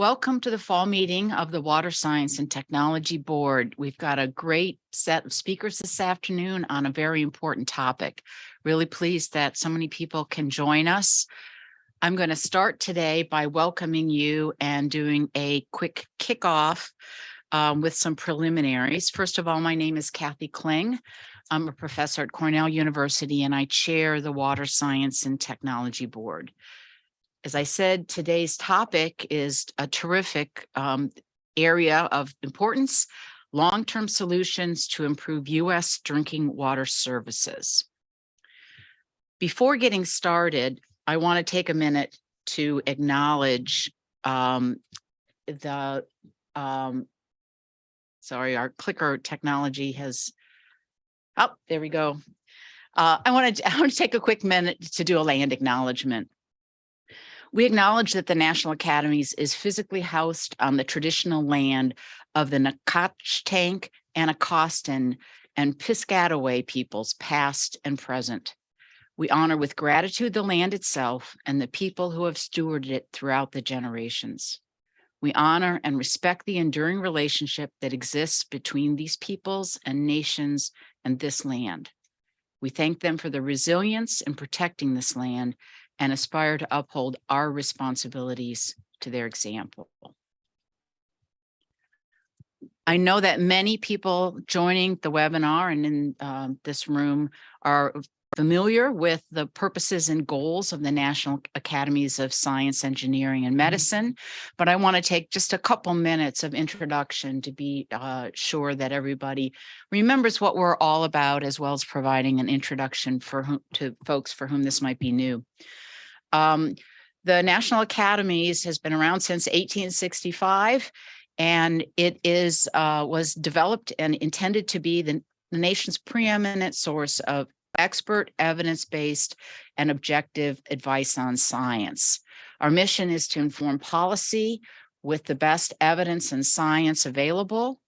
Welcome to the fall meeting of the Water Science and Technology Board. We've got a great set of speakers this afternoon on a very important topic. Really pleased that so many people can join us. I'm going to start today by welcoming you and doing a quick kickoff with some preliminaries. First of all, my name is Kathy Kling. I'm a professor at Cornell University and I chair the Water Science and Technology Board. As I said, today's topic is a terrific area of importance, long-term solutions to improve U.S. drinking water services. Before getting started, I want to take a minute to acknowledge sorry, our clicker technology has, oh, there we go. I want to take a quick minute to do a land acknowledgement. We acknowledge that the National Academies is physically housed on the traditional land of the Nacotchtank, Anacostan, and Piscataway peoples, past and present. We honor with gratitude the land itself and the people who have stewarded it throughout the generations. We honor and respect the enduring relationship that exists between these peoples and nations and this land. We thank them for their resilience in protecting this land and aspire to uphold our responsibilities to their example. I know that many people joining the webinar and in this room are familiar with the purposes and goals of the National Academies of Science, Engineering, and Medicine, but I want to take just a couple minutes of introduction to be sure that everybody remembers what we're all about, as well as providing an introduction to folks for whom this might be new. The National Academies has been around since 1865, and it was developed and intended to be the nation's preeminent source of expert, evidence-based, and objective advice on science. Our mission is to inform policy with the best evidence and science available,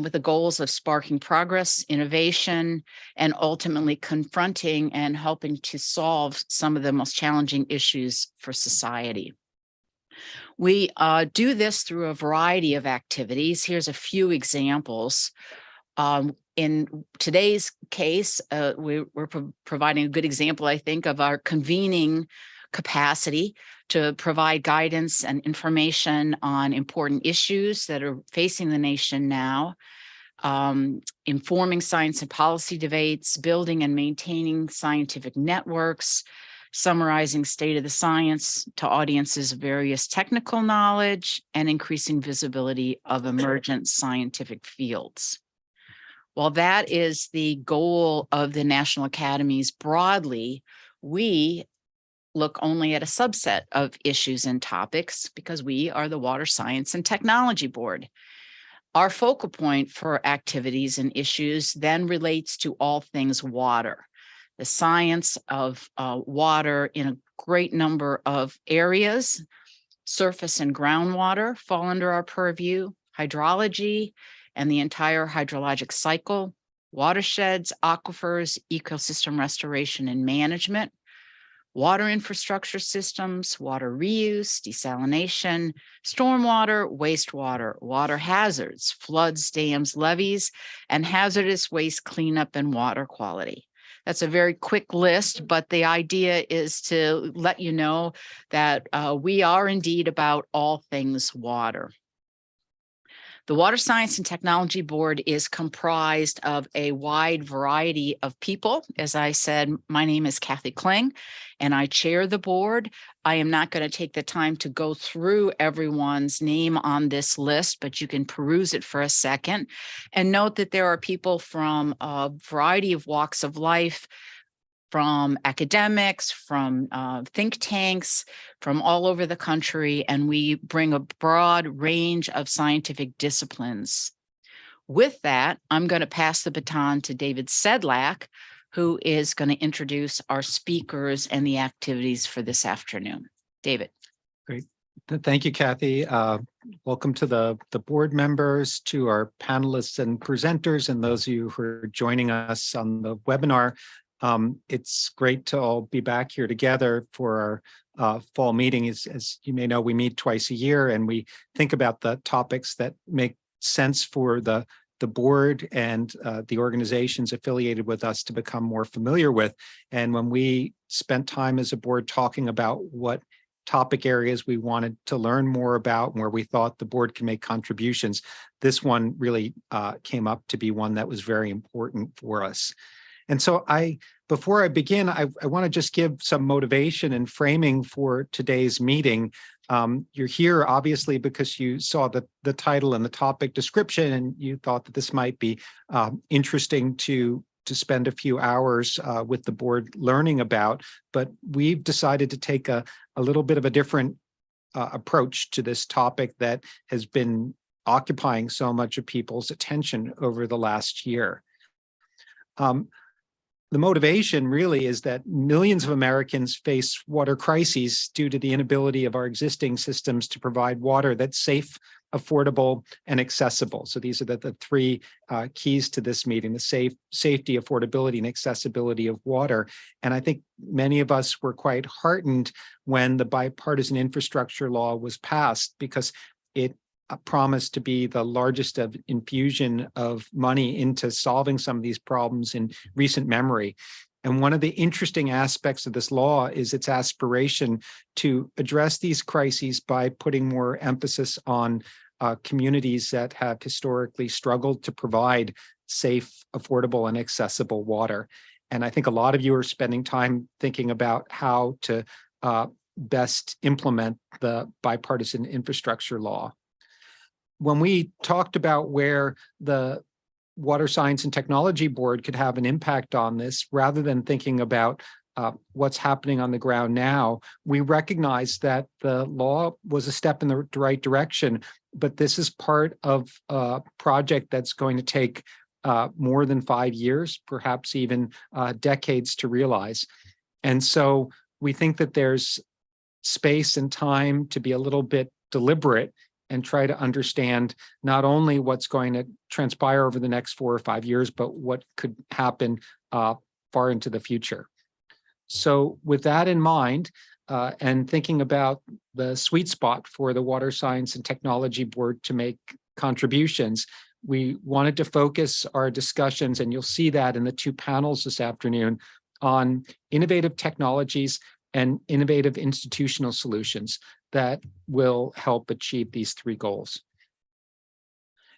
with the goals of sparking progress, innovation, and ultimately confronting and helping to solve some of the most challenging issues for society. We do this through a variety of activities. Here's a few examples. In today's case, we're providing a good example, I think, of our convening capacity to provide guidance and information on important issues that are facing the nation now, informing science and policy debates, building and maintaining scientific networks, summarizing state of the science to audiences of various technical knowledge, and increasing visibility of emergent scientific fields. While that is the goal of the National Academies broadly, we look only at a subset of issues and topics because we are the Water Science and Technology Board. Our focal point for activities and issues then relates to all things water. The science of water in a great number of areas, surface and groundwater fall under our purview, hydrology and the entire hydrologic cycle, watersheds, aquifers, ecosystem restoration and management, water infrastructure systems, water reuse, desalination, stormwater, wastewater, water hazards, floods, dams, levees, and hazardous waste cleanup and water quality. That's a very quick list, but the idea is to let you know that we are indeed about all things water. The Water Science and Technology Board is comprised of a wide variety of people. As I said, my name is Kathy Kling, and I chair the board. I am not going to take the time to go through everyone's name on this list, but you can peruse it for a second. And note that there are people from a variety of walks of life, from academics, from think tanks, from all over the country, and we bring a broad range of scientific disciplines. With that, I'm going to pass the baton to David Sedlak, who is going to introduce our speakers and the activities for this afternoon. David. Great. Thank you, Kathy. Welcome to the board members, to our panelists and presenters, and those of you who are joining us on the webinar. It's great to all be back here together for our fall meeting. As you may know, we meet twice a year and we think about the topics that make sense for the board and the organizations affiliated with us to become more familiar with. And when we spent time as a board talking about what topic areas we wanted to learn more about and where we thought the board can make contributions, this one really came up to be one that was very important for us. And so before I begin, I want to just give some motivation and framing for today's meeting. You're here obviously because you saw the title and the topic description, and you thought that this might be interesting to spend a few hours with the board learning about. But we've decided to take a little bit of a different approach to this topic that has been occupying so much of people's attention over the last year. The motivation really is that millions of Americans face water crises due to the inability of our existing systems to provide water that's safe, affordable, and accessible. So these are the three keys to this meeting: the safety, affordability, and accessibility of water. And I think many of us were quite heartened when the bipartisan infrastructure law was passed, because it promised to be the largest of infusion of money into solving some of these problems in recent memory. And one of the interesting aspects of this law is its aspiration to address these crises by putting more emphasis on communities that have historically struggled to provide safe, affordable, and accessible water. And I think a lot of you are spending time thinking about how to best implement the bipartisan infrastructure law. When we talked about where the Water Science and Technology Board could have an impact on this, rather than thinking about what's happening on the ground now, we recognized that the law was a step in the right direction, but this is part of a project that's going to take more than 5 years, perhaps even decades to realize. And so we think that there's space and time to be a little bit deliberate and try to understand not only what's going to transpire over the next 4 or 5 years, but what could happen far into the future. So with that in mind, and thinking about the sweet spot for the Water Science and Technology Board to make contributions, we wanted to focus our discussions, and you'll see that in the 2 panels this afternoon, on innovative technologies and innovative institutional solutions that will help achieve these 3 goals.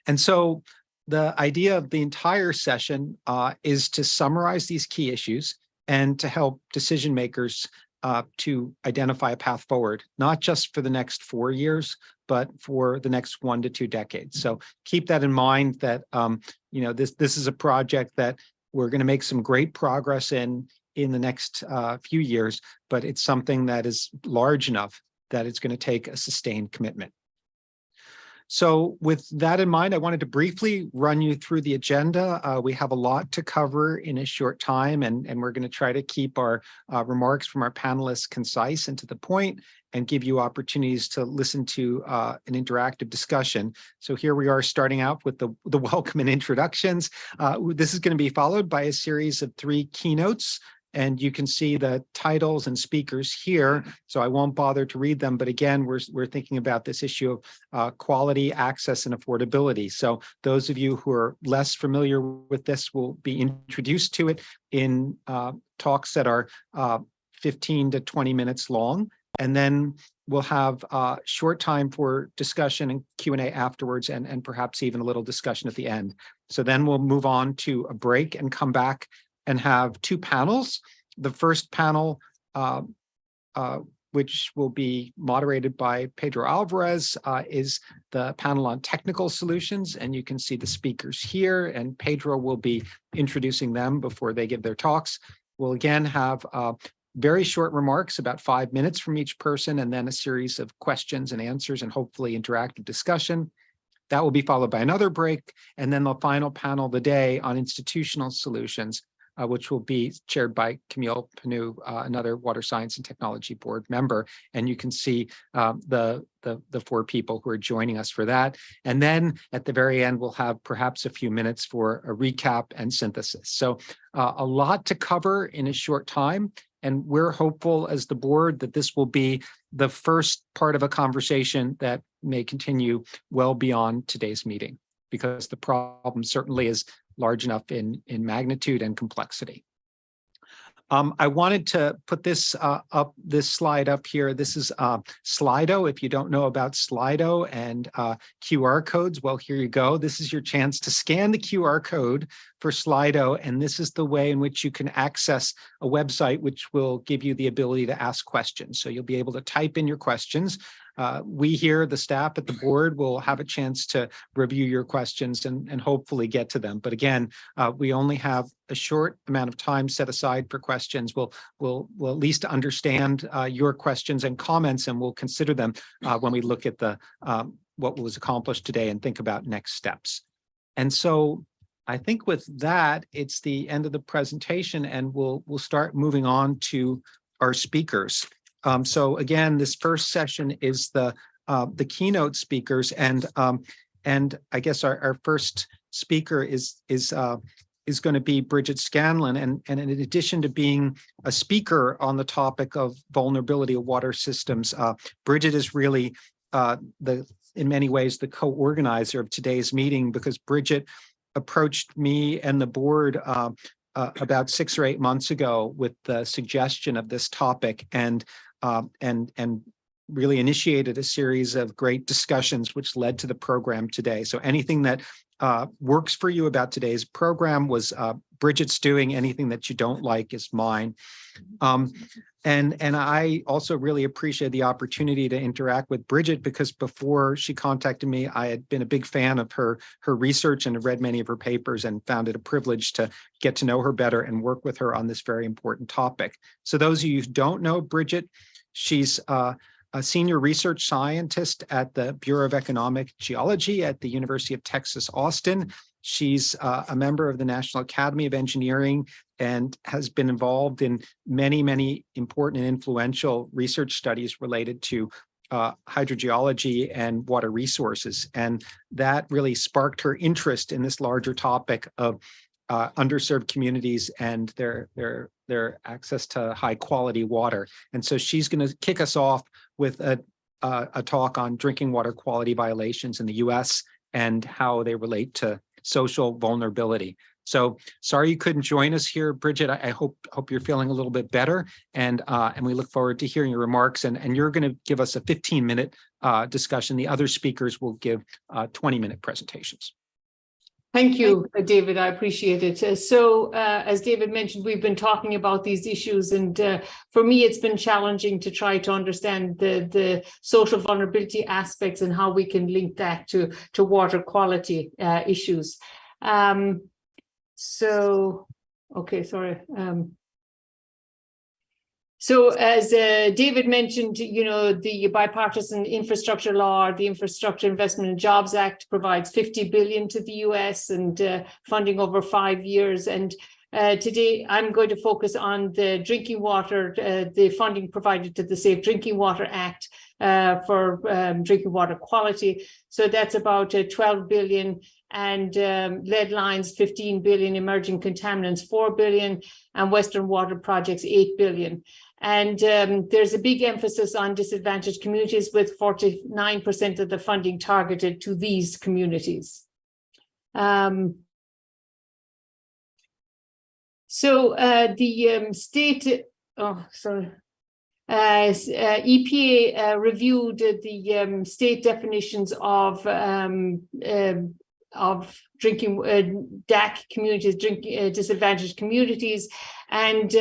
And so the idea of the entire session is to summarize these key issues and to help decision makers to identify a path forward, not just for the next 4 years, but for the next 1 to 2 decades. So keep that in mind, that this is a project that we're going to make some great progress in the next few years, but it's something that is large enough that it's going to take a sustained commitment. So with that in mind, I wanted to briefly run you through the agenda. We have a lot to cover in a short time, and we're going to try to keep our remarks from our panelists concise and to the point, and give you opportunities to listen to an interactive discussion. So here we are, starting out with the welcome and introductions. This is going to be followed by a series of 3 keynotes, and you can see the titles and speakers here, so I won't bother to read them. But again, we're thinking about this issue of quality, access, and affordability. So those of you who are less familiar with this will be introduced to it in talks that are 15 to 20 minutes long. And then we'll have a short time for discussion and Q&A afterwards, and perhaps even a little discussion at the end. So then we'll move on to a break and come back and have 2 panels. The first panel, which will be moderated by Pedro Alvarez, is the panel on technical solutions. And you can see the speakers here, and Pedro will be introducing them before they give their talks. We'll again have very short remarks, about 5 minutes from each person, and then a series of questions and answers and hopefully interactive discussion. That will be followed by another break, and then the final panel of the day on institutional solutions which will be chaired by Camille Panu, another Water Science and Technology Board member. And you can see the 4 people who are joining us for that. And then at the very end, we'll have perhaps a few minutes for a recap and synthesis. So a lot to cover in a short time. And we're hopeful as the board that this will be the first part of a conversation that may continue well beyond today's meeting, because the problem certainly is large enough in magnitude and complexity. I wanted to put this slide up here. This is Slido. If you don't know about Slido and QR codes, well, here you go. This is your chance to scan the QR code for Slido, and this is the way in which you can access a website which will give you the ability to ask questions. So you'll be able to type in your questions. We here, the staff at the board, will have a chance to review your questions and hopefully get to them. But again, we only have a short amount of time set aside for questions. We'll at least understand your questions and comments, and we'll consider them when we look at the what was accomplished today and think about next steps. And so I think with that, it's the end of the presentation, and we'll start moving on to our speakers. So again, this first session is the keynote speakers, and I guess our first speaker is going to be Bridget Scanlon, and in addition to being a speaker on the topic of vulnerability of water systems, Bridget is really in many ways the co-organizer of today's meeting, because Bridget approached me and the board about 6 or 8 months ago with the suggestion of this topic, and really initiated a series of great discussions which led to the program today. So anything that works for you about today's program was Bridget's doing. Anything that you don't like is mine. And I also really appreciate the opportunity to interact with Bridget, because before she contacted me, I had been a big fan of her research and read many of her papers, and found it a privilege to get to know her better and work with her on this very important topic. So those of you who don't know Bridget, she's a senior research scientist at the Bureau of Economic Geology at the University of Texas, Austin. She's a member of the National Academy of Engineering and has been involved in many, many important and influential research studies related to hydrogeology and water resources. And that really sparked her interest in this larger topic of underserved communities and their access to high quality water. And so she's going to kick us off with a talk on drinking water quality violations in the US and how they relate to social vulnerability. So sorry you couldn't join us here, Bridget. I hope you're feeling a little bit better, and we look forward to hearing your remarks. And you're going to give us a 15-minute discussion. The other speakers will give 20-minute presentations. Thank you, David. I appreciate it. So as David mentioned, we've been talking about these issues, and for me, it's been challenging to try to understand the social vulnerability aspects and how we can link that to water quality issues. So as David mentioned, the bipartisan infrastructure law, the Infrastructure Investment and Jobs Act, provides $50 billion to the US and funding over 5 years. And today I'm going to focus on the drinking water, the funding provided to the Safe Drinking Water Act for drinking water quality. So that's about $12 billion. And lead lines, 15 billion, emerging contaminants, 4 billion, and Western water projects, 8 billion. And there's a big emphasis on disadvantaged communities, with 49% of the funding targeted to these communities. The state, EPA reviewed the state definitions of drinking DAC communities, disadvantaged communities, and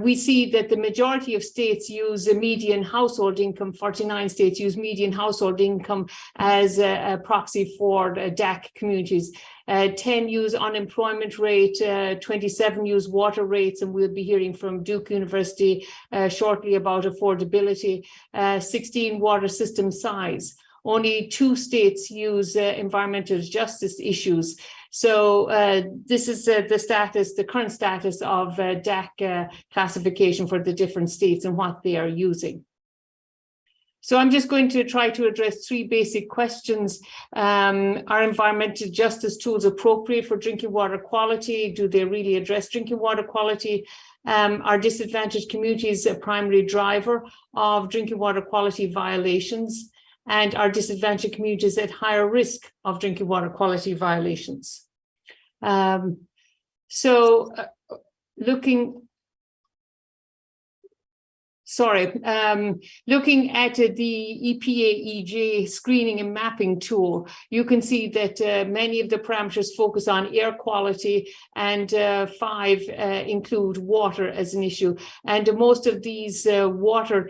we see that the majority of states use a median household income. 49 states use median household income as a proxy for DAC communities. 10 use unemployment rate, 27 use water rates, and we'll be hearing from Duke University shortly about affordability. 16 water system size. Only 2 states use environmental justice issues. So this is the current status of DAC classification for the different states and what they are using. So I'm just going to try to address three basic questions. Are environmental justice tools appropriate for drinking water quality? Do they really address drinking water quality? Are disadvantaged communities a primary driver of drinking water quality violations? And are disadvantaged communities at higher risk of drinking water quality violations? Looking at the EPA-EJ screening and mapping tool, you can see that many of the parameters focus on air quality, and 5 include water as an issue. And most of these water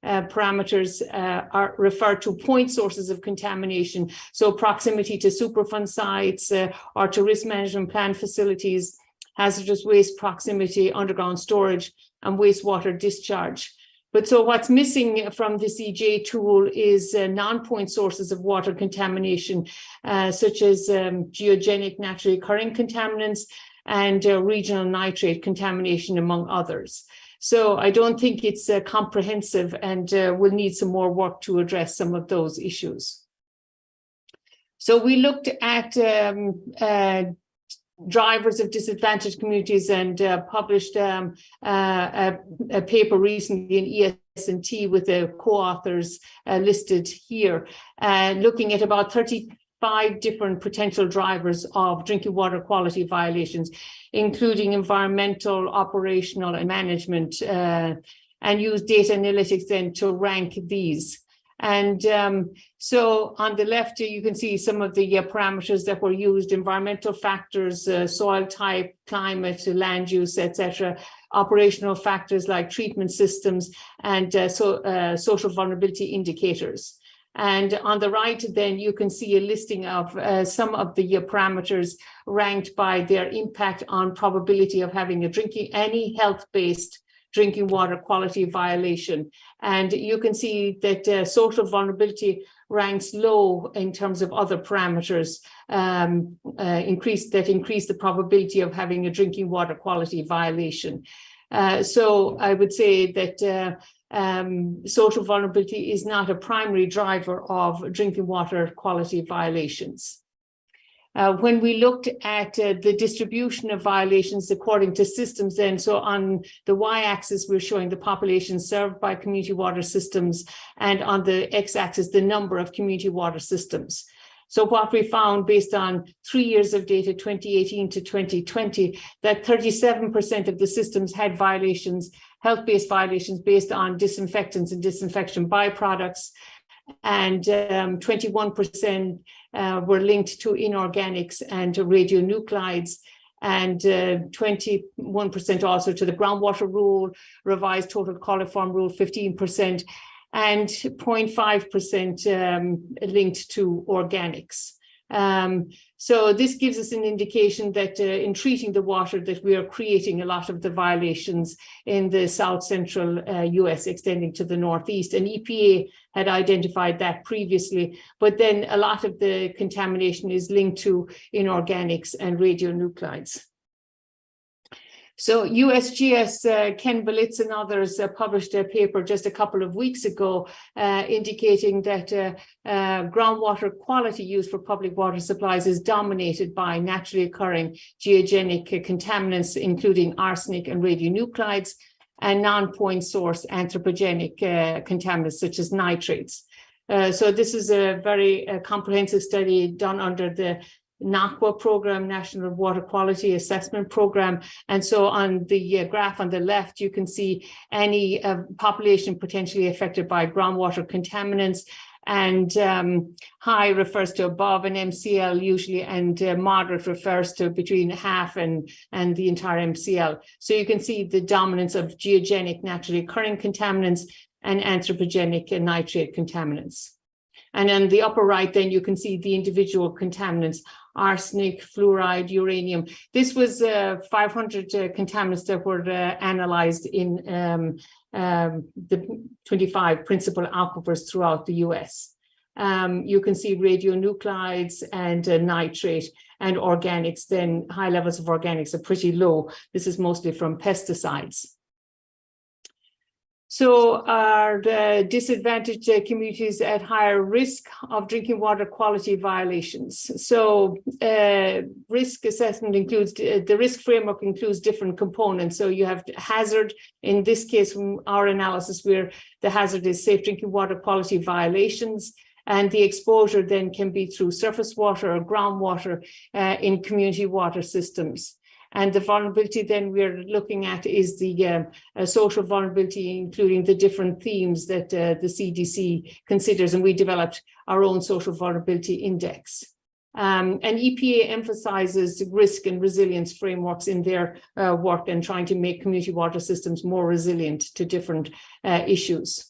parameters are referred to point sources of contamination, so proximity to Superfund sites or to risk management plan facilities, hazardous waste proximity, underground storage, and wastewater discharge. But so what's missing from this EJ tool is non-point sources of water contamination, such as geogenic naturally occurring contaminants and regional nitrate contamination, among others. So I don't think it's comprehensive, and we'll need some more work to address some of those issues. So we looked at drivers of disadvantaged communities and published a paper recently in ES&T with the co-authors listed here, looking at about 35 different potential drivers of drinking water quality violations, including environmental, operational, and management, and use data analytics then to rank these. And so on the left, you can see some of the parameters that were used: environmental factors, soil type, climate, land use, etc. Operational factors like treatment systems, and social vulnerability indicators. And on the right, then you can see a listing of some of the parameters ranked by their impact on probability of having any health-based drinking water quality violation. And you can see that social vulnerability ranks low in terms of other parameters increase the probability of having a drinking water quality violation. So I would say that social vulnerability is not a primary driver of drinking water quality violations. When we looked at the distribution of violations according to systems, then, so on the y-axis, we're showing the population served by community water systems, and on the x-axis, the number of community water systems. So what we found based on 3 years of data, 2018 to 2020, that 37% of the systems had violations, health-based violations based on disinfectants and disinfection byproducts, and 21% were linked to inorganics and radionuclides, and 21% also to the groundwater rule, revised total coliform rule 15%, and 0.5% linked to organics. So this gives us an indication that in treating the water, that we are creating a lot of the violations in the south central US extending to the northeast, and EPA had identified that previously, but then a lot of the contamination is linked to inorganics and radionuclides. So USGS, Ken Belitz and others published a paper just a couple of weeks ago indicating that groundwater quality used for public water supplies is dominated by naturally occurring geogenic contaminants, including arsenic and radionuclides, and non-point source anthropogenic contaminants such as nitrates. So this is a very comprehensive study done under the NAQUA program, National Water Quality Assessment Program. And so on the graph on the left, you can see any population potentially affected by groundwater contaminants, and high refers to above an MCL usually, and moderate refers to between half and the entire MCL. So you can see the dominance of geogenic naturally occurring contaminants and anthropogenic and nitrate contaminants. And on the upper right, then you can see the individual contaminants: arsenic, fluoride, uranium. This was 500 contaminants that were analyzed in the 25 principal aquifers throughout the US. You can see radionuclides and nitrate, and organics, then high levels of organics are pretty low. This is mostly from pesticides. So are the disadvantaged communities at higher risk of drinking water quality violations? So risk assessment includes, the risk framework includes different components. So you have hazard, in this case from our analysis, where the hazard is safe drinking water quality violations, and the exposure then can be through surface water or groundwater in community water systems. And the vulnerability then we're looking at is the social vulnerability, including the different themes that the CDC considers, and we developed our own social vulnerability index. And EPA emphasizes risk and resilience frameworks in their work and trying to make community water systems more resilient to different issues.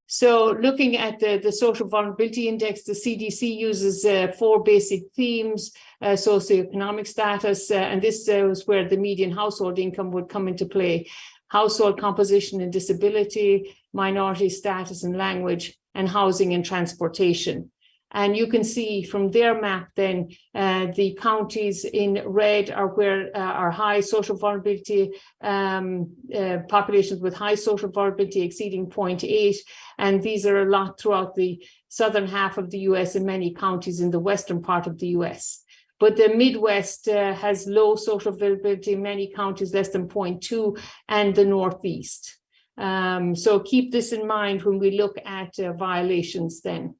So looking at the social vulnerability index, the CDC uses 4 basic themes: socioeconomic status, and this is where the median household income would come into play, household composition and disability, minority status and language, and housing and transportation. And you can see from their map then the counties in red are where are high social vulnerability, populations with high social vulnerability exceeding 0.8. And these are a lot throughout the southern half of the US and many counties in the western part of the US. But the Midwest has low social vulnerability in many counties, less than 0.2, and the Northeast. So keep this in mind when we look at violations then.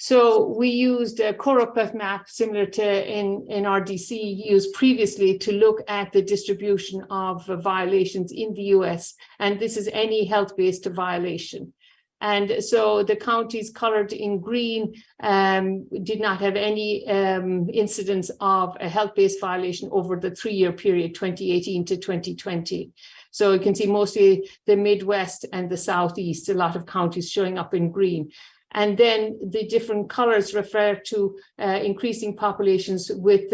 So we used a choropleth map similar to in RDC used previously to look at the distribution of violations in the US. And this is any health-based violation. And so the counties colored in green did not have any incidents of a health-based violation over the 3-year period, 2018 to 2020. So you can see mostly the Midwest and the Southeast, a lot of counties showing up in green. And then the different colors refer to increasing populations with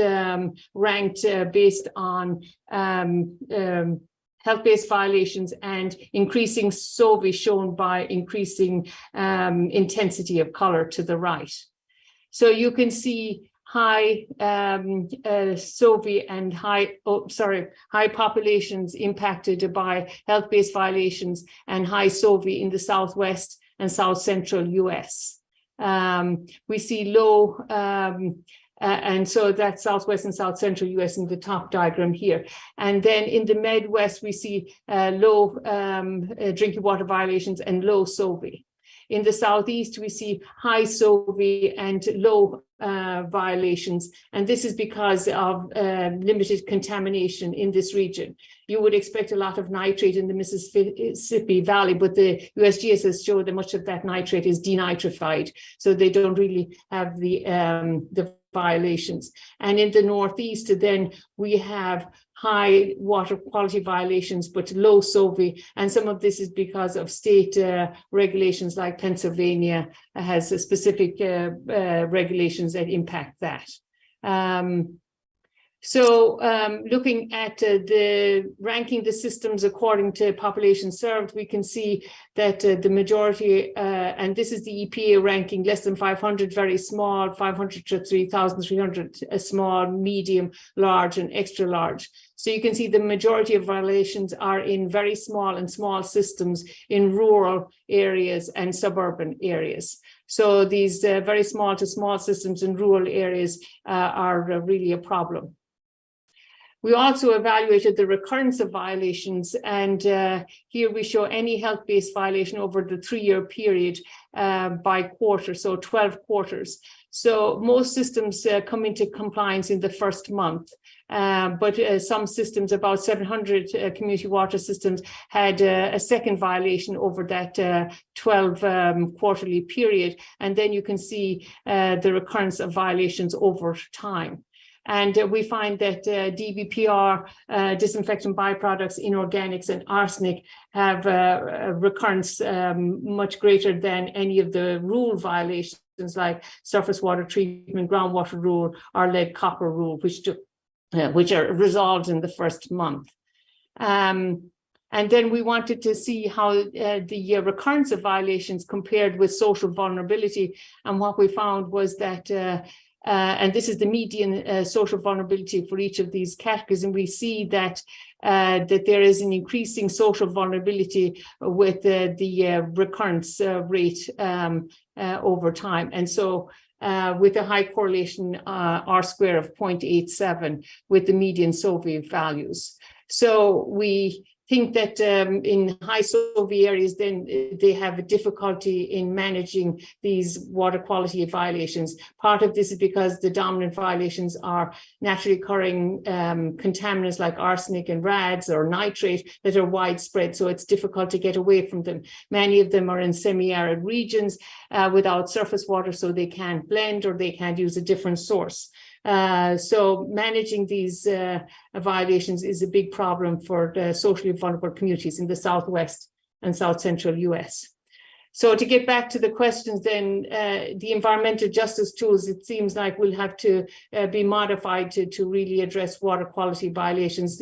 ranked based on health-based violations, and increasing SOVI shown by increasing intensity of color to the right. So you can see high SOVI and high populations impacted by health-based violations and high SOVI in the Southwest and South Central US. We see low, and so that's Southwest and South Central US in the top diagram here. And then in the Midwest, we see low drinking water violations and low SOVI. In the Southeast, we see high SOVI and low violations, and this is because of limited contamination in this region. You would expect a lot of nitrate in the Mississippi Valley, but the USGS has showed that much of that nitrate is denitrified, so they don't really have the violations. And in the Northeast, then we have high water quality violations, but low SOVI. And some of this is because of state regulations, like Pennsylvania has a specific regulations that impact that. Looking at the ranking the systems according to population served, we can see that the majority, and this is the EPA ranking, less than 500, very small, 500 to 3,300, small, medium, large, and extra large. So you can see the majority of violations are in very small and small systems in rural areas and suburban areas. So these very small to small systems in rural areas are really a problem. We also evaluated the recurrence of violations, and here we show any health-based violation over the 3-year period by quarter, so 12 quarters. So most systems come into compliance in the first month, but some systems, about 700 community water systems, had a second violation over that 12 quarterly period. And then you can see the recurrence of violations over time. And we find that DBPR, disinfectant byproducts, inorganics, and arsenic have a recurrence much greater than any of the rule violations like surface water treatment, groundwater rule, or lead copper rule, which are resolved in the first month. And then we wanted to see how the recurrence of violations compared with social vulnerability. And what we found was that, and this is the median social vulnerability for each of these categories, and we see that that there is an increasing social vulnerability with the recurrence rate over time. And so with a high correlation R-square of 0.87 with the median SOVI values. So we think that in high SOVI areas, then they have a difficulty in managing these water quality violations. Part of this is because the dominant violations are naturally occurring contaminants like arsenic and rads or nitrate that are widespread, so it's difficult to get away from them. Many of them are in semi-arid regions without surface water, so they can't blend or they can't use a different source. So managing these violations is a big problem for the socially vulnerable communities in the Southwest and South Central US. So to get back to the questions then, the environmental justice tools, it seems like will have to be modified to really address water quality violations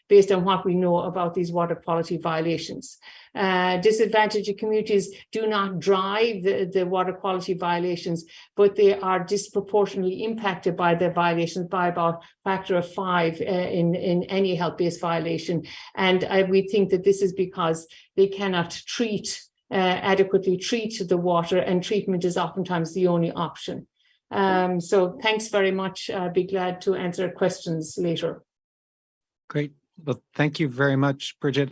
based on what we know about these water quality violations. Disadvantaged communities do not drive the water quality violations, but they are disproportionately impacted by the violations by about a factor of 5 in any health-based violation. And we think that this is because they cannot adequately treat the water, and treatment is oftentimes the only option. So thanks very much. I'll be glad to answer questions later. Great. Well, thank you very much, Bridget.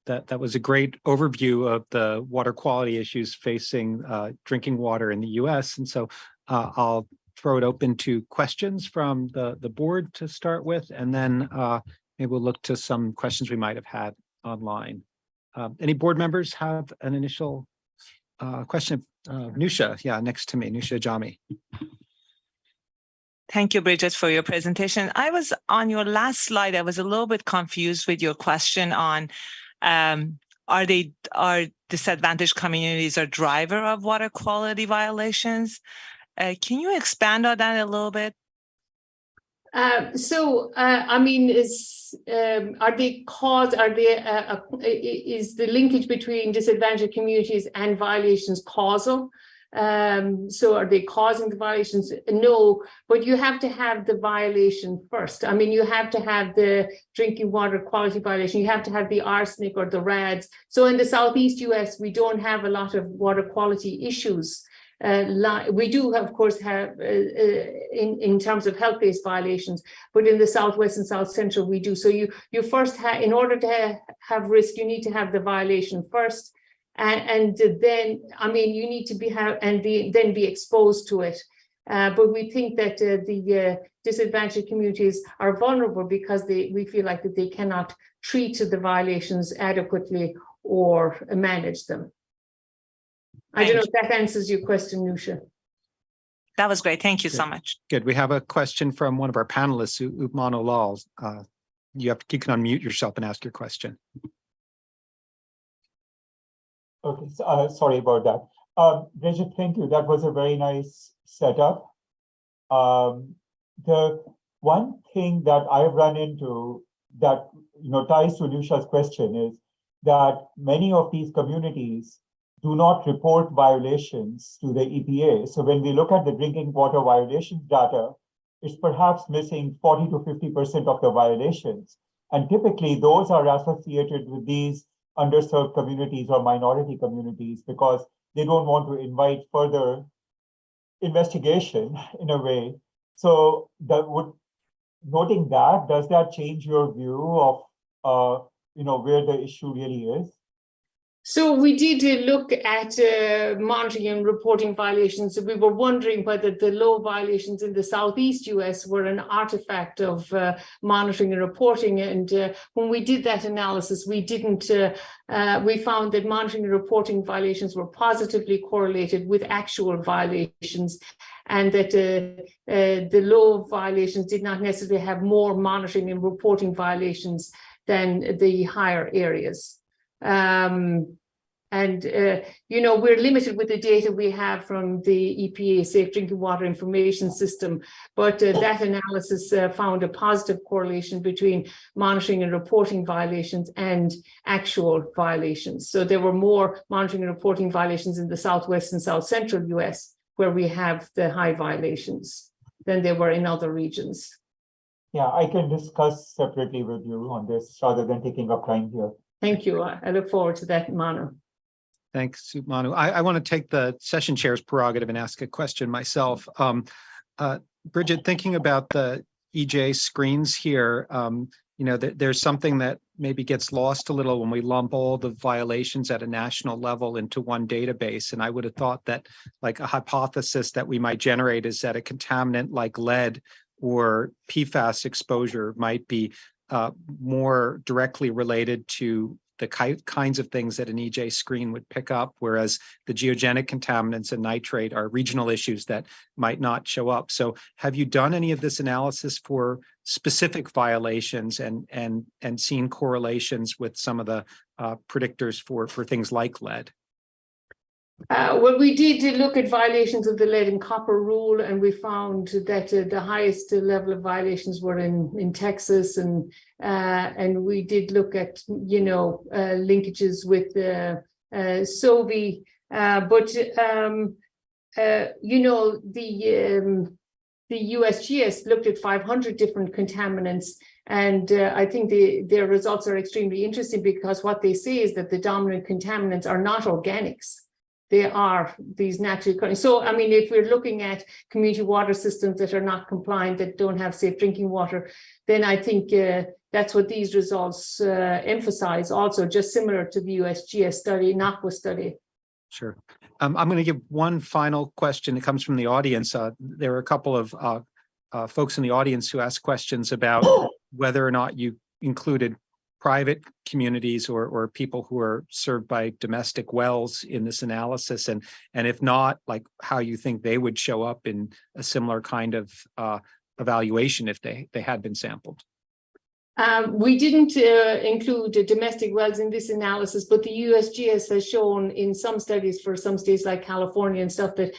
That was a great overview of the water quality issues facing drinking water in the US. And so I'll throw it open to questions from the board to start with, and then maybe we'll look to some questions we might have had online. Any board members have an initial question? Nusha, yeah, next to me, Nusha Jami. Thank you, Bridget, for your presentation. I was on your last slide, I was a little bit confused with your question on are disadvantaged communities a driver of water quality violations? Can you expand on that a little bit? I mean, is the linkage between disadvantaged communities and violations causal? So are they causing the violations? No, but you have to have the violation first. I mean, you have to have the drinking water quality violation. You have to have the arsenic or the rads. So in the Southeast US, we don't have a lot of water quality issues. We do, of course, have in terms of health-based violations, but in the Southwest and South Central, we do. So you first have, in order to have risk, you need to have the violation first, and then, I mean, you need to then be exposed to it. But we think that the disadvantaged communities are vulnerable because we feel like that they cannot treat the violations adequately or manage them. I don't know if that answers your question, Nusha. That was great. Thank you so much. Good. We have a question from one of our panelists, Upman Lal. You can unmute yourself and ask your question. Okay, sorry about that. Bridget, thank you. That was a very nice setup. The one thing that I've run into that ties to Nusha's question is that many of these communities do not report violations to the EPA. So when we look at the drinking water violations data, it's perhaps missing 40 to 50% of the violations. And typically those are associated with these underserved communities or minority communities because they don't want to invite further investigation in a way. So noting that, does that change your view of where the issue really is? So we did look at monitoring and reporting violations. So we were wondering whether the low violations in the Southeast US were an artifact of monitoring and reporting. And when we did that analysis, we found that monitoring and reporting violations were positively correlated with actual violations, and that the low violations did not necessarily have more monitoring and reporting violations than the higher areas. And, we're limited with the data we have from the EPA Safe Drinking Water Information System, but that analysis found a positive correlation between monitoring and reporting violations and actual violations. So there were more monitoring and reporting violations in the Southwest and South Central US, where we have the high violations, than there were in other regions. Yeah, I can discuss separately with you on this rather than taking up time here. Thank you. I look forward to that, Manu. Thanks, Manu. I want to take the session chair's prerogative and ask a question myself. Bridget, thinking about the EJ screens here, there's something that maybe gets lost a little when we lump all the violations at a national level into one database. And I would have thought that like a hypothesis that we might generate is that a contaminant like lead or PFAS exposure might be more directly related to the kinds of things that an EJ screen would pick up, whereas the geogenic contaminants and nitrate are regional issues that might not show up. So have you done any of this analysis for specific violations and seen correlations with some of the predictors for things like lead? Well, we did look at violations of the lead and copper rule, and we found that the highest level of violations were in Texas, and we did look at linkages with SOVI, but the USGS looked at 500 different contaminants, and I think their results are extremely interesting, because what they say is that the dominant contaminants are not organics. They are these naturally occurring. So, I mean, if we're looking at community water systems that are not compliant, that don't have safe drinking water, then I think that's what these results emphasize also, just similar to the USGS study, NACWA study. Sure. I'm going to give one final question. It comes from the audience. There are a couple of folks in the audience who asked questions about whether or not you included private communities or people who are served by domestic wells in this analysis, and if not, like how you think they would show up in a similar kind of evaluation if they had been sampled. We didn't include domestic wells in this analysis, but the USGS has shown in some studies for some states like California and stuff that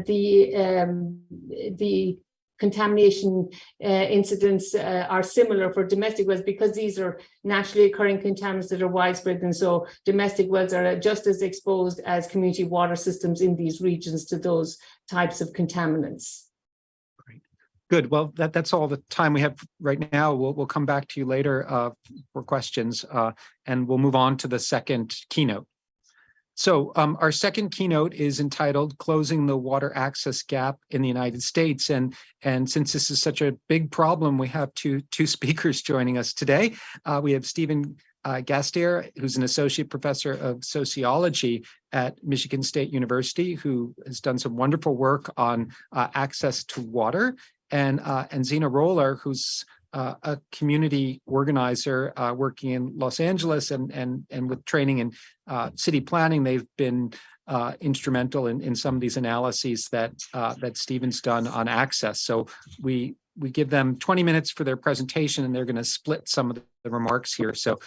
the contamination incidents are similar for domestic wells, because these are naturally occurring contaminants that are widespread, and so domestic wells are just as exposed as community water systems in these regions to those types of contaminants. Great. Good. Well, that's all the time we have right now. We'll come back to you later for questions, and we'll move on to the second keynote. So our second keynote is entitled Closing the Water Access Gap in the United States. And since this is such a big problem, we have two speakers joining us today. We have Stephen Gastier, who's an associate professor of sociology at Michigan State University, who has done some wonderful work on access to water, and Zina Roller, who's a community organizer working in Los Angeles and with training in city planning. They've been instrumental in some of these analyses that Stephen's done on access. So we give them 20 minutes for their presentation, and they're going to split some of the remarks here. So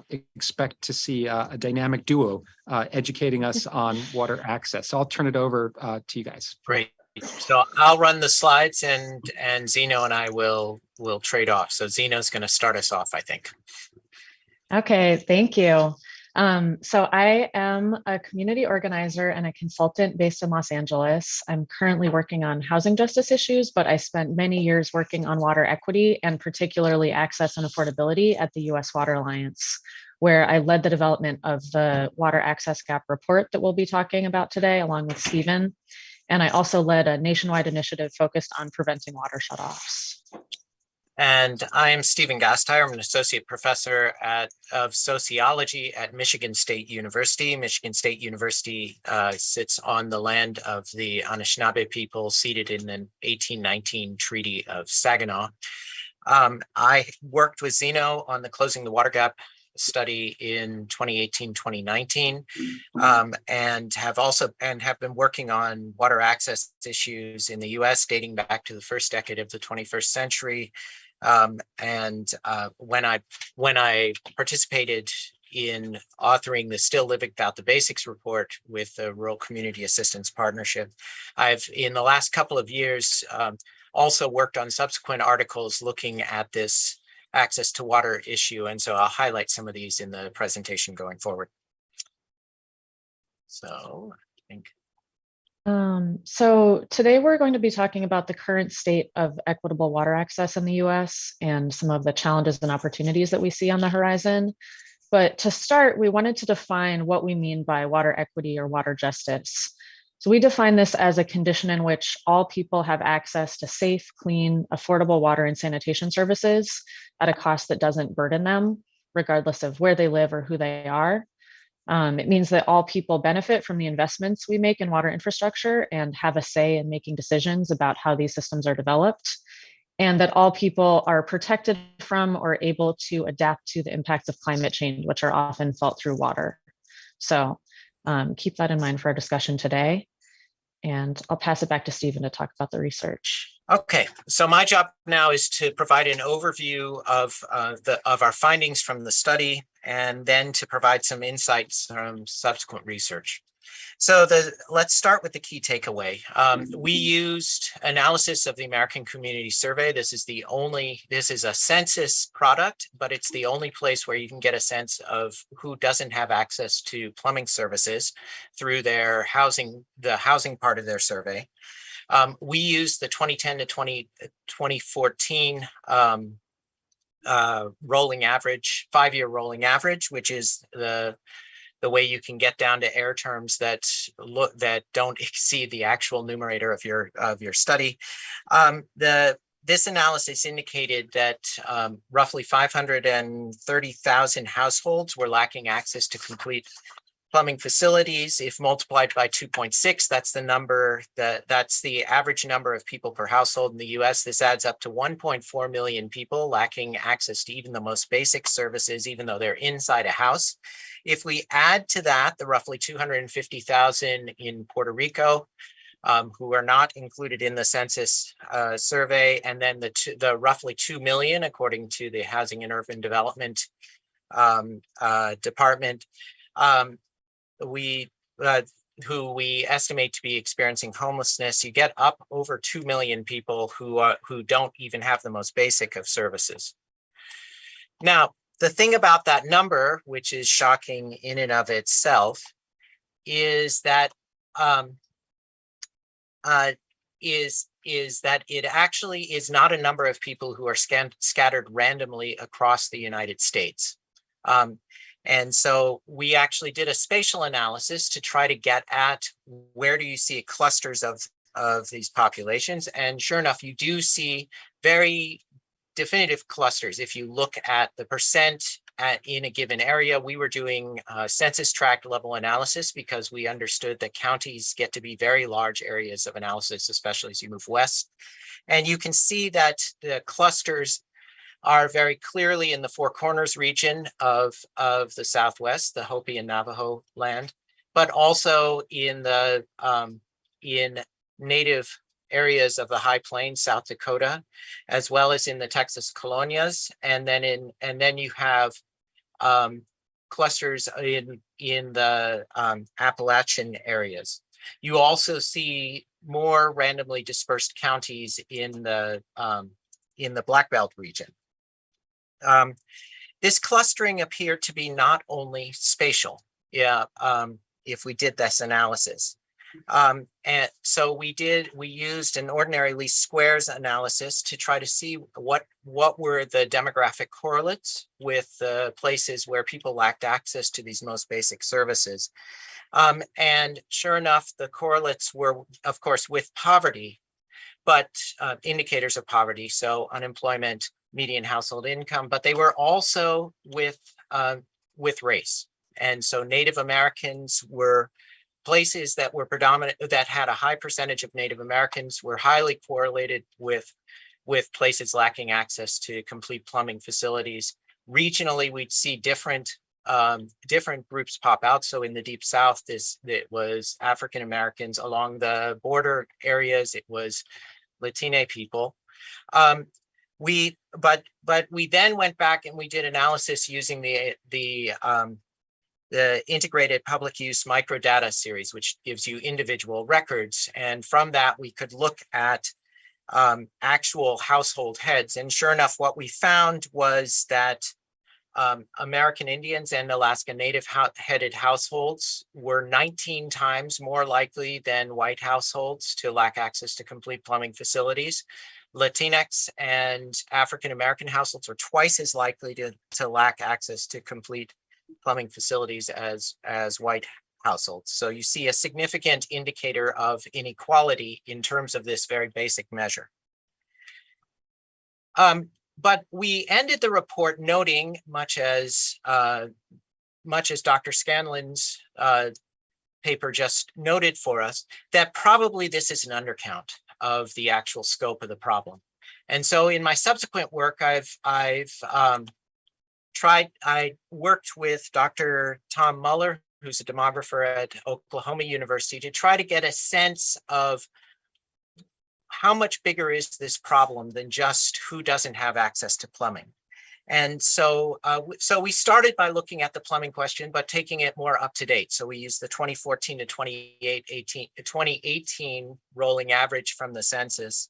expect to see a dynamic duo educating us on water access. I'll turn it over to you guys. Great. So I'll run the slides, and Zeno and I will trade off. So Zeno's going to start us off, I think. Okay, thank you. So I am a community organizer and a consultant based in Los Angeles. I'm currently working on housing justice issues, but I spent many years working on water equity and particularly access and affordability at the U.S. Water Alliance, where I led the development of the Water Access Gap report that we'll be talking about today, along with Stephen. And I also led a nationwide initiative focused on preventing water shutoffs. And I'm Stephen Gastier. I'm an associate professor of sociology at Michigan State University. Michigan State University sits on the land of the Anishinaabe people ceded in the 1819 Treaty of Saginaw. I worked with Zeno on the Closing the Water Gap study in 2018-2019, and have been working on water access issues in the US dating back to the first decade of the 21st century. When I participated in authoring the Still Living Without the Basics report with the Rural Community Assistance Partnership. I've, in the last couple of years, also worked on subsequent articles looking at this access to water issue. And so I'll highlight some of these in the presentation going forward. So I think. So today we're going to be talking about the current state of equitable water access in the US and some of the challenges and opportunities that we see on the horizon. But to start, we wanted to define what we mean by water equity or water justice. So we define this as a condition in which all people have access to safe, clean, affordable water and sanitation services at a cost that doesn't burden them, regardless of where they live or who they are. It means that all people benefit from the investments we make in water infrastructure and have a say in making decisions about how these systems are developed, and that all people are protected from or able to adapt to the impacts of climate change, which are often felt through water. So keep that in mind for our discussion today. And I'll pass it back to Stephen to talk about the research. Okay, so my job now is to provide an overview of our findings from the study, and then to provide some insights from subsequent research. So let's start with the key takeaway. We used analysis of the American Community Survey. This is a census product, but it's the only place where you can get a sense of who doesn't have access to plumbing services through their housing, the housing part of their survey. We used the 2010 to 2014 rolling average, 5-year rolling average, which is the way you can get down to error terms that don't exceed the actual numerator of your study. This analysis indicated that roughly 530,000 households were lacking access to complete plumbing facilities. If multiplied by 2.6, that's the number, that's the average number of people per household in the US. This adds up to 1.4 million people lacking access to even the most basic services, even though they're inside a house. If we add to that the roughly 250,000 in Puerto Rico, who are not included in the census survey, and then the roughly 2 million, according to the Housing and Urban Development Department, who we estimate to be experiencing homelessness, you get up over 2 million people who don't even have the most basic of services. Now, the thing about that number, which is shocking in and of itself, is that it actually is not a number of people who are scattered randomly across the United States. And so we actually did a spatial analysis to try to get at where do you see clusters of these populations. And sure enough, you do see very definitive clusters. If you look at the percent in a given area, we were doing census tract level analysis because we understood that counties get to be very large areas of analysis, especially as you move west. And you can see that the clusters are very clearly in the Four Corners region of the Southwest, the Hopi and Navajo land, but also in the in native areas of the High Plains, South Dakota, as well as in the Texas colonias, and then you have clusters in the Appalachian areas. You also see more randomly dispersed counties in the Black Belt region. This clustering appeared to be not only spatial, if we did this analysis. And so we used an ordinary least squares analysis to try to see what were the demographic correlates with the places where people lacked access to these most basic services. And sure enough, the correlates were, of course, with poverty, but indicators of poverty, so unemployment, median household income, but they were also with race. And so Native Americans were places that were predominant, that had a high percentage of Native Americans, were highly correlated with places lacking access to complete plumbing facilities. Regionally, we'd see different groups pop out. So in the Deep South, it was African Americans. Along the border areas, it was Latino people. but we then went back and we did analysis using the integrated public use microdata series, which gives you individual records. And from that, we could look at actual household heads. And sure enough, what we found was that American Indians and Alaska Native headed households were 19 times more likely than white households to lack access to complete plumbing facilities. Latinx and African American households are twice as likely to lack access to complete plumbing facilities as white households. So you see a significant indicator of inequality in terms of this very basic measure. But we ended the report noting, much as Dr. Scanlon's paper just noted for us, that probably this is an undercount of the actual scope of the problem. And so in my subsequent work, I worked with Dr. Tom Muller, who's a demographer at Oklahoma University, to try to get a sense of how much bigger is this problem than just who doesn't have access to plumbing. And so we started by looking at the plumbing question, but taking it more up to date. So we used the 2014 to 2018 rolling average from the census.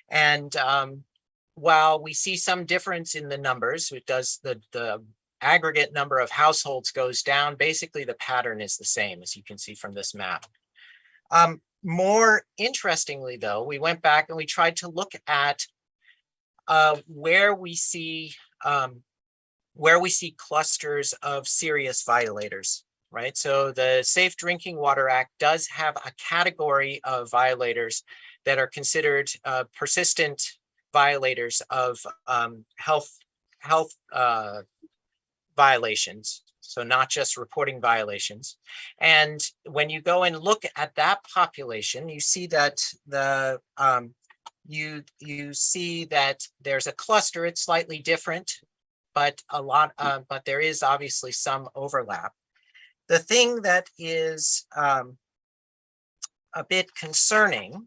And while we see some difference in the numbers, it does the aggregate number of households goes down. Basically, the pattern is the same, as you can see from this map. More interestingly, though, we went back and we tried to look at where we see clusters of serious violators, right? So the Safe Drinking Water Act does have a category of violators that are considered persistent violators of health violations. So not just reporting violations. And when you go and look at that population, you see that you see that there's a cluster. It's slightly different, but but there is obviously some overlap. The thing that is a bit concerning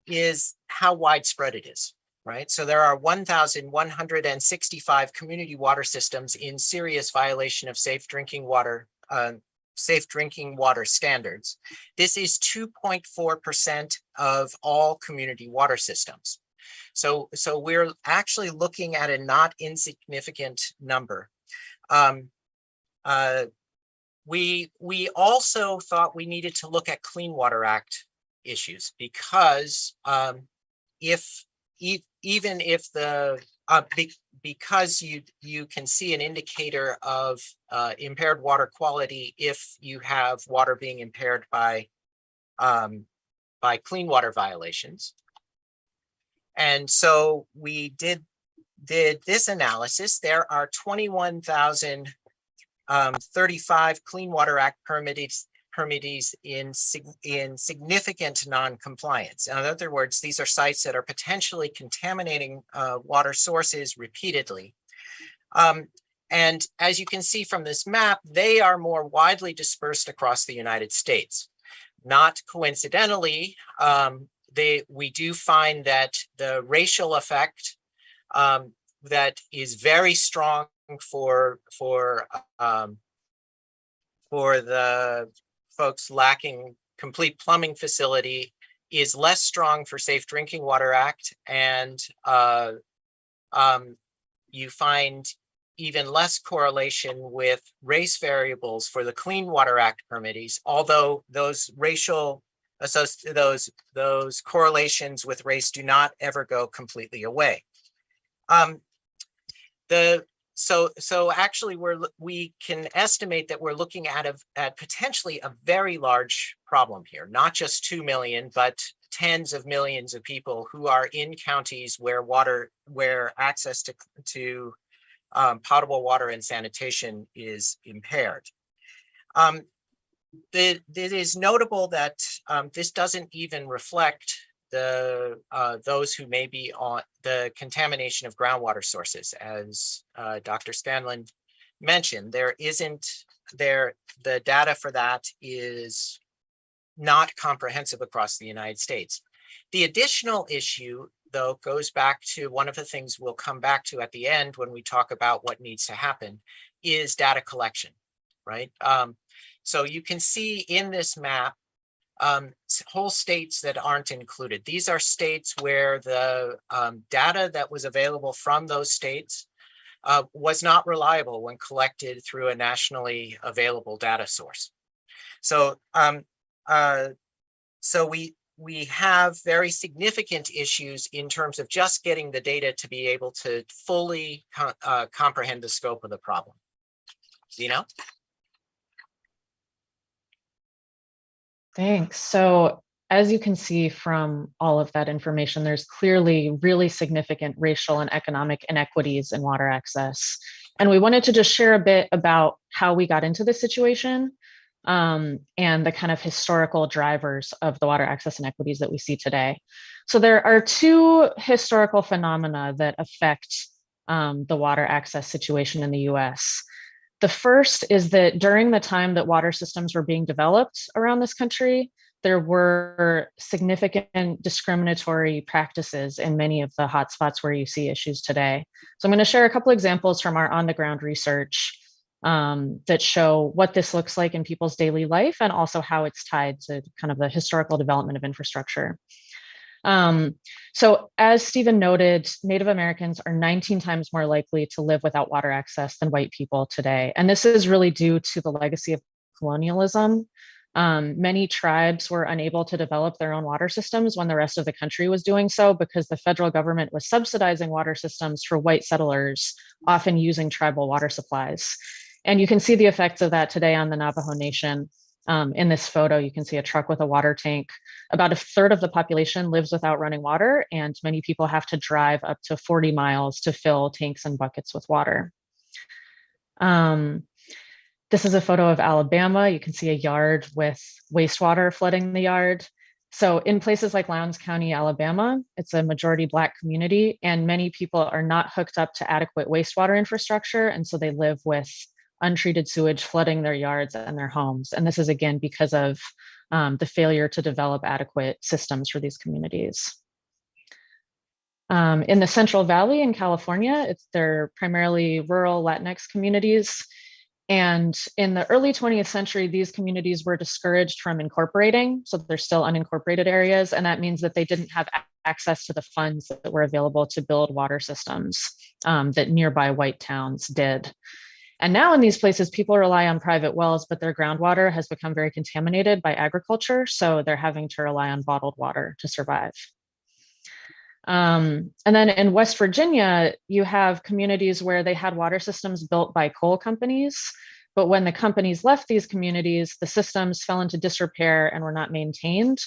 is how widespread it is. Right, so there are 1,165 community water systems in serious violation of safe drinking water standards. This is 2.4% of all community water systems. So we're actually looking at a not insignificant number. We also thought we needed to look at Clean Water Act issues, because even if because you can see an indicator of impaired water quality if you have water being impaired by clean water violations. And so we did this analysis. There are 21,035 Clean Water Act permittees in significant non-compliance. In other words, these are sites that are potentially contaminating water sources repeatedly. And as you can see from this map, they are more widely dispersed across the United States. Not coincidentally, we do find that the racial effect that is very strong for the folks lacking complete plumbing facility is less strong for Safe Drinking Water Act, and you find even less correlation with race variables for the Clean Water Act permittees, although those those correlations with race do not ever go completely away. So actually, we can estimate that we're looking at potentially a very large problem here, not just 2 million, but tens of millions of people who are in counties where access to potable water and sanitation is impaired. It is notable that this doesn't even reflect those who may be on the contamination of groundwater sources. As Dr. Scanlon mentioned, the data for that is not comprehensive across the United States. The additional issue though, goes back to one of the things we'll come back to at the end when we talk about what needs to happen is data collection, right? So you can see in this map whole states that aren't included. These are states where the data that was available from those states was not reliable when collected through a nationally available data source. So, we have very significant issues in terms of just getting the data to be able to fully comprehend the scope of the problem. Zeno? Thanks. So as you can see from all of that information, there's clearly really significant racial and economic inequities in water access. And we wanted to just share a bit about how we got into this situation and the kind of historical drivers of the water access inequities that we see today. So there are two historical phenomena that affect the water access situation in the US. The first is that during the time that water systems were being developed around this country, there were significant discriminatory practices in many of the hotspots where you see issues today. So I'm going to share a couple examples from our on-the-ground research that show what this looks like in people's daily life and also how it's tied to kind of the historical development of infrastructure. So as Stephen noted, Native Americans are 19 times more likely to live without water access than white people today. And this is really due to the legacy of colonialism. Many tribes were unable to develop their own water systems when the rest of the country was doing so because the federal government was subsidizing water systems for white settlers, often using tribal water supplies. And you can see the effects of that today on the Navajo Nation. In this photo, you can see a truck with a water tank. About a third of the population lives without running water, and many people have to drive up to 40 miles to fill tanks and buckets with water. This is a photo of Alabama. You can see a yard with wastewater flooding the yard. So in places like Lowndes County, Alabama, it's a majority Black community, and many people are not hooked up to adequate wastewater infrastructure, and so they live with untreated sewage flooding their yards and their homes. And this is again because of the failure to develop adequate systems for these communities. In the Central Valley in California, they're primarily rural Latinx communities. And in the early 20th century, these communities were discouraged from incorporating. So they're still unincorporated areas. And that means that they didn't have access to the funds that were available to build water systems that nearby white towns did. And now in these places, people rely on private wells, but their groundwater has become very contaminated by agriculture. So they're having to rely on bottled water to survive. And then in West Virginia, you have communities where they had water systems built by coal companies. But when the companies left these communities, the systems fell into disrepair and were not maintained.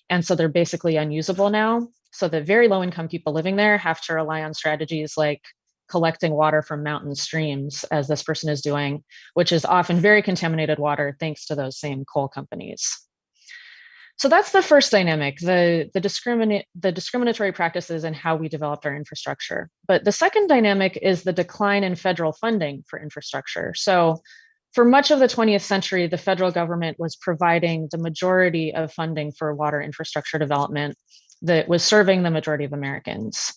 And so they're basically unusable now. So the very low income people living there have to rely on strategies like collecting water from mountain streams, as this person is doing, which is often very contaminated water thanks to those same coal companies. So that's the first dynamic, the discriminatory practices and how we developed our infrastructure. But the second dynamic is the decline in federal funding for infrastructure. So for much of the 20th century, the federal government was providing the majority of funding for water infrastructure development that was serving the majority of Americans.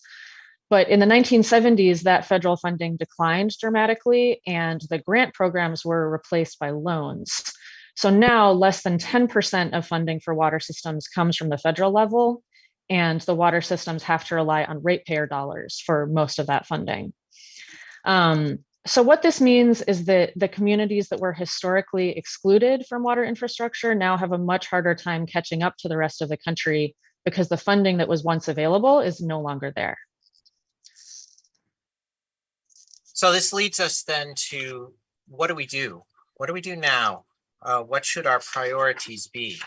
But in the 1970s, that federal funding declined dramatically and the grant programs were replaced by loans. So now less than 10% of funding for water systems comes from the federal level, and the water systems have to rely on ratepayer dollars for most of that funding. So what this means is that the communities that were historically excluded from water infrastructure now have a much harder time catching up to the rest of the country because the funding that was once available is no longer there. So this leads us then to what do we do? What do we do now? What should our priorities be?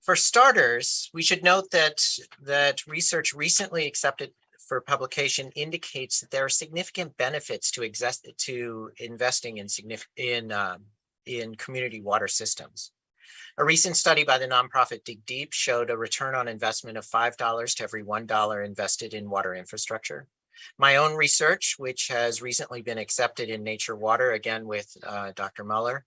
For starters, we should note that research recently accepted for publication indicates that there are significant benefits to investing in community water systems. A recent study by the nonprofit Dig Deep showed a return on investment of $5 to every $1 invested in water infrastructure. My own research, which has recently been accepted in Nature Water, again with Dr. Muller,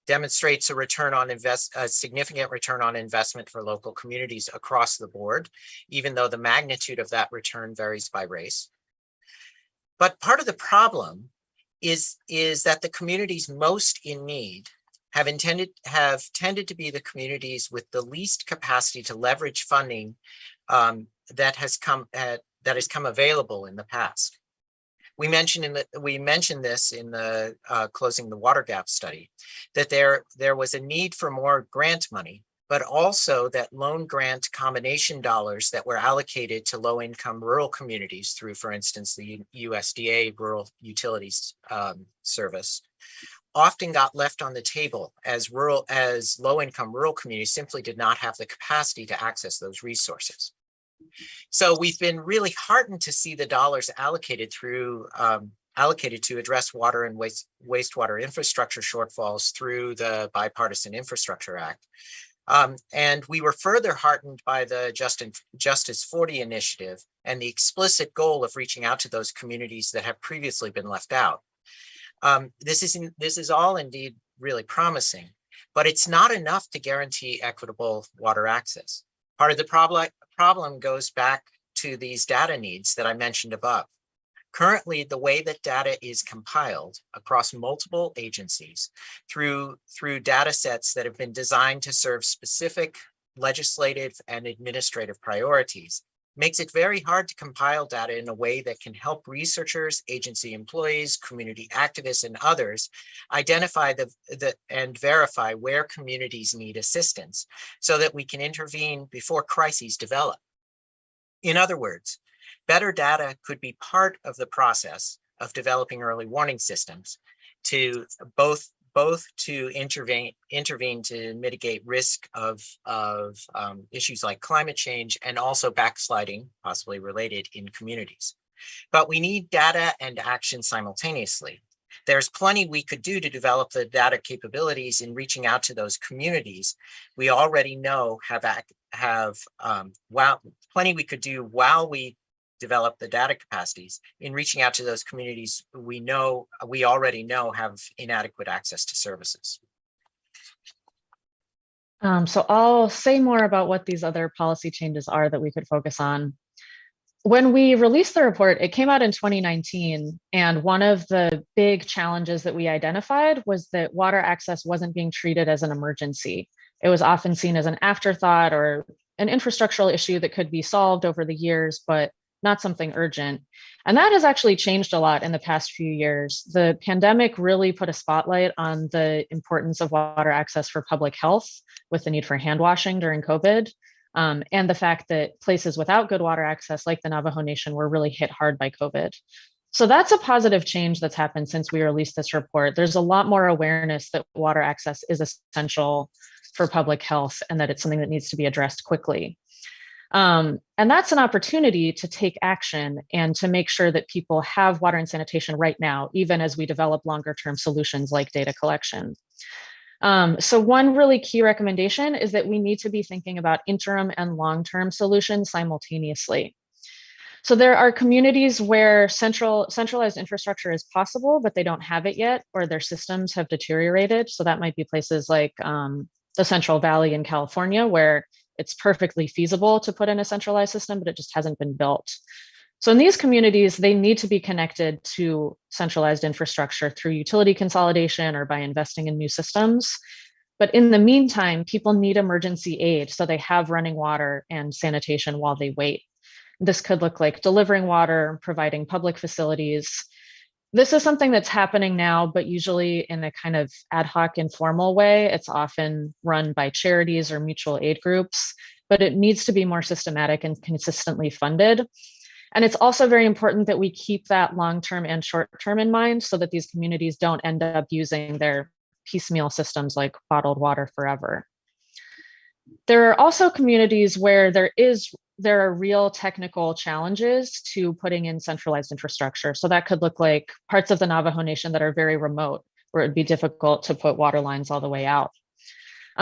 demonstrates a significant return on investment for local communities across the board, even though the magnitude of that return varies by race. But part of the problem is that the communities most in need have tended to be the communities with the least capacity to leverage funding that has come available in the past. We mentioned this in the Closing the Water Gap study, that there was a need for more grant money, but also that loan grant combination dollars that were allocated to low-income rural communities through, for instance, the USDA Rural Utilities Service, often got left on the table as low-income rural communities simply did not have the capacity to access those resources. So we've been really heartened to see the dollars allocated to address water and wastewater infrastructure shortfalls through the Bipartisan Infrastructure Act. And we were further heartened by the Justice 40 initiative and the explicit goal of reaching out to those communities that have previously been left out. This is all indeed really promising, but it's not enough to guarantee equitable water access. Part of the problem goes back to these data needs that I mentioned above. Currently, the way that data is compiled across multiple agencies through data sets that have been designed to serve specific legislative and administrative priorities makes it very hard to compile data in a way that can help researchers, agency employees, community activists, and others identify and verify where communities need assistance so that we can intervene before crises develop. In other words, better data could be part of the process of developing early warning systems to both to intervene to mitigate risk of issues like climate change and also backsliding, possibly related, in communities. But we need data and action simultaneously. There's plenty we could do to develop the data capabilities in reaching out to those communities. We already know plenty we could do while we develop the data capacities in reaching out to those communities we already know have inadequate access to services. So I'll say more about what these other policy changes are that we could focus on. When we released the report, it came out in 2019, and one of the big challenges that we identified was that water access wasn't being treated as an emergency. It was often seen as an afterthought or an infrastructural issue that could be solved over the years, but not something urgent. And that has actually changed a lot in the past few years. The pandemic really put a spotlight on the importance of water access for public health, with the need for hand washing during COVID, and the fact that places without good water access, like the Navajo Nation, were really hit hard by COVID. So that's a positive change that's happened since we released this report. There's a lot more awareness that water access is essential for public health and that it's something that needs to be addressed quickly. And that's an opportunity to take action and to make sure that people have water and sanitation right now, even as we develop longer term solutions like data collection. So one really key recommendation is that we need to be thinking about interim and long-term solutions simultaneously. So there are communities where centralized infrastructure is possible, but they don't have it yet, or their systems have deteriorated. So that might be places like the Central Valley in California, where it's perfectly feasible to put in a centralized system, but it just hasn't been built. So in these communities, they need to be connected to centralized infrastructure through utility consolidation or by investing in new systems. But in the meantime, people need emergency aid so they have running water and sanitation while they wait. This could look like delivering water, providing public facilities. This is something that's happening now, but usually in a kind of ad hoc, informal way. It's often run by charities or mutual aid groups, but it needs to be more systematic and consistently funded. And it's also very important that we keep that long-term and short-term in mind so that these communities don't end up using their piecemeal systems like bottled water forever. There are also communities where there are real technical challenges to putting in centralized infrastructure. So that could look like parts of the Navajo Nation that are very remote, where it'd be difficult to put water lines all the way out.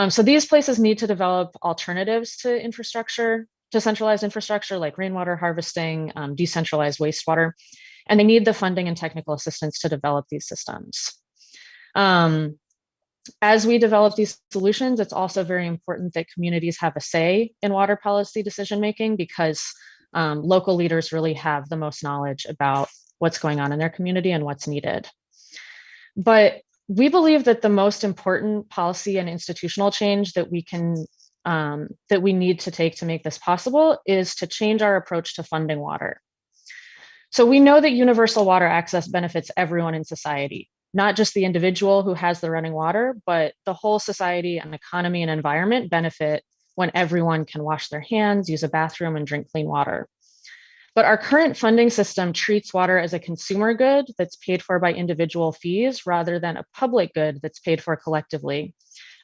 So these places need to develop alternatives to infrastructure, to centralized infrastructure like rainwater harvesting, decentralized wastewater, and they need the funding and technical assistance to develop these systems. As we develop these solutions, it's also very important that communities have a say in water policy decision-making, because local leaders really have the most knowledge about what's going on in their community and what's needed. But we believe that the most important policy and institutional change that we need to take to make this possible is to change our approach to funding water. So we know that universal water access benefits everyone in society, not just the individual who has the running water, but the whole society and economy and environment benefit when everyone can wash their hands, use a bathroom, and drink clean water. But our current funding system treats water as a consumer good that's paid for by individual fees rather than a public good that's paid for collectively,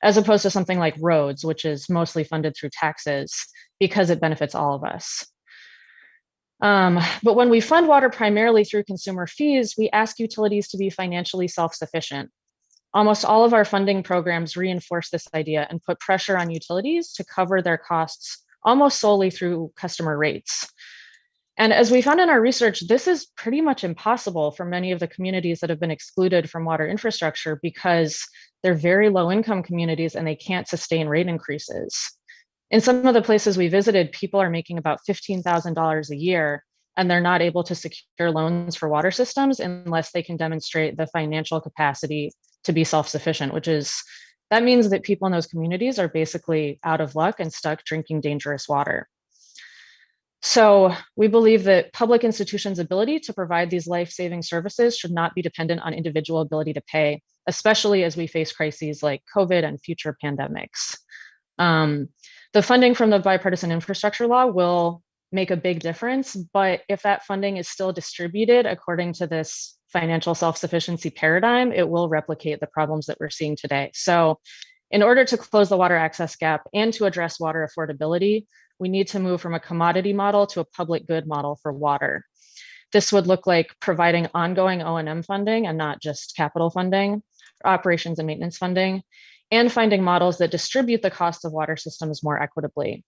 as opposed to something like roads, which is mostly funded through taxes because it benefits all of us. But when we fund water primarily through consumer fees, we ask utilities to be financially self-sufficient. Almost all of our funding programs reinforce this idea and put pressure on utilities to cover their costs almost solely through customer rates. And as we found in our research, this is pretty much impossible for many of the communities that have been excluded from water infrastructure because they're very low income communities and they can't sustain rate increases. In some of the places we visited, people are making about $15,000 a year, and they're not able to secure loans for water systems unless they can demonstrate the financial capacity to be self-sufficient, that means that people in those communities are basically out of luck and stuck drinking dangerous water. So we believe that public institutions' ability to provide these life-saving services should not be dependent on individual ability to pay, especially as we face crises like COVID and future pandemics. The funding from the bipartisan infrastructure law will make a big difference, but if that funding is still distributed according to this financial self-sufficiency paradigm, it will replicate the problems that we're seeing today. So in order to close the water access gap and to address water affordability, we need to move from a commodity model to a public good model for water. This would look like providing ongoing O&M funding and not just capital funding, operations and maintenance funding, and finding models that distribute the cost of water systems more equitably.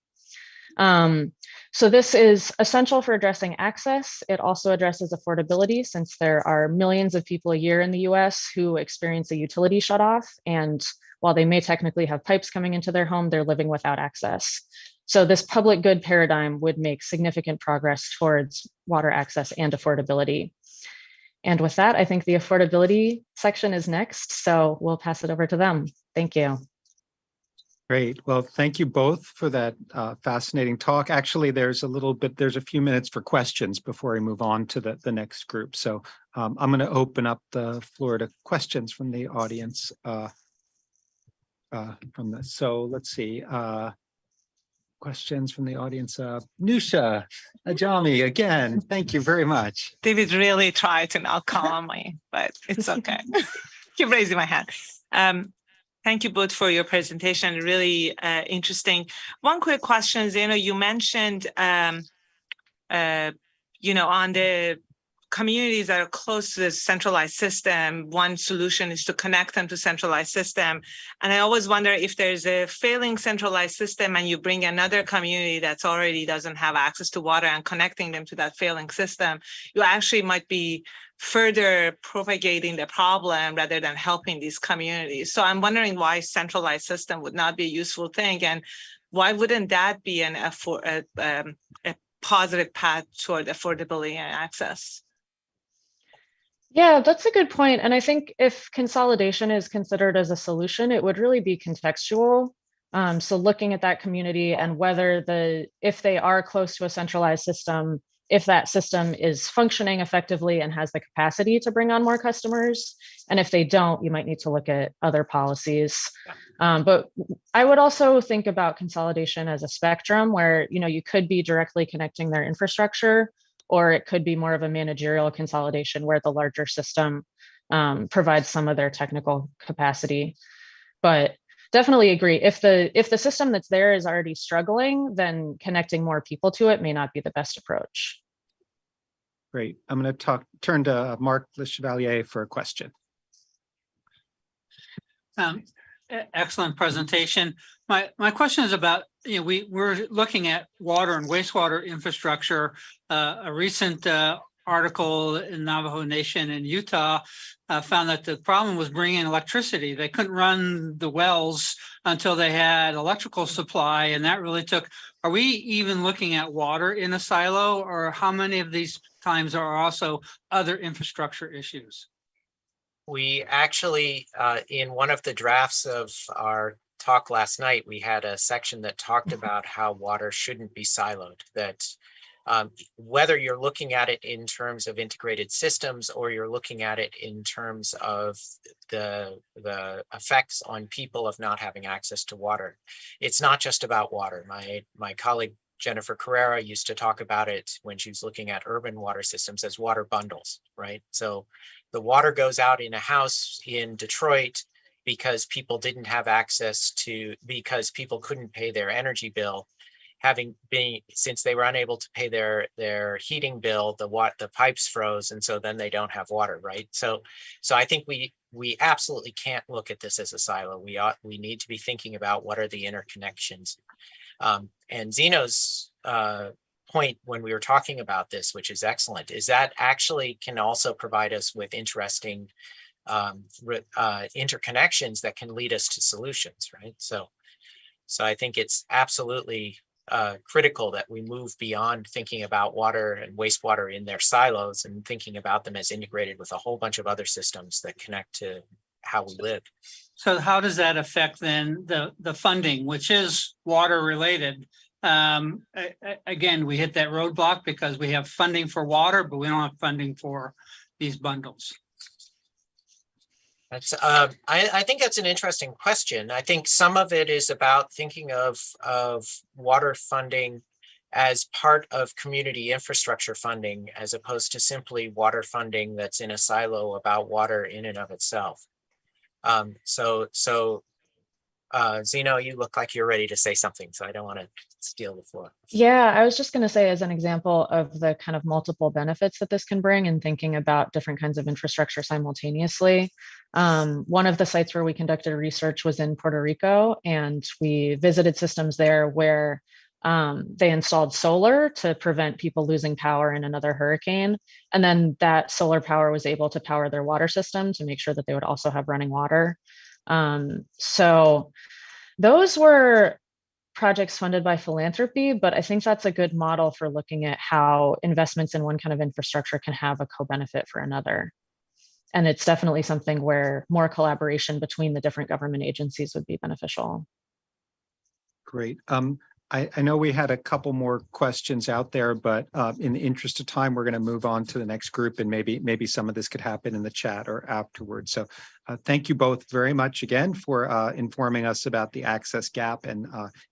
So this is essential for addressing access. It also addresses affordability, since there are millions of people a year in the US who experience a utility shutoff. And while they may technically have pipes coming into their home, they're living without access. So this public good paradigm would make significant progress towards water access and affordability. And with that, I think the affordability section is next. So we'll pass it over to them. Thank you. Great. Well, thank you both for that fascinating talk. Actually, there's a few minutes for questions before we move on to the next group. So I'm going to open up the floor to questions from the audience. So let's see. Questions from the audience. Nusha Ajami, again, thank you very much. David really tried to now calm me, but it's okay. Keep raising my hand. Thank you both for your presentation. Really interesting. One quick question is, you mentioned, on the communities that are close to the centralized system, one solution is to connect them to centralized system. And I always wonder if there's a failing centralized system and you bring another community that's already doesn't have access to water and connecting them to that failing system, you actually might be further propagating the problem rather than helping these communities. So I'm wondering why centralized system would not be a useful thing, and why wouldn't that be a positive path toward affordability and access? Yeah, that's a good point. And I think if consolidation is considered as a solution, it would really be contextual. So looking at that community and whether if they are close to a centralized system, if that system is functioning effectively and has the capacity to bring on more customers. And if they don't, you might need to look at other policies. But I would also think about consolidation as a spectrum where, you could be directly connecting their infrastructure, or it could be more of a managerial consolidation where the larger system provides some of their technical capacity. But definitely agree. If the system that's there is already struggling, then connecting more people to it may not be the best approach. Great. I'm going to turn to Mark Le Chevalier for a question. Excellent presentation. My question is about, we're looking at water and wastewater infrastructure. A recent article in Navajo Nation in Utah found that the problem was bringing electricity. They couldn't run the wells until they had electrical supply, and that really took. Are we even looking at water in a silo, or how many of these times are also other infrastructure issues? We actually, in one of the drafts of our talk last night, we had a section that talked about how water shouldn't be siloed, that whether you're looking at it in terms of integrated systems or you're looking at it in terms of the effects on people of not having access to water, it's not just about water. My colleague Jennifer Carrera used to talk about it when she was looking at urban water systems as water bundles, right? So the water goes out in a house in Detroit because people didn't have access to, because people couldn't pay their energy bill. Having been, since they were unable to pay their heating bill, the pipes froze, and so then they don't have water, right? So I think we absolutely can't look at this as a silo. We need to be thinking about what are the interconnections. And Zeno's point when we were talking about this, which is excellent, is that actually can also provide us with interesting interconnections that can lead us to solutions, right? So I think it's absolutely critical that we move beyond thinking about water and wastewater in their silos and thinking about them as integrated with a whole bunch of other systems that connect to how we live. So how does that affect then the funding, which is water related? Again, we hit that roadblock because we have funding for water, but we don't have funding for these bundles. That's I think that's an interesting question. I think some of it is about thinking of water funding as part of community infrastructure funding, as opposed to simply water funding that's in a silo about water in and of itself. Zeno, you look like you're ready to say something, so I don't want to steal the floor. Yeah, I was just going to say, as an example of the kind of multiple benefits that this can bring and thinking about different kinds of infrastructure simultaneously. One of the sites where we conducted research was in Puerto Rico, and we visited systems there where they installed solar to prevent people losing power in another hurricane. And then that solar power was able to power their water system to make sure that they would also have running water. So those were projects funded by philanthropy, but I think that's a good model for looking at how investments in one kind of infrastructure can have a co-benefit for another. And it's definitely something where more collaboration between the different government agencies would be beneficial. Great. I know we had a couple more questions out there, but in the interest of time, we're going to move on to the next group, and maybe some of this could happen in the chat or afterwards. So thank you both very much again for informing us about the access gap and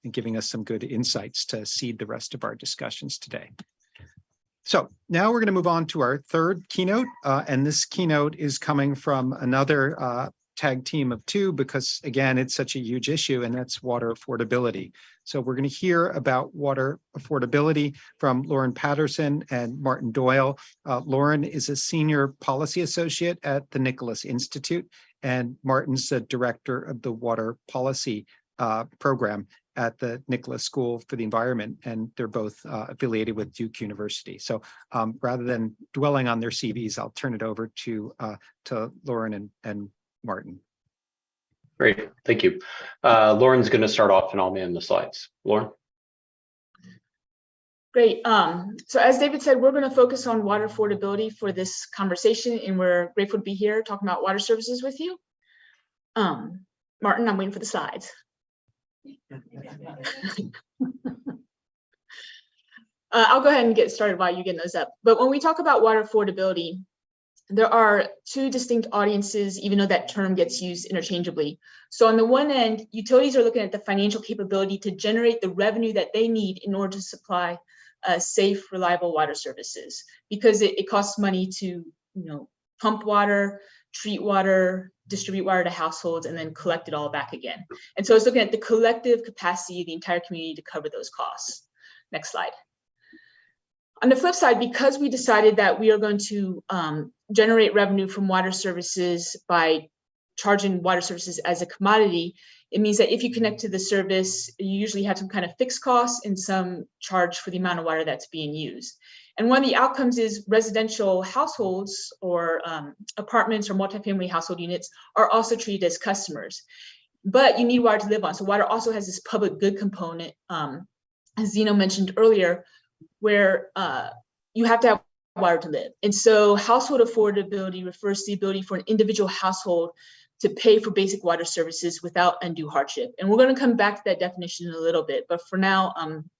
giving us some good insights to seed the rest of our discussions today. So now we're going to move on to our third keynote, and this keynote is coming from another tag team of two, because again, it's such a huge issue, and that's water affordability. So we're going to hear about water affordability from Lauren Patterson and Martin Doyle. Lauren is a senior policy associate at the Nicholas Institute, and Martin's the director of the water policy program at the Nicholas School for the Environment, and they're both affiliated with Duke University. So rather than dwelling on their CVs, I'll turn it over to Lauren and Martin. Great, thank you. Lauren's going to start off, and I'll man the slides. Lauren. Great. So as David said, we're going to focus on water affordability for this conversation, and we're grateful to be here talking about water services with you. Martin, I'm waiting for the slides. I'll go ahead and get started while you're getting those up. But when we talk about water affordability, there are two distinct audiences, even though that term gets used interchangeably. So on the one end, utilities are looking at the financial capability to generate the revenue that they need in order to supply safe, reliable water services, because it costs money to, pump water, treat water, distribute water to households, and then collect it all back again. And so it's looking at the collective capacity of the entire community to cover those costs. Next slide. On the flip side, because we decided that we are going to generate revenue from water services by charging water services as a commodity, it means that if you connect to the service, you usually have some kind of fixed costs and some charge for the amount of water that's being used. And one of the outcomes is residential households or apartments or multifamily household units are also treated as customers. But you need water to live on. So water also has this public good component, as Zeno mentioned earlier, where you have to have water to live. And so household affordability refers to the ability for an individual household to pay for basic water services without undue hardship. And we're going to come back to that definition in a little bit, but for now,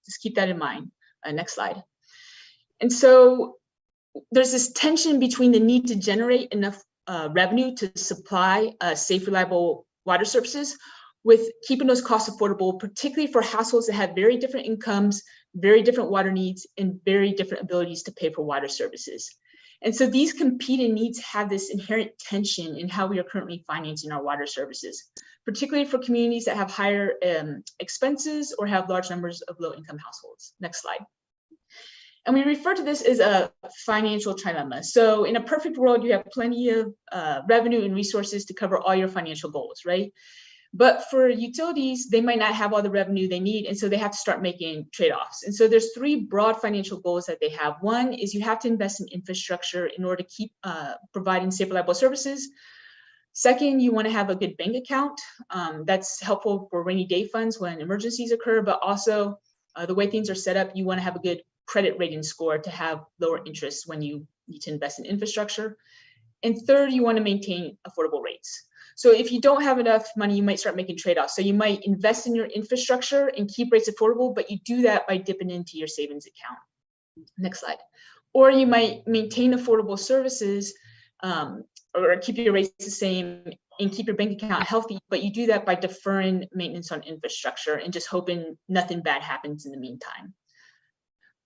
just keep that in mind. Next slide. And so there's this tension between the need to generate enough revenue to supply safe, reliable water services with keeping those costs affordable, particularly for households that have very different incomes, very different water needs, and very different abilities to pay for water services. And so these competing needs have this inherent tension in how we are currently financing our water services, particularly for communities that have higher expenses or have large numbers of low-income households. Next slide. And we refer to this as a financial trilemma. So in a perfect world, you have plenty of revenue and resources to cover all your financial goals, right? But for utilities, they might not have all the revenue they need, and so they have to start making trade-offs. And so there's three broad financial goals that they have. One is you have to invest in infrastructure in order to keep providing safe, reliable services. Second, you want to have a good bank account. That's helpful for rainy day funds when emergencies occur, but also the way things are set up, you want to have a good credit rating score to have lower interest when you need to invest in infrastructure. And third, you want to maintain affordable rates. So if you don't have enough money, you might start making trade-offs. So you might invest in your infrastructure and keep rates affordable, but you do that by dipping into your savings account. Next slide. Or you might maintain affordable services or keep your rates the same and keep your bank account healthy, but you do that by deferring maintenance on infrastructure and just hoping nothing bad happens in the meantime.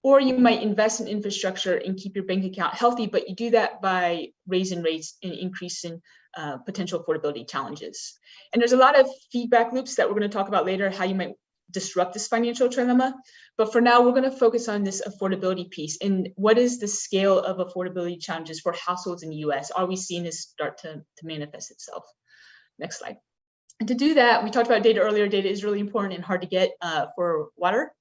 Or you might invest in infrastructure and keep your bank account healthy, but you do that by raising rates and increasing potential affordability challenges. And there's a lot of feedback loops that we're going to talk about later, how you might disrupt this financial trilemma. But for now, we're going to focus on this affordability piece. And what is the scale of affordability challenges for households in the US? Are we seeing this start to manifest itself? Next slide. And to do that, we talked about data earlier. Data is really important and hard to get for water.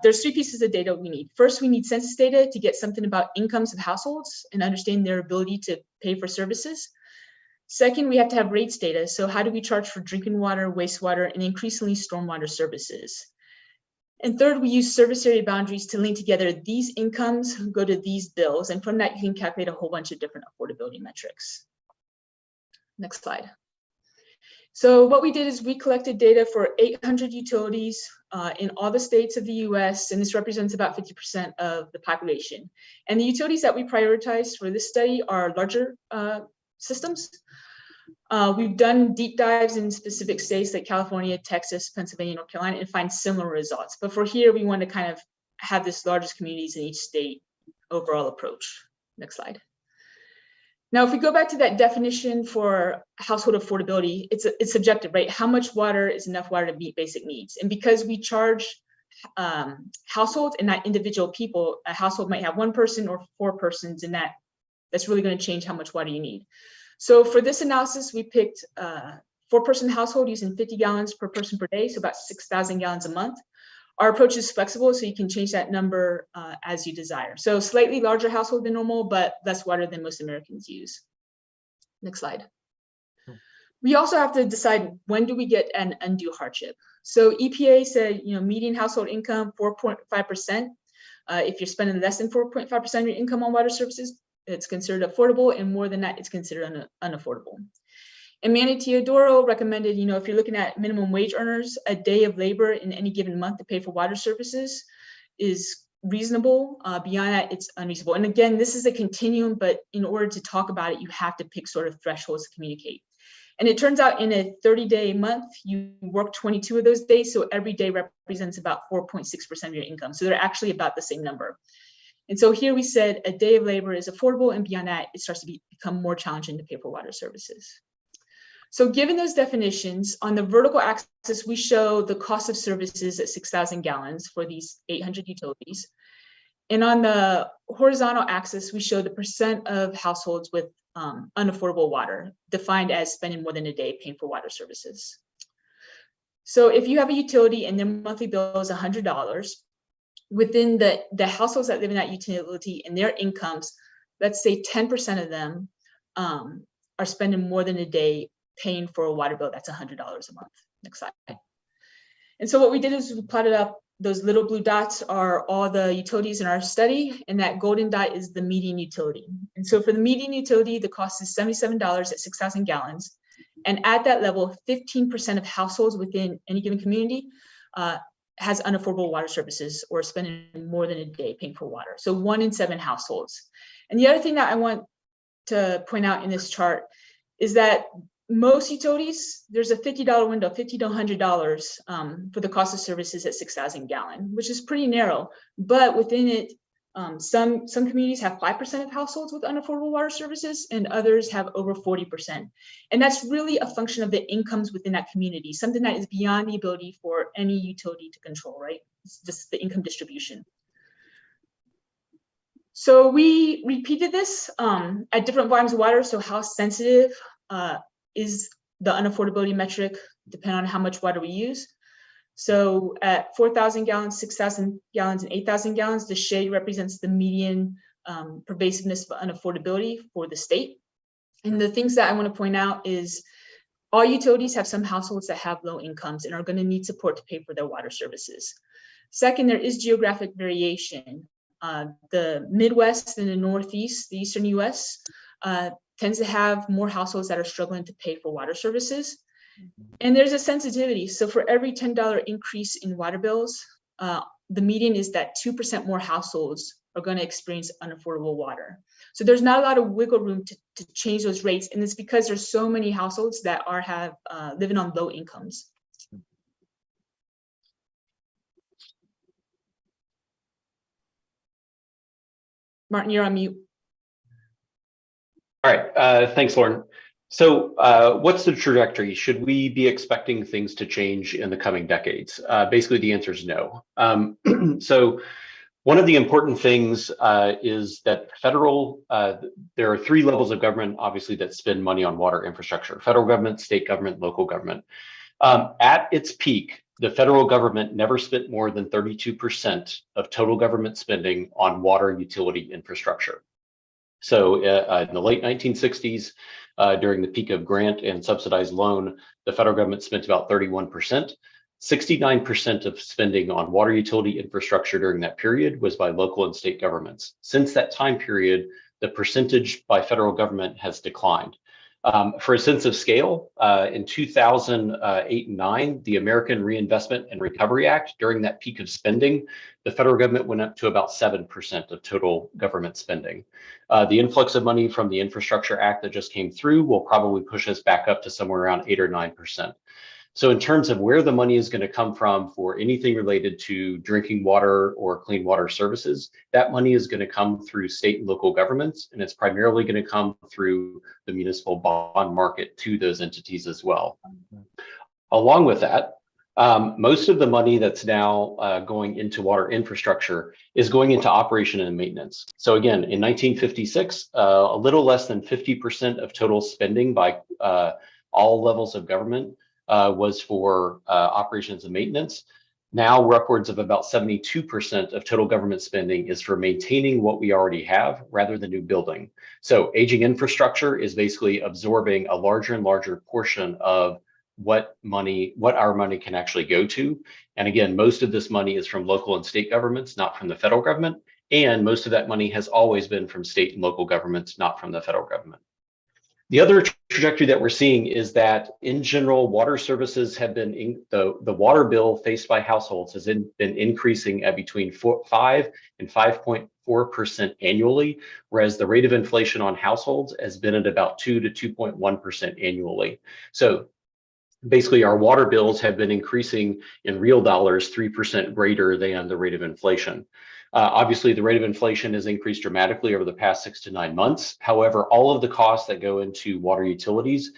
There's three pieces of data we need. First, we need census data to get something about incomes of households and understand their ability to pay for services. Second, we have to have rates data. So how do we charge for drinking water, wastewater, and increasingly stormwater services? And third, we use service area boundaries to link together these incomes who go to these bills. And from that, you can calculate a whole bunch of different affordability metrics. Next slide. So what we did is we collected data for 800 utilities in all the states of the US, and this represents about 50% of the population. And the utilities that we prioritized for this study are larger systems. We've done deep dives in specific states like California, Texas, Pennsylvania, North Carolina, and find similar results. But for here, we want to kind of have this largest communities in each state overall approach. Next slide. Now, if we go back to that definition for household affordability, it's subjective, right? How much water is enough water to meet basic needs? And because we charge households and not individual people, a household might have one person or four persons, and that's really going to change how much water you need. So for this analysis, we picked a four-person household using 50 gallons per person per day, so about 6,000 gallons a month. Our approach is flexible, so you can change that number as you desire. So slightly larger household than normal, but less water than most Americans use. Next slide. We also have to decide, when do we get an undue hardship? So EPA said, median household income, 4.5%. If you're spending less than 4.5% of your income on water services, it's considered affordable, and more than that, it's considered unaffordable. And Manny Teodoro recommended, if you're looking at minimum wage earners, a day of labor in any given month to pay for water services is reasonable. Beyond that, it's unreasonable. And again, this is a continuum, but in order to talk about it, you have to pick sort of thresholds to communicate. And it turns out in a 30-day month, you work 22 of those days. So every day represents about 4.6% of your income. So they're actually about the same number. And so here we said a day of labor is affordable, and beyond that, it starts to become more challenging to pay for water services. So given those definitions, on the vertical axis, we show the cost of services at 6,000 gallons for these 800 utilities. And on the horizontal axis, we show the percent of households with unaffordable water, defined as spending more than a day paying for water services. So if you have a utility and their monthly bill is $100, within the households that live in that utility and their incomes, let's say 10% of them are spending more than a day paying for a water bill that's $100 a month. Next slide. And so what we did is we plotted up those little blue dots are all the utilities in our study, and that golden dot is the median utility. And so for the median utility, the cost is $77 at 6,000 gallons. And at that level, 15% of households within any given community has unaffordable water services or spending more than a day paying for water. So 1 in 7 households. And the other thing that I want to point out in this chart is that most utilities, there's a $50 window, $50 to $100 for the cost of services at 6,000 gallon, which is pretty narrow. But within it, some communities have 5% of households with unaffordable water services, and others have over 40%. And that's really a function of the incomes within that community, something that is beyond the ability for any utility to control, right? It's just the income distribution. So we repeated this at different volumes of water. So how sensitive is the unaffordability metric, depending on how much water we use. So at 4,000 gallons, 6,000 gallons, and 8,000 gallons, the shade represents the median pervasiveness of unaffordability for the state. And the things that I want to point out is all utilities have some households that have low incomes and are going to need support to pay for their water services. Second, there is geographic variation. The Midwest and the Northeast, the Eastern US, tends to have more households that are struggling to pay for water services. And there's a sensitivity. So for every $10 increase in water bills, the median is that 2% more households are going to experience unaffordable water. So there's not a lot of wiggle room to change those rates. And it's because there's so many households that are living on low incomes. Martin, you're on mute. All right, thanks, Lauren. So what's the trajectory? Should we be expecting things to change in the coming decades? Basically, the answer is no. So one of the important things is that there are 3 levels of government, obviously, that spend money on water infrastructure: federal government, state government, local government. At its peak, the federal government never spent more than 32% of total government spending on water utility infrastructure. So in the late 1960s, during the peak of grant and subsidized loan, the federal government spent about 31%. 69% of spending on water utility infrastructure during that period was by local and state governments. Since that time period, the percentage by federal government has declined. For a sense of scale, in 2008 and 9, the American Reinvestment and Recovery Act, during that peak of spending, the federal government went up to about 7% of total government spending. The influx of money from the Infrastructure Act that just came through will probably push us back up to somewhere around 8 or 9%. So in terms of where the money is going to come from for anything related to drinking water or clean water services, that money is going to come through state and local governments, and it's primarily going to come through the municipal bond market to those entities as well. Along with that, most of the money that's now going into water infrastructure is going into operation and maintenance. So again, in 1956, a little less than 50% of total spending by all levels of government was for operations and maintenance. Now we're upwards of about 72% of total government spending is for maintaining what we already have rather than new building. So aging infrastructure is basically absorbing a larger and larger portion of what our money can actually go to. And again, most of this money is from local and state governments, not from the federal government. And most of that money has always been from state and local governments, not from the federal government. The other trajectory that we're seeing is that in general, water services have been, the water bill faced by households has been increasing at between 5 and 5.4% annually, whereas the rate of inflation on households has been at about 2 to 2.1% annually. So basically, our water bills have been increasing in real dollars 3% greater than the rate of inflation. Obviously, the rate of inflation has increased dramatically over the past 6 to 9 months. However, all of the costs that go into water utilities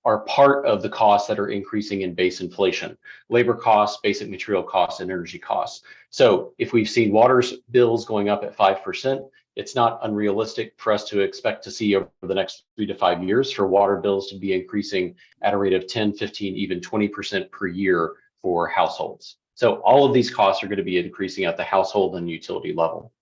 are part of the costs that are increasing in base inflation: labor costs, basic material costs, and energy costs. So if we've seen water bills going up at 5%, it's not unrealistic for us to expect to see over the next 3 to 5 years for water bills to be increasing at a rate of 10, 15, even 20% per year for households. So all of these costs are going to be increasing at the household and utility level.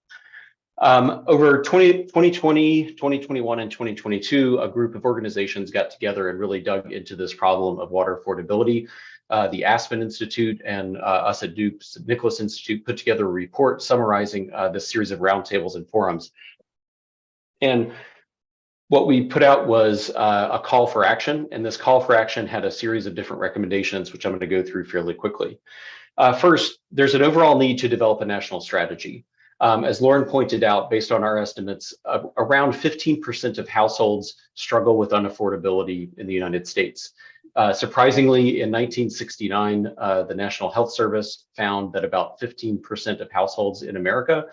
Over 2020, 2021, and 2022, a group of organizations got together and really dug into this problem of water affordability. The Aspen Institute and us at Duke's Nicholas Institute put together a report summarizing this series of roundtables and forums. And what we put out was a call for action, and this call for action had a series of different recommendations, which I'm going to go through fairly quickly. First, there's an overall need to develop a national strategy. As Lauren pointed out, based on our estimates, around 15% of households struggle with unaffordability in the United States. Surprisingly, in 1969, the National Health Service found that about 15% of households in America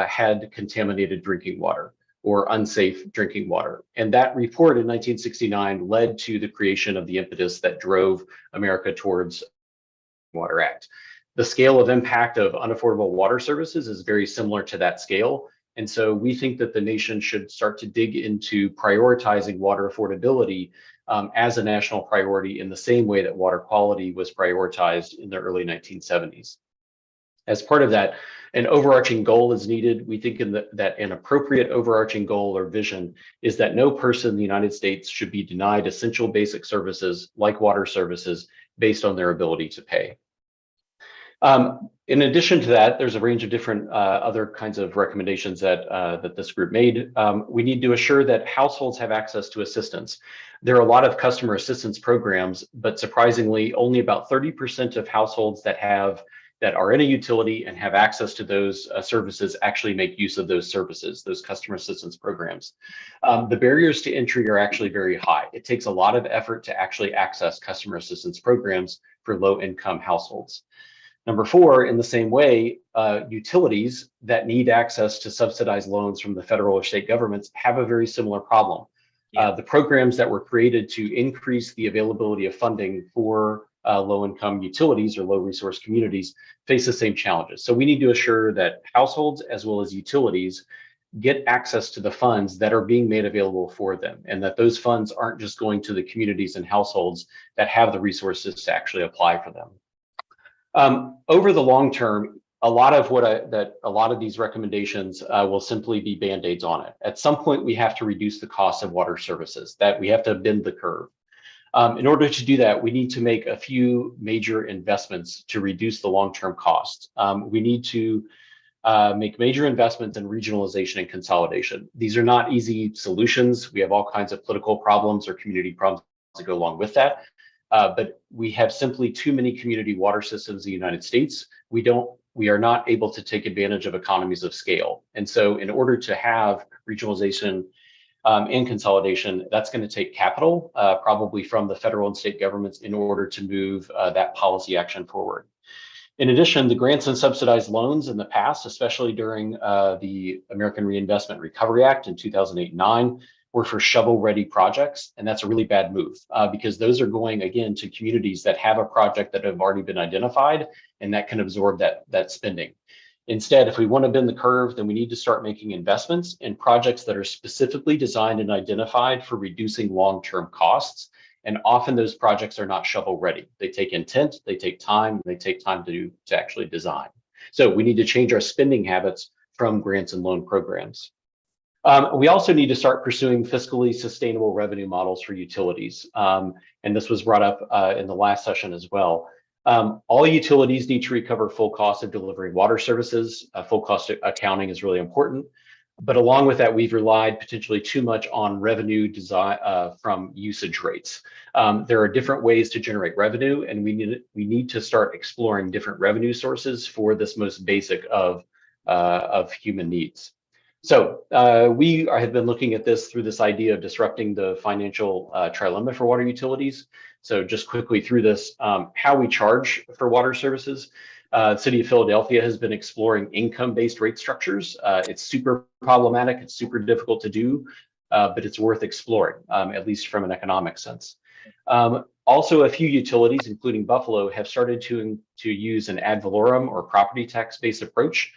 had contaminated drinking water or unsafe drinking water. And that report in 1969 led to the creation of the impetus that drove America towards the Water Act. The scale of impact of unaffordable water services is very similar to that scale. And so we think that the nation should start to dig into prioritizing water affordability as a national priority in the same way that water quality was prioritized in the early 1970s. As part of that, an overarching goal is needed. We think that an appropriate overarching goal or vision is that no person in the United States should be denied essential basic services like water services based on their ability to pay. In addition to that, there's a range of different other kinds of recommendations that this group made. We need to assure that households have access to assistance. There are a lot of customer assistance programs, but surprisingly, only about 30% of households that are in a utility and have access to those services actually make use of those services, those customer assistance programs. The barriers to entry are actually very high. It takes a lot of effort to actually access customer assistance programs for low-income households. Number 4, in the same way, utilities that need access to subsidized loans from the federal or state governments have a very similar problem. The programs that were created to increase the availability of funding for low-income utilities or low-resource communities face the same challenges. So we need to assure that households as well as utilities get access to the funds that are being made available for them, and that those funds aren't just going to the communities and households that have the resources to actually apply for them. Over the long term, a lot of these recommendations will simply be band-aids on it. At some point, we have to reduce the cost of water services, that we have to bend the curve. In order to do that, we need to make a few major investments to reduce the long-term costs. We need to make major investments in regionalization and consolidation. These are not easy solutions. We have all kinds of political problems or community problems to go along with that. But we have simply too many community water systems in the United States. We are not able to take advantage of economies of scale. And so in order to have regionalization and consolidation, that's going to take capital, probably from the federal and state governments, in order to move that policy action forward. In addition, the grants and subsidized loans in the past, especially during the American Reinvestment Recovery Act in 2008 and 9, were for shovel-ready projects, and that's a really bad move because those are going, again, to communities that have a project that have already been identified and that can absorb that spending. Instead, if we want to bend the curve, then we need to start making investments in projects that are specifically designed and identified for reducing long-term costs. And often those projects are not shovel-ready. They take intent, they take time, they take time to actually design. So we need to change our spending habits from grants and loan programs. We also need to start pursuing fiscally sustainable revenue models for utilities. And this was brought up in the last session as well. All utilities need to recover full cost of delivering water services. Full cost accounting is really important. But along with that, we've relied potentially too much on revenue design from usage rates. There are different ways to generate revenue, and we need to start exploring different revenue sources for this most basic of human needs. So we have been looking at this through this idea of disrupting the financial trilemma for water utilities. So just quickly through this, how we charge for water services. The City of Philadelphia has been exploring income-based rate structures. It's super problematic, it's super difficult to do, but it's worth exploring, at least from an economic sense. Also, a few utilities, including Buffalo, have started to use an ad valorem or property tax-based approach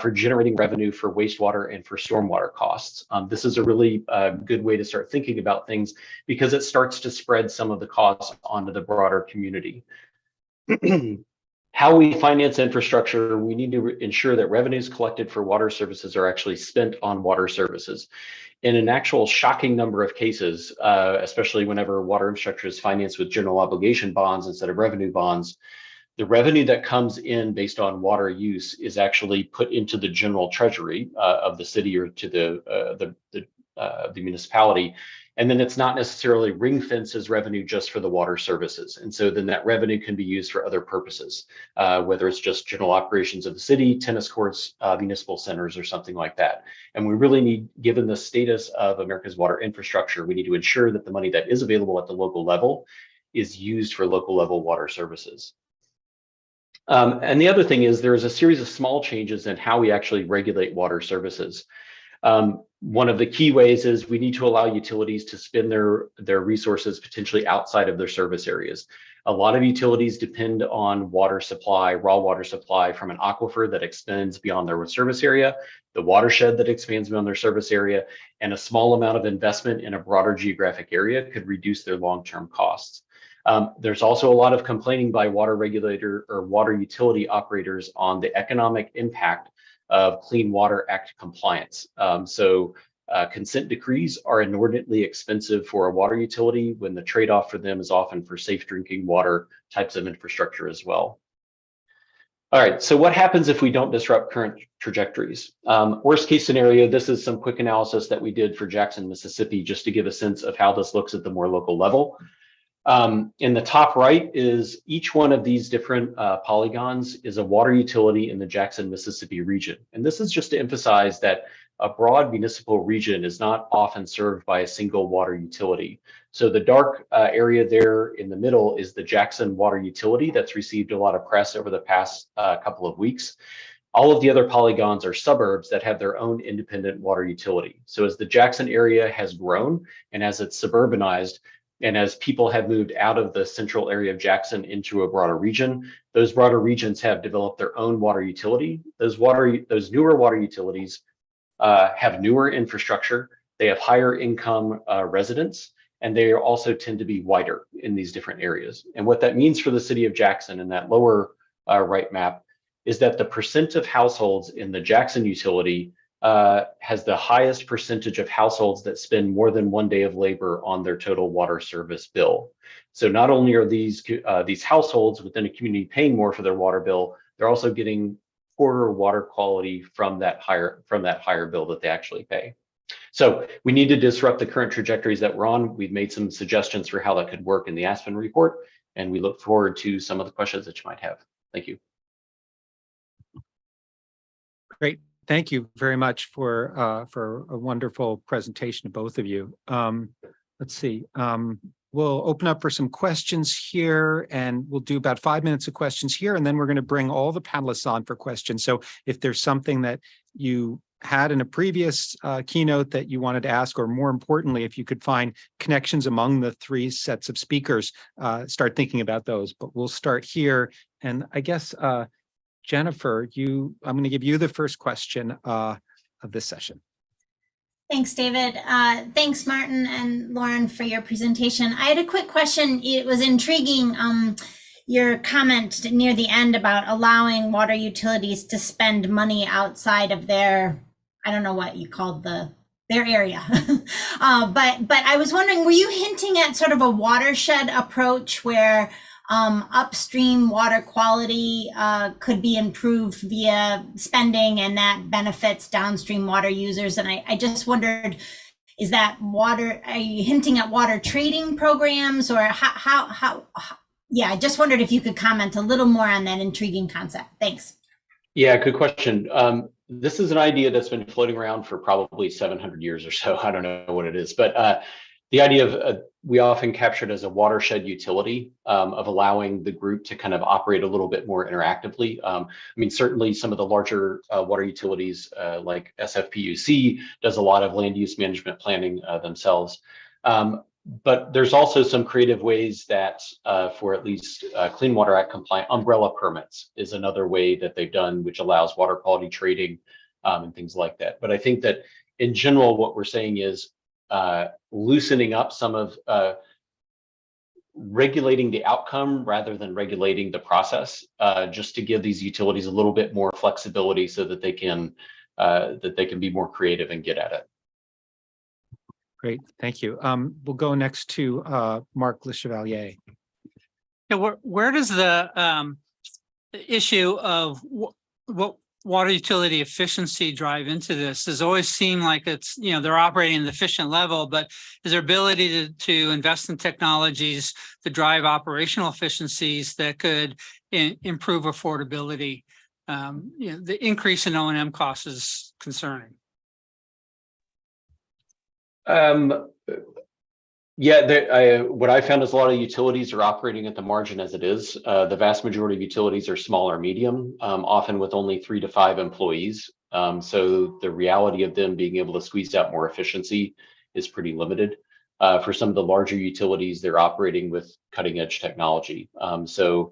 for generating revenue for wastewater and for stormwater costs. This is a really good way to start thinking about things because it starts to spread some of the costs onto the broader community. How we finance infrastructure, we need to ensure that revenues collected for water services are actually spent on water services. In an actual shocking number of cases, especially whenever water infrastructure is financed with general obligation bonds instead of revenue bonds, the revenue that comes in based on water use is actually put into the general treasury of the city or to the municipality. And then it's not necessarily ring fenced as revenue just for the water services. And so then that revenue can be used for other purposes, whether it's just general operations of the city, tennis courts, municipal centers, or something like that. And we really need, given the status of America's water infrastructure, we need to ensure that the money that is available at the local level is used for local level water services. And the other thing is there is a series of small changes in how we actually regulate water services. One of the key ways is we need to allow utilities to spend their resources potentially outside of their service areas. A lot of utilities depend on water supply, raw water supply from an aquifer that extends beyond their service area, the watershed that expands beyond their service area, and a small amount of investment in a broader geographic area could reduce their long-term costs. There's also a lot of complaining by water regulator or water utility operators on the economic impact of Clean Water Act compliance. Consent decrees are inordinately expensive for a water utility when the trade-off for them is often for safe drinking water types of infrastructure as well. All right, so what happens if we don't disrupt current trajectories? Worst case scenario, this is some quick analysis that we did for Jackson, Mississippi, just to give a sense of how this looks at the more local level. In the top right is each one of these different polygons is a water utility in the Jackson, Mississippi region. And this is just to emphasize that a broad municipal region is not often served by a single water utility. So the dark area there in the middle is the Jackson water utility that's received a lot of press over the past couple of weeks. All of the other polygons are suburbs that have their own independent water utility. So as the Jackson area has grown and as it's suburbanized, and as people have moved out of the central area of Jackson into a broader region, those broader regions have developed their own water utility. Those newer water utilities have newer infrastructure. They have higher income residents, and they also tend to be wider in these different areas. And what that means for the city of Jackson in that lower right map is that the percent of households in the Jackson utility has the highest percentage of households that spend more than 1 day of labor on their total water service bill. So not only are these households within a community paying more for their water bill, they're also getting poorer water quality from that higher bill that they actually pay. So we need to disrupt the current trajectories that we're on. We've made some suggestions for how that could work in the Aspen report, and we look forward to some of the questions that you might have. Thank you. Great. Thank you very much for a wonderful presentation to both of you. Let's see. We'll open up for some questions here, and we'll do about 5 minutes of questions here, and then we're going to bring all the panelists on for questions. So if there's something that you had in a previous keynote that you wanted to ask, or more importantly, if you could find connections among the three sets of speakers, start thinking about those. But we'll start here, and I guess Jennifer, I'm going to give you the first question of this session. Thanks, David. Thanks, Martin and Lauren, for your presentation. I had a quick question. It was intriguing, your comment near the end about allowing water utilities to spend money outside of their, I don't know what you called their area. But I was wondering, were you hinting at sort of a watershed approach where upstream water quality could be improved via spending, and that benefits downstream water users? And I just wondered, is that are you hinting at water trading programs, or how yeah, I just wondered if you could comment a little more on that intriguing concept. Thanks. Yeah, good question. This is an idea that's been floating around for probably 700 years or so. I don't know what it is, but the idea of we often captured as a watershed utility of allowing the group to kind of operate a little bit more interactively. I mean, certainly some of the larger water utilities like SFPUC does a lot of land use management planning themselves. But there's also some creative ways that for at least Clean Water Act compliant umbrella permits is another way that they've done, which allows water quality trading and things like that. But I think that in general, what we're saying is loosening up some of regulating the outcome rather than regulating the process, just to give these utilities a little bit more flexibility so that they can be more creative and get at it. Great, thank you. We'll go next to Mark Le Chevalier. Yeah, where does the issue of what water utility efficiency drive into this? Has always seemed like it's, they're operating at an efficient level, but is their ability to invest in technologies to drive operational efficiencies that could improve affordability? The increase in O&M costs is concerning. Yeah, what I found is a lot of utilities are operating at the margin as it is. The vast majority of utilities are small or medium, often with only 3 to 5 employees. So the reality of them being able to squeeze out more efficiency is pretty limited. For some of the larger utilities, they're operating with cutting edge technology. So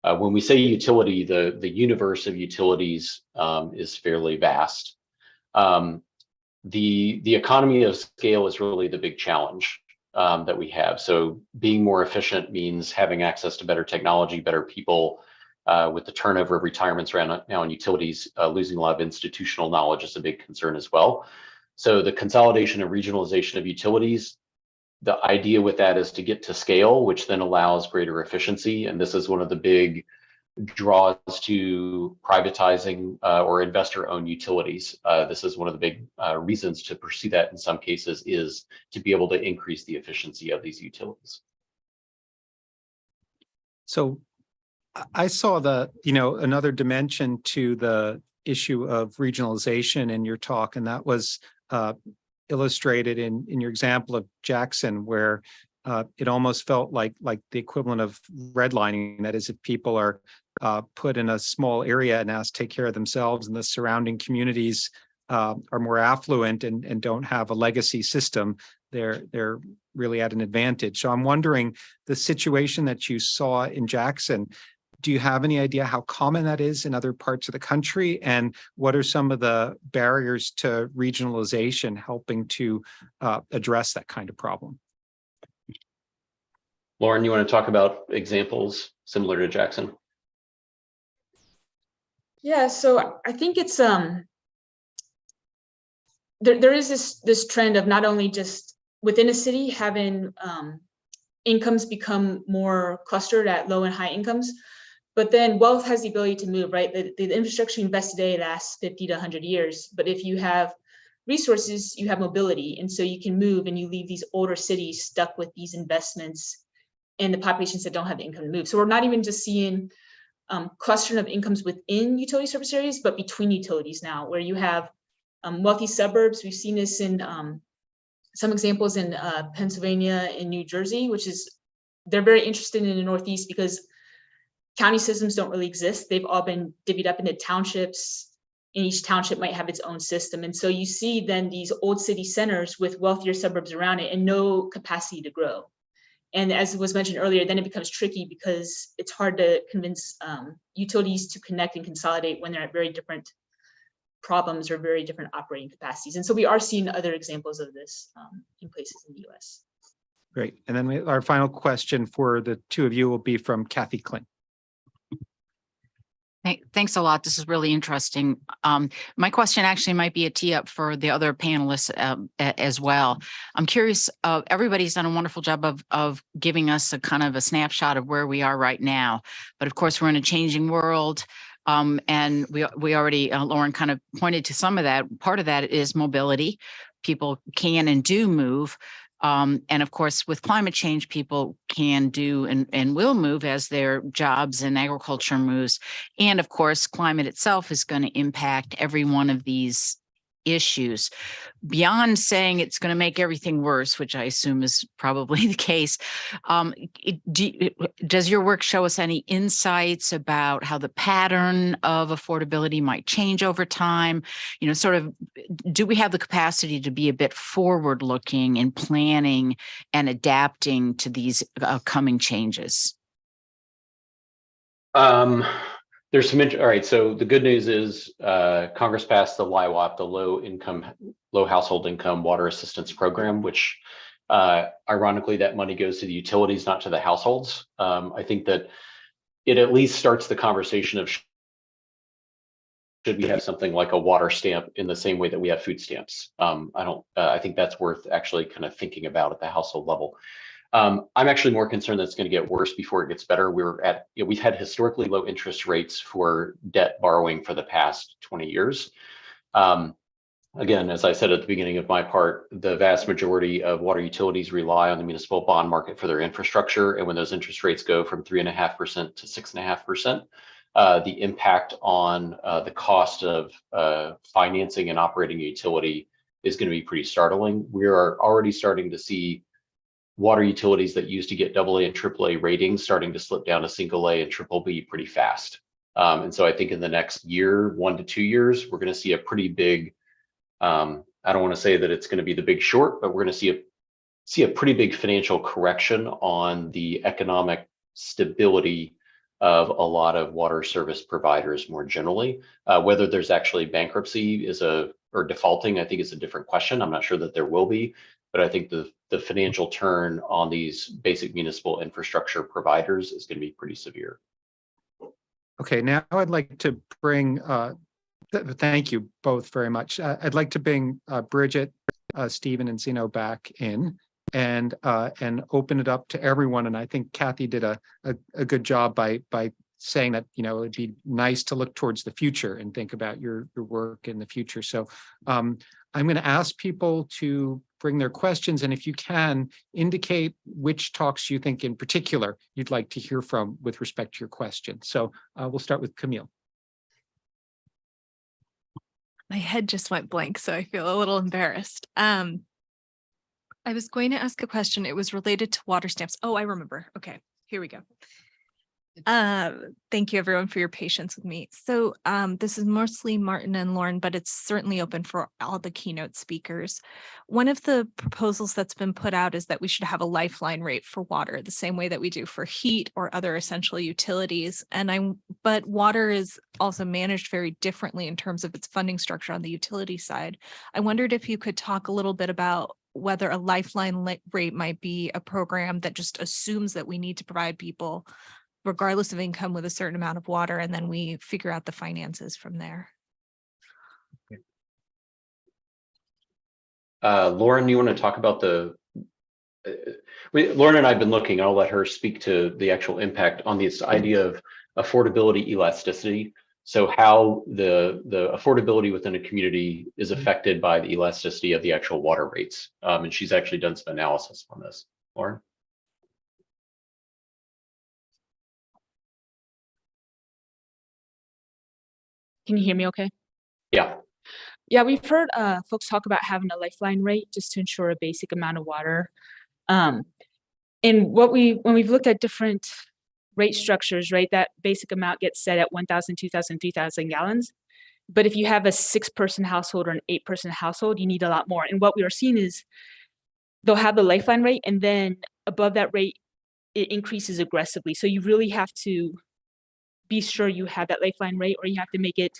when we say utility, the universe of utilities is fairly vast. The economy of scale is really the big challenge that we have. So being more efficient means having access to better technology, better people. With the turnover of retirements around now in utilities, losing a lot of institutional knowledge is a big concern as well. So the consolidation and regionalization of utilities, the idea with that is to get to scale, which then allows greater efficiency. And this is one of the big draws to privatizing or investor-owned utilities. This is one of the big reasons to pursue that in some cases, is to be able to increase the efficiency of these utilities. So I saw another dimension to the issue of regionalization in your talk, and that was illustrated in your example of Jackson, where it almost felt like the equivalent of redlining. That is, if people are put in a small area and asked to take care of themselves, and the surrounding communities are more affluent and don't have a legacy system, they're really at an advantage. So I'm wondering, the situation that you saw in Jackson, do you have any idea how common that is in other parts of the country? And what are some of the barriers to regionalization helping to address that kind of problem? Lauren, you want to talk about examples similar to Jackson? Yeah, so I think it's there is this trend of not only just within a city having incomes become more clustered at low and high incomes, but then wealth has the ability to move, right? The infrastructure you invest today lasts 50 to 100 years, but if you have resources, you have mobility, and so you can move, and you leave these older cities stuck with these investments and the populations that don't have the income to move. So we're not even just seeing clustering of incomes within utility service areas, but between utilities now, where you have wealthy suburbs. We've seen this in some examples in Pennsylvania and New Jersey, which is, they're very interested in the Northeast because county systems don't really exist. They've all been divvied up into townships, and each township might have its own system. And so you see then these old city centers with wealthier suburbs around it and no capacity to grow. And as was mentioned earlier, then it becomes tricky because it's hard to convince utilities to connect and consolidate when they're at very different problems or very different operating capacities. And so we are seeing other examples of this in places in the US. Great. And then our final question for the two of you will be from Kathy Klint. Thanks a lot. This is really interesting. My question actually might be a tee up for the other panelists as well. I'm curious, everybody's done a wonderful job of giving us a kind of a snapshot of where we are right now. But of course, we're in a changing world. And we already, Lauren kind of pointed to some of that. Part of that is mobility. People can and do move. And of course, with climate change, people can do and will move as their jobs and agriculture moves. And of course, climate itself is going to impact every one of these issues. beyond saying it's going to make everything worse, which I assume is probably the case, does your work show us any insights about how the pattern of affordability might change over time? You know, sort of, do we have the capacity to be a bit forward-looking in planning and adapting to these coming changes? There's some, all right, so the good news is Congress passed the LIWAP, the low household income water assistance program, which ironically, that money goes to the utilities, not to the households. I think that it at least starts the conversation of should we have something like a water stamp in the same way that we have food stamps? I think that's worth actually kind of thinking about at the household level. I'm actually more concerned that it's going to get worse before it gets better. We've had historically low interest rates for debt borrowing for the past 20 years. Again, as I said at the beginning of my part, the vast majority of water utilities rely on the municipal bond market for their infrastructure. And when those interest rates go from 3.5% to 6.5%, the impact on the cost of financing and operating a utility is going to be pretty startling. We are already starting to see water utilities that used to get AA and AAA ratings starting to slip down to single A and triple B pretty fast. And so I think in the next year, 1 to 2 years, we're going to see a pretty big, I don't want to say that it's going to be the big short, but we're going to see a pretty big financial correction on the economic stability of a lot of water service providers more generally. Whether there's actually bankruptcy or defaulting, I think is a different question. I'm not sure that there will be, but I think the financial turn on these basic municipal infrastructure providers is going to be pretty severe. Okay, now I'd like to bring, thank you both very much. I'd like to bring Bridget, Stephen, and Zeno back in and open it up to everyone. And I think Kathy did a good job by saying that, you know, it'd be nice to look towards the future and think about your work in the future. So I'm going to ask people to bring their questions, and if you can, indicate which talks you think in particular you'd like to hear from with respect to your question. So we'll start with Camille. My head just went blank, so I feel a little embarrassed. I was going to ask a question. It was related to water stamps. Oh, I remember. Okay, here we go. Thank you everyone for your patience with me. So this is mostly Martin and Lauren, but it's certainly open for all the keynote speakers. One of the proposals that's been put out is that we should have a lifeline rate for water, the same way that we do for heat or other essential utilities. But water is also managed very differently in terms of its funding structure on the utility side. I wondered if you could talk a little bit about whether a lifeline rate might be a program that just assumes that we need to provide people regardless of income with a certain amount of water, and then we figure out the finances from there. Lauren, you want to talk about Lauren and I have been looking, I'll let her speak to the actual impact on this idea of affordability elasticity. So how the affordability within a community is affected by the elasticity of the actual water rates. And she's actually done some analysis on this. Lauren? Can you hear me okay? Yeah. Yeah, we've heard folks talk about having a lifeline rate just to ensure a basic amount of water. And when we've looked at different rate structures, right, that basic amount gets set at 1,000, 2,000, 3,000 gallons. But if you have a 6-person household or an 8-person household, you need a lot more. And what we are seeing is they'll have the lifeline rate, and then above that rate, it increases aggressively. So you really have to be sure you have that lifeline rate, or you have to make it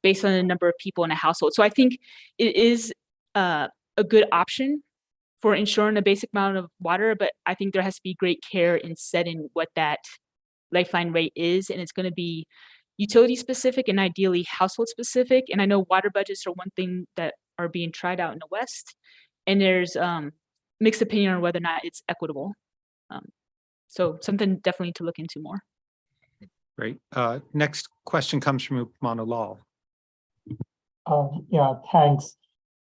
based on the number of people in a household. So I think it is a good option for ensuring a basic amount of water, but I think there has to be great care in setting what that lifeline rate is, and it's going to be utility specific and ideally household specific. And I know water budgets are one thing that are being tried out in the West, and there's mixed opinion on whether or not it's equitable. So something definitely to look into more. Great. Next question comes from Upmanu Lal. Yeah, thanks.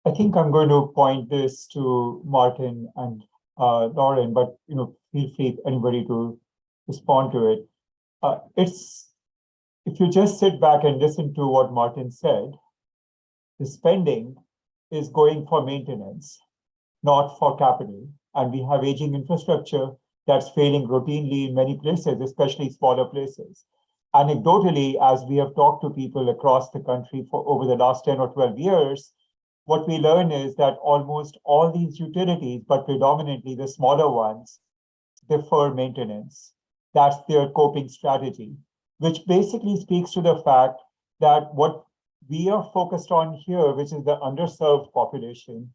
I think I'm going to point this to Martin and Lauren, but feel free anybody to respond to it. If you just sit back and listen to what Martin said, the spending is going for maintenance, not for capital. And we have aging infrastructure that's failing routinely in many places, especially smaller places. Anecdotally, as we have talked to people across the country for over the last 10 or 12 years, what we learn is that almost all these utilities, but predominantly the smaller ones, defer maintenance. That's their coping strategy, which basically speaks to the fact that what we are focused on here, which is the underserved population,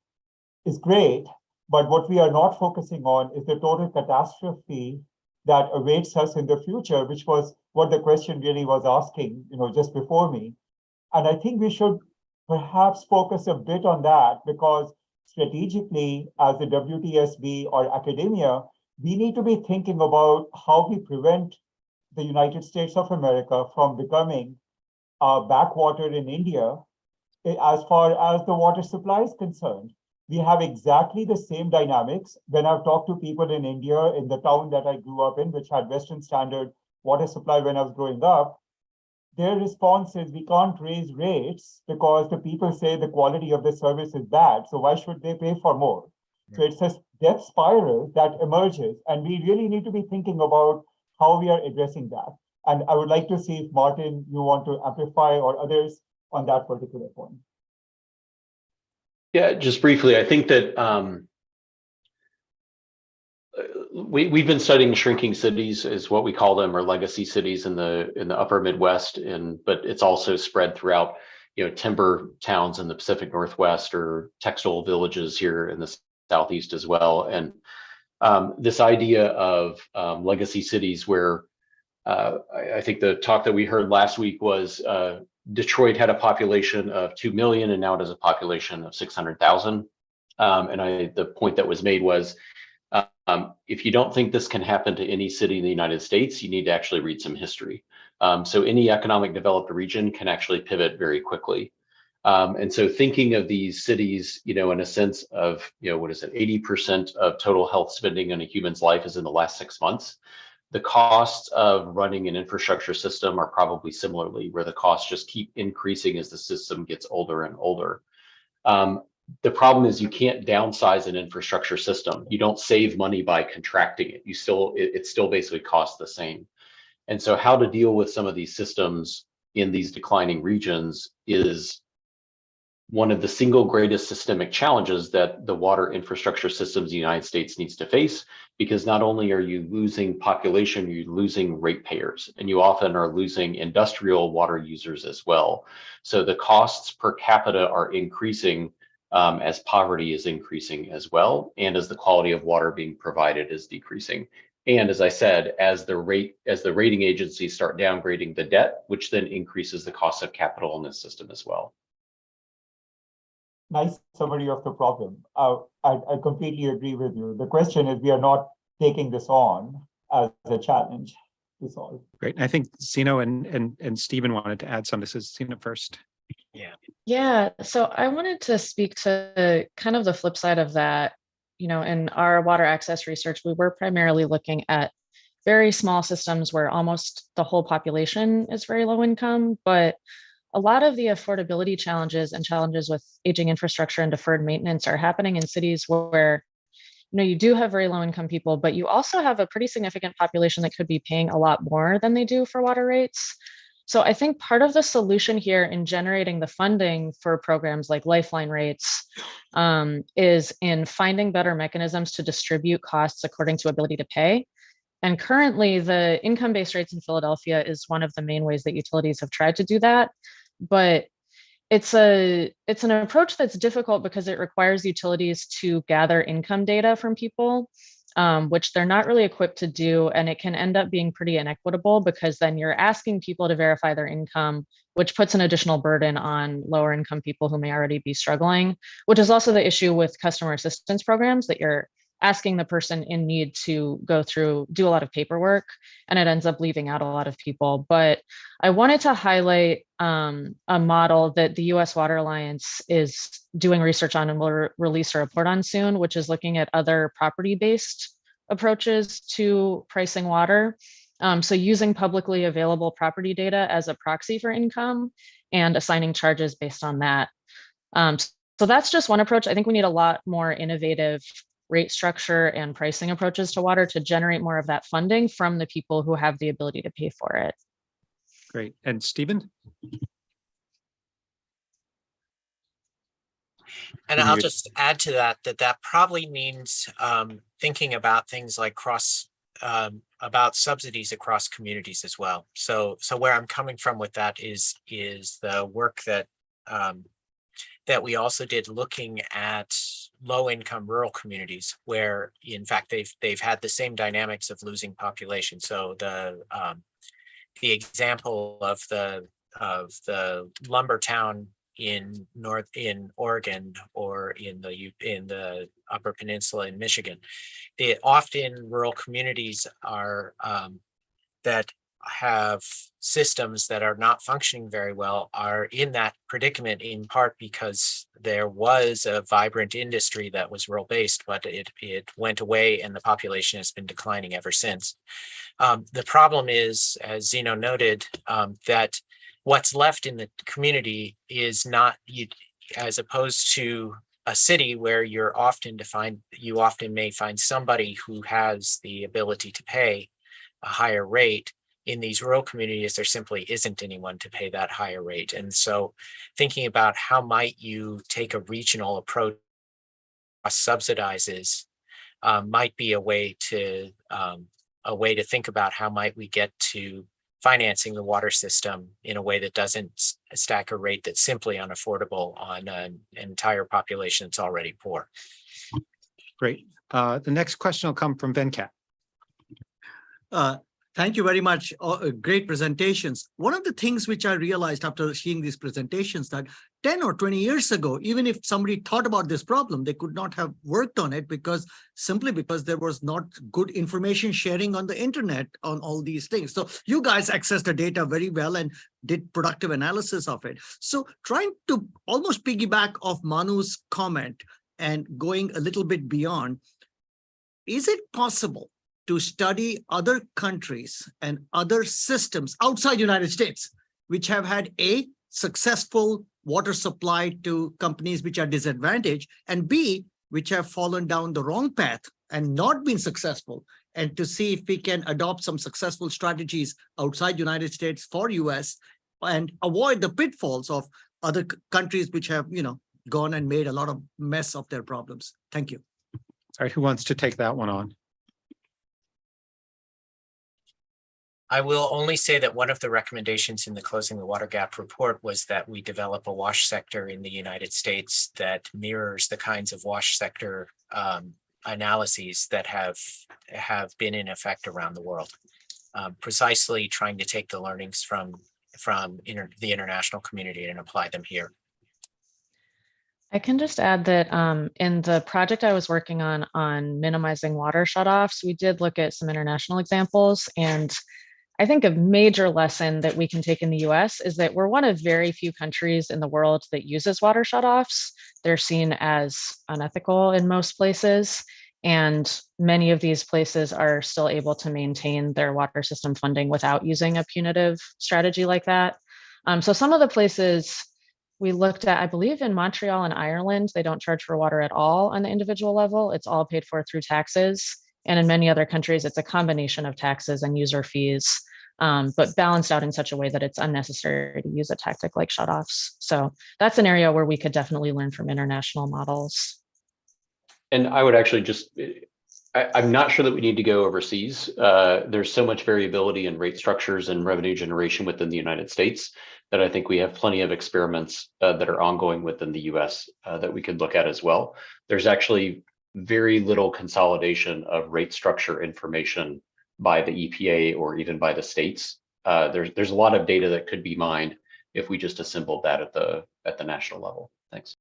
is great, but what we are not focusing on is the total catastrophe that awaits us in the future, which was what the question really was asking, just before me. And I think we should perhaps focus a bit on that, because strategically, as the WTSB or academia, we need to be thinking about how we prevent the United States of America from becoming a backwater in India as far as the water supply is concerned. We have exactly the same dynamics. When I've talked to people in India, in the town that I grew up in, which had Western standard water supply when I was growing up, their response is, we can't raise rates because the people say the quality of the service is bad. So why should they pay for more? So it's a death spiral that emerges, and we really need to be thinking about how we are addressing that. And I would like to see if, Martin, you want to amplify, or others, on that particular point. Yeah, just briefly, I think that we've been studying shrinking cities, is what we call them, or legacy cities in the upper Midwest, but it's also spread throughout, timber towns in the Pacific Northwest, or textile villages here in the Southeast as well. And this idea of legacy cities, where I think the talk that we heard last week was Detroit had a population of 2 million, and now it has a population of 600,000. And the point that was made was, if you don't think this can happen to any city in the United States, you need to actually read some history. So any economic developed region can actually pivot very quickly. And so thinking of these cities, in a sense of, 80% of total health spending in a human's life is in the last 6 months. The costs of running an infrastructure system are probably similarly, where the costs just keep increasing as the system gets older and older. The problem is you can't downsize an infrastructure system. You don't save money by contracting it. It still basically costs the same. And so how to deal with some of these systems in these declining regions is one of the single greatest systemic challenges that the water infrastructure systems in the United States needs to face, because not only are you losing population, you're losing ratepayers, and you often are losing industrial water users as well. So the costs per capita are increasing as poverty is increasing as well, and as the quality of water being provided is decreasing. And as I said, as the rating agencies start downgrading the debt, which then increases the cost of capital in this system as well. Nice summary of the problem. I completely agree with you. The question is, we are not taking this on as a challenge to solve. Great. I think Sino and Stephen wanted to add some. This is Sino first. Yeah. So I wanted to speak to kind of the flip side of that. In our water access research, we were primarily looking at very small systems where almost the whole population is very low income, but a lot of the affordability challenges and challenges with aging infrastructure and deferred maintenance are happening in cities where, you do have very low income people, but you also have a pretty significant population that could be paying a lot more than they do for water rates. So I think part of the solution here in generating the funding for programs like lifeline rates is in finding better mechanisms to distribute costs according to ability to pay. And currently, the income-based rates in Philadelphia is one of the main ways that utilities have tried to do that. But it's an approach that's difficult because it requires utilities to gather income data from people, which they're not really equipped to do. And it can end up being pretty inequitable, because then you're asking people to verify their income, which puts an additional burden on lower income people who may already be struggling, which is also the issue with customer assistance programs, that you're asking the person in need to do a lot of paperwork, and it ends up leaving out a lot of people. But I wanted to highlight a model that the US Water Alliance is doing research on and will release a report on soon, which is looking at other property-based approaches to pricing water. So using publicly available property data as a proxy for income and assigning charges based on that. So So that's just one approach. I think we need a lot more innovative rate structure and pricing approaches to water to generate more of that funding from the people who have the ability to pay for it. Great. And Stephen? And I'll just add to that, that probably means thinking about things like about subsidies across communities as well. So where I'm coming from with that is the work that that we also did looking at low-income rural communities, where in fact they've had the same dynamics of losing population. So the example of the lumber town in Oregon or in the Upper Peninsula in Michigan, often rural communities are that have systems that are not functioning very well are in that predicament in part because there was a vibrant industry that was rural based, but it went away and the population has been declining ever since. The problem is, as Zeno noted, that what's left in the community is not, as opposed to a city where you often may find somebody who has the ability to pay a higher rate. In these rural communities, there simply isn't anyone to pay that higher rate. And so thinking about how might you take a regional approach subsidizes might be a way to think about how might we get to financing the water system in a way that doesn't stack a rate that's simply unaffordable on an entire population that's already poor. Great. The next question will come from Venkat. Thank you very much. Great presentations. One of the things which I realized after seeing these presentations that 10 or 20 years ago, even if somebody thought about this problem, they could not have worked on it simply because there was not good information sharing on the internet on all these things. So you guys accessed the data very well and did productive analysis of it. So trying to almost piggyback off Manu's comment and going a little bit beyond, is it possible to study other countries and other systems outside United States, which have had a successful water supply to companies which are disadvantaged, and B, which have fallen down the wrong path and not been successful, and to see if we can adopt some successful strategies outside United States for US and avoid the pitfalls of other countries which have, gone and made a lot of mess of their problems. Thank you. All right, who wants to take that one on? I will only say that one of the recommendations in the Closing the Water Gap report was that we develop a WASH sector in the United States that mirrors the kinds of WASH sector analyses that have been in effect around the world, precisely trying to take the learnings from the international community and apply them here. I can just add that in the project I was working on minimizing water shutoffs, we did look at some international examples, and I think a major lesson that we can take in the US is that we're one of very few countries in the world that uses water shutoffs. They're seen as unethical in most places, and many of these places are still able to maintain their water system funding without using a punitive strategy like that. So some of the places we looked at, I believe in Montreal and Ireland, they don't charge for water at all on the individual level. It's all paid for through taxes. And in many other countries, it's a combination of taxes and user fees, but balanced out in such a way that it's unnecessary to use a tactic like shutoffs. So that's an area where we could definitely learn from international models. And I would actually I'm not sure that we need to go overseas. There's so much variability in rate structures and revenue generation within the United States that I think we have plenty of experiments that are ongoing within the US that we could look at as well. There's actually very little consolidation of rate structure information by the EPA or even by the states. There's a lot of data that could be mined if we just assembled that at the national level. Thanks.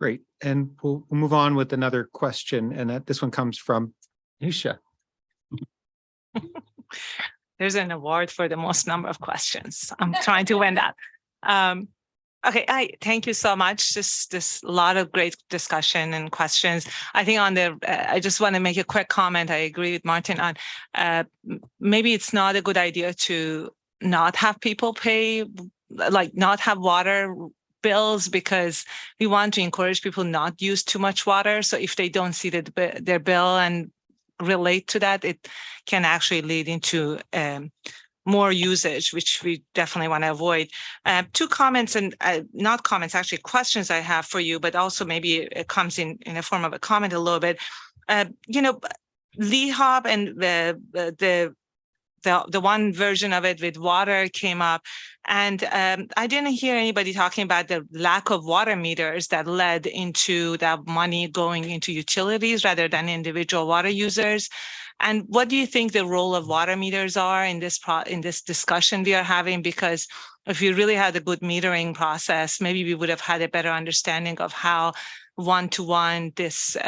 Great, and we'll move on with another question, and this one comes from Nisha. There's an award for the most number of questions. I'm trying to win that. Okay, thank you so much. This lot of great discussion and questions. I think I just want to make a quick comment. I agree with Martin on maybe it's not a good idea to not have people pay, like not have water bills because we want to encourage people not use too much water. So if they don't see their bill and relate to that, it can actually lead into more usage, which we definitely want to avoid. Two comments and not comments, actually questions I have for you, but also maybe it comes in a form of a comment a little bit. LEHOP and the one version of it with water came up, and I didn't hear anybody talking about the lack of water meters that led into that money going into utilities rather than individual water users. And what do you think the role of water meters are in this discussion we are having? Because if we really had a good metering process, maybe we would have had a better understanding of how one-to-one this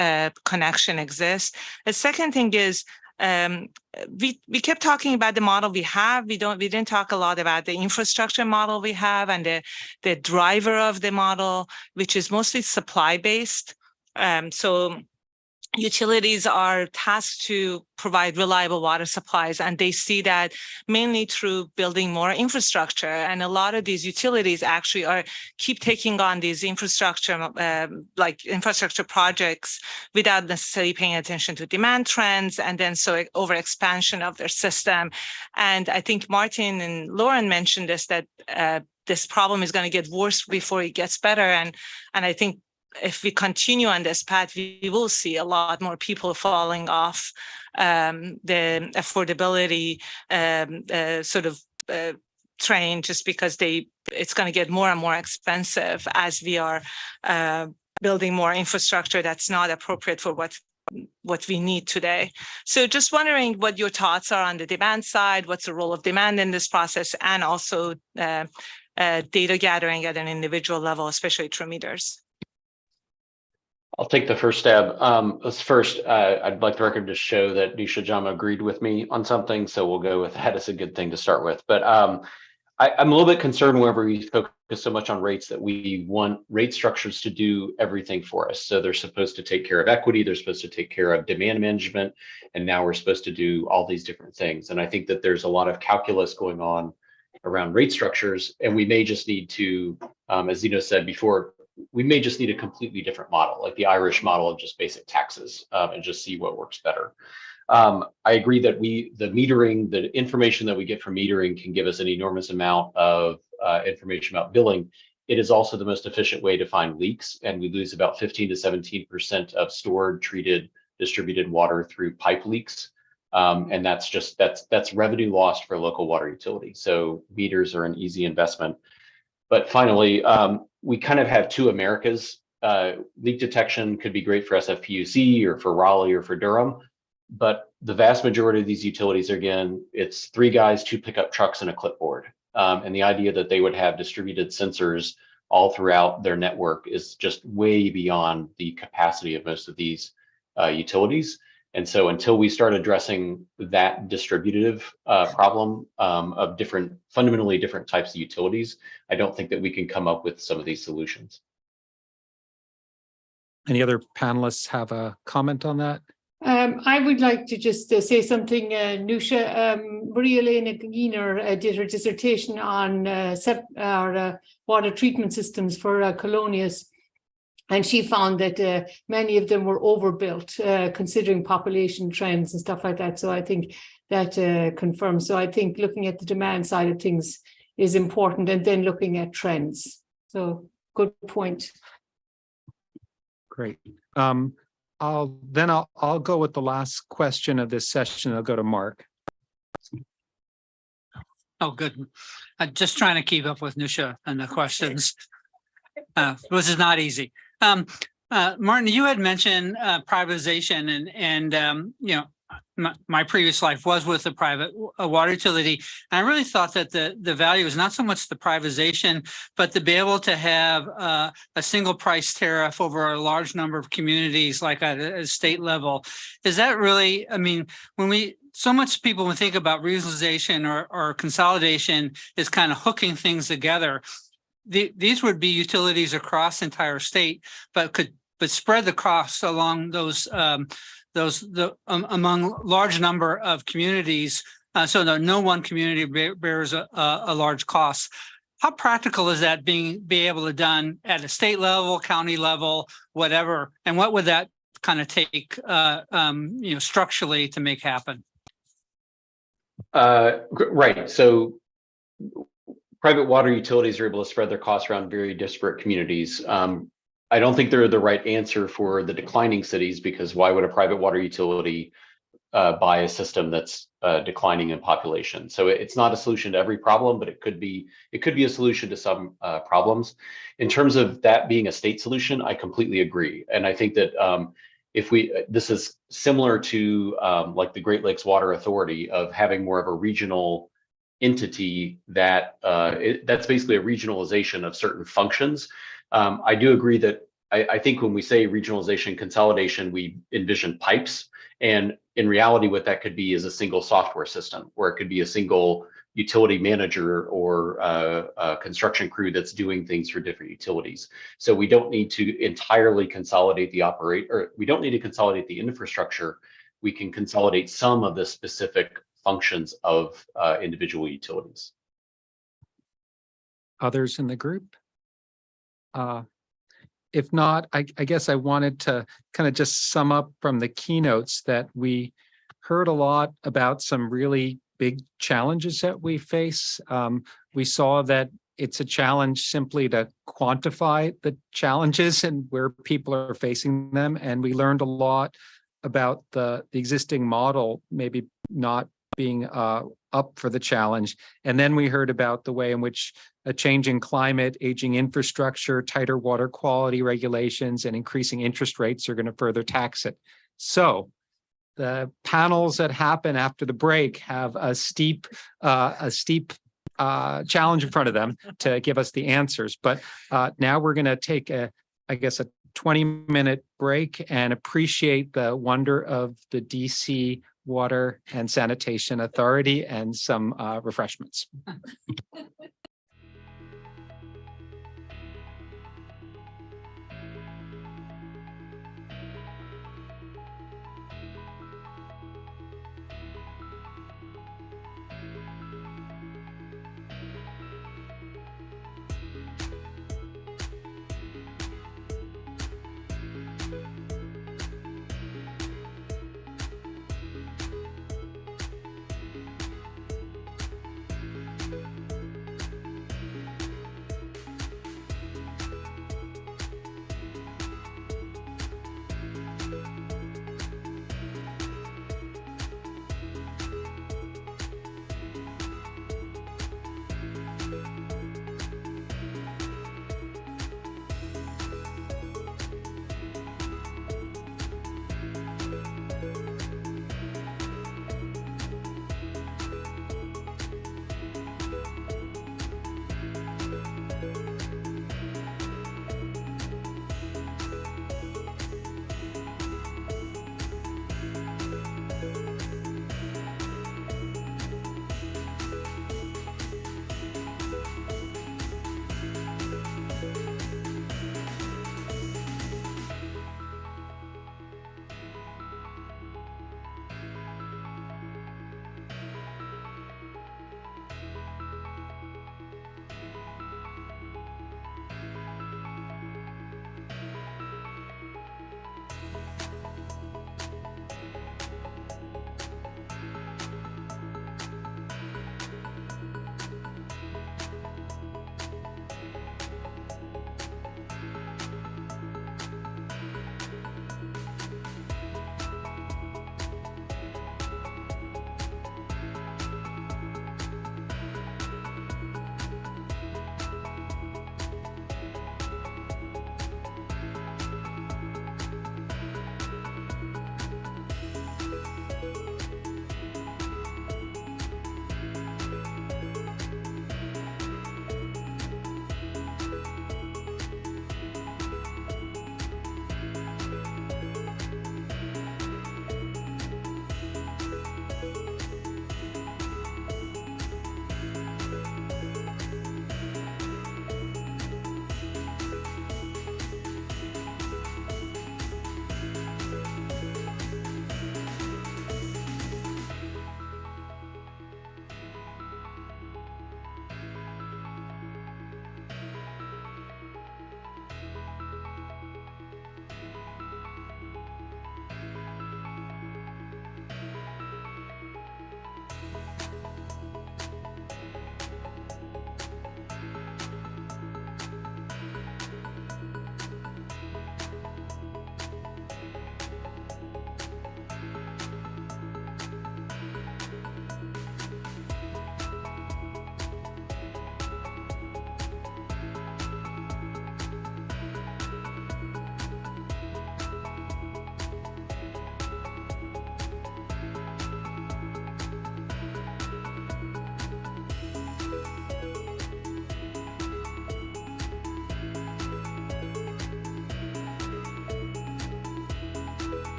connection exists. The second thing is, we kept talking about the model we have. We didn't talk a lot about the infrastructure model we have and the driver of the model, which is mostly supply based. So utilities are tasked to provide reliable water supplies, and they see that mainly through building more infrastructure. And a lot of these utilities actually keep taking on these infrastructure projects without necessarily paying attention to demand trends, and then so over expansion of their system. And I think Martin and Lauren mentioned this, that this problem is going to get worse before it gets better. And I think if we continue on this path, we will see a lot more people falling off the affordability train, just because it's going to get more and more expensive as we are building more infrastructure that's not appropriate for what we need today. So just wondering what your thoughts are on the demand side, what's the role of demand in this process, and also data gathering at an individual level, especially through meters. I'll take the first stab. First, I'd like the record to show that Nisha Jama agreed with me on something, so we'll go with that as a good thing to start with. But I'm a little bit concerned whenever we focus so much on rates that we want rate structures to do everything for us. So they're supposed to take care of equity, they're supposed to take care of demand management, and now we're supposed to do all these different things. And I think that there's a lot of calculus going on around rate structures, and we may just need to, as Zeno said before, we may just need a completely different model, like the Irish model of just basic taxes, and just see what works better. I agree that the information that we get from metering can give us an enormous amount of information about billing. It is also the most efficient way to find leaks, and we lose about 15 to 17% of stored, treated, distributed water through pipe leaks. And that's revenue lost for local water utility. So meters are an easy investment. But finally, we kind of have two Americas. Leak detection could be great for SFPUC or for Raleigh or for Durham, but the vast majority of these utilities, again, it's 3 guys, 2 pickup trucks, and a clipboard. And the idea that they would have distributed sensors all throughout their network is just way beyond the capacity of most of these utilities. And so until we start addressing that distributive problem of fundamentally different types of utilities, I don't think that we can come up with some of these solutions. Any other panelists have a comment on that? I would like to just say something. Nusha, Maria-Elena Giener did her dissertation on water treatment systems for colonias. And she found that many of them were overbuilt, considering population trends and stuff like that. So I think that confirms. So I think looking at the demand side of things is important, and then looking at trends. So good point. Great. I'll go with the last question of this session. I'll go to Mark. Oh, good. I'm just trying to keep up with Nusha and the questions. This is not easy. Martin, you had mentioned privatization, and you know, my previous life was with a private water utility. And I really thought that the value is not so much the privatization, but to be able to have a single price tariff over a large number of communities, like at a state level. Is that really, I mean, so much people when think about regionalization or consolidation is kind of hooking things together. These would be utilities across the entire state, but spread the costs along among large number of communities, so that no one community bears a large cost. how practical is that be able to done at a state level, county level, whatever? And what would that kind of take, structurally to make happen? Right. So private water utilities are able to spread their costs around very disparate communities. I don't think they're the right answer for the declining cities, because why would a private water utility buy a system that's declining in population? So it's not a solution to every problem, but it could be a solution to some problems. In terms of that being a state solution, I completely agree, and I think that this is similar to like the Great Lakes Water Authority, of having more of a regional entity that that's basically a regionalization of certain functions. I do agree that I think when we say regionalization, consolidation, we envision pipes. And in reality, what that could be is a single software system, or it could be a single utility manager or a construction crew that's doing things for different utilities. So we don't need to entirely consolidate we don't need to consolidate the infrastructure. We can consolidate some of the specific functions of individual utilities. Others in the group? If not, I guess I wanted to kind of just sum up from the keynotes that we heard a lot about some really big challenges that we face. We saw that it's a challenge simply to quantify the challenges and where people are facing them. And we learned a lot about the existing model maybe not being up for the challenge. And then we heard about the way in which a changing climate, aging infrastructure, tighter water quality regulations, and increasing interest rates are going to further tax it. So the panels that happen after the break have a steep challenge in front of them to give us the answers. But now we're going to take a 20-minute break and appreciate the wonder of the DC Water and Sanitation Authority and some refreshments.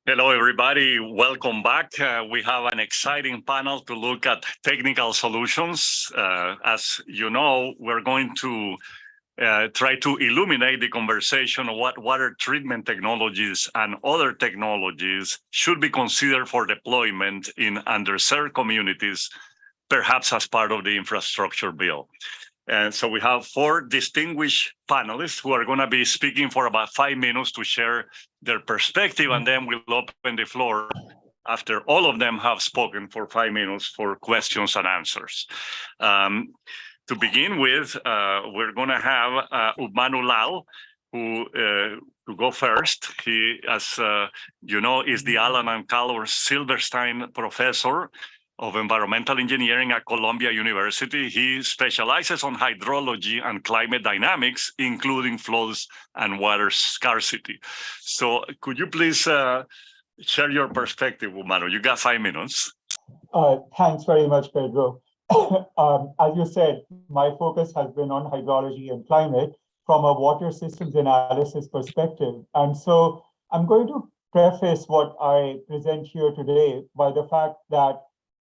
Hello, everybody. Welcome back. We have an exciting panel to look at technical solutions. As you know, we're going to try to illuminate the conversation of what water treatment technologies and other technologies should be considered for deployment in underserved communities, perhaps as part of the infrastructure bill. And so we have 4 distinguished panelists who are going to be speaking for about 5 minutes to share their perspective, and then we'll open the floor after all of them have spoken for 5 minutes for questions and answers. To begin with, we're going to have Umanu Lal, who to go first. He, as you know, is the Alan and Carl Silverstein Professor of Environmental Engineering at Columbia University. He specializes on hydrology and climate dynamics, including floods and water scarcity. So could you please share your perspective, Umanu? You got 5 minutes. Thanks very much, Pedro. As you said, my focus has been on hydrology and climate from a water systems analysis perspective. And so I'm going to preface what I present here today by the fact that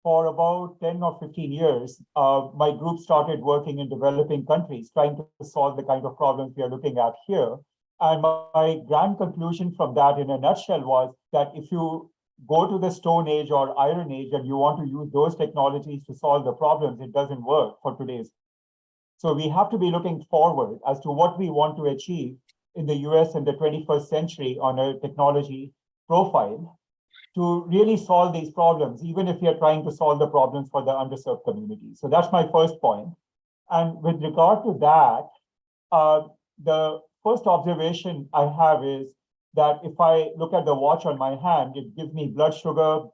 for about 10 or 15 years, my group started working in developing countries, trying to solve the kind of problems we are looking at here. And my grand conclusion from that in a nutshell was that if you go to the Stone Age or Iron Age and you want to use those technologies to solve the problems, it doesn't work for today's. So we have to be looking forward as to what we want to achieve in the US in the 21st century on a technology profile to really solve these problems, even if you're trying to solve the problems for the underserved community. So that's my first point. And with regard to that, the first observation I have is that if I look at the watch on my hand, it gives me blood sugar,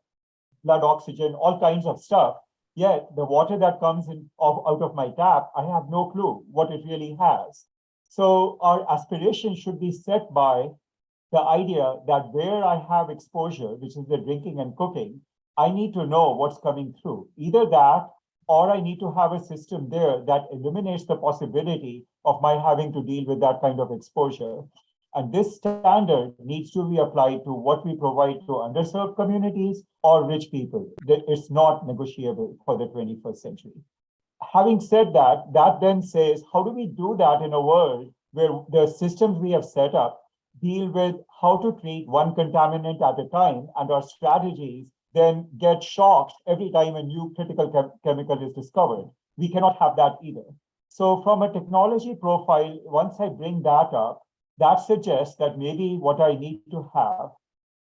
blood oxygen, all kinds of stuff. Yet the water that comes in out of my tap, I have no clue what it really has. So our aspiration should be set by the idea that where I have exposure, which is the drinking and cooking, I need to know what's coming through. Either that, or I need to have a system there that eliminates the possibility of my having to deal with that kind of exposure. And this standard needs to be applied to what we provide to underserved communities or rich people. It's not negotiable for the 21st century. Having said that, that then says, how do we do that in a world where the systems we have set up deal with how to treat one contaminant at a time, and our strategies then get shocked every time a new critical chemical is discovered? We cannot have that either. So from a technology profile, once I bring that up, that suggests that maybe what I need to have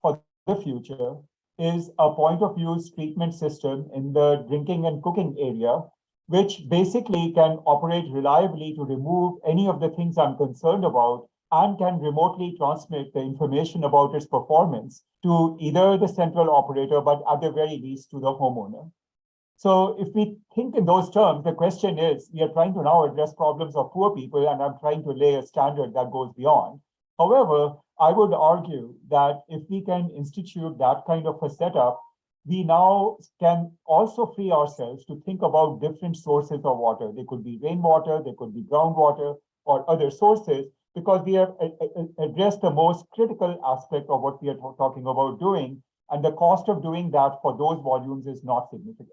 for the future is a point of use treatment system in the drinking and cooking area, which basically can operate reliably to remove any of the things I'm concerned about and can remotely transmit the information about its performance to either the central operator, but at the very least to the homeowner. So if we think in those terms, the question is, we are trying to now address problems of poor people, and I'm trying to lay a standard that goes beyond. However, I would argue that if we can institute that kind of a setup, we now can also free ourselves to think about different sources of water. They could be rainwater, they could be groundwater, or other sources, because we have addressed the most critical aspect of what we are talking about doing, and the cost of doing that for those volumes is not significant.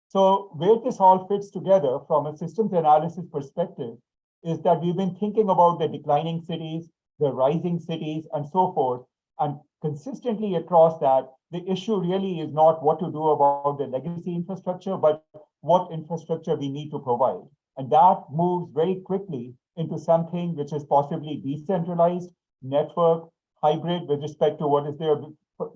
So where this all fits together from a systems analysis perspective is that we've been thinking about the declining cities, the rising cities, and so forth, and consistently across that, the issue really is not what to do about the legacy infrastructure, but what infrastructure we need to provide. And that moves very quickly into something which is possibly decentralized, network, hybrid with respect to what is there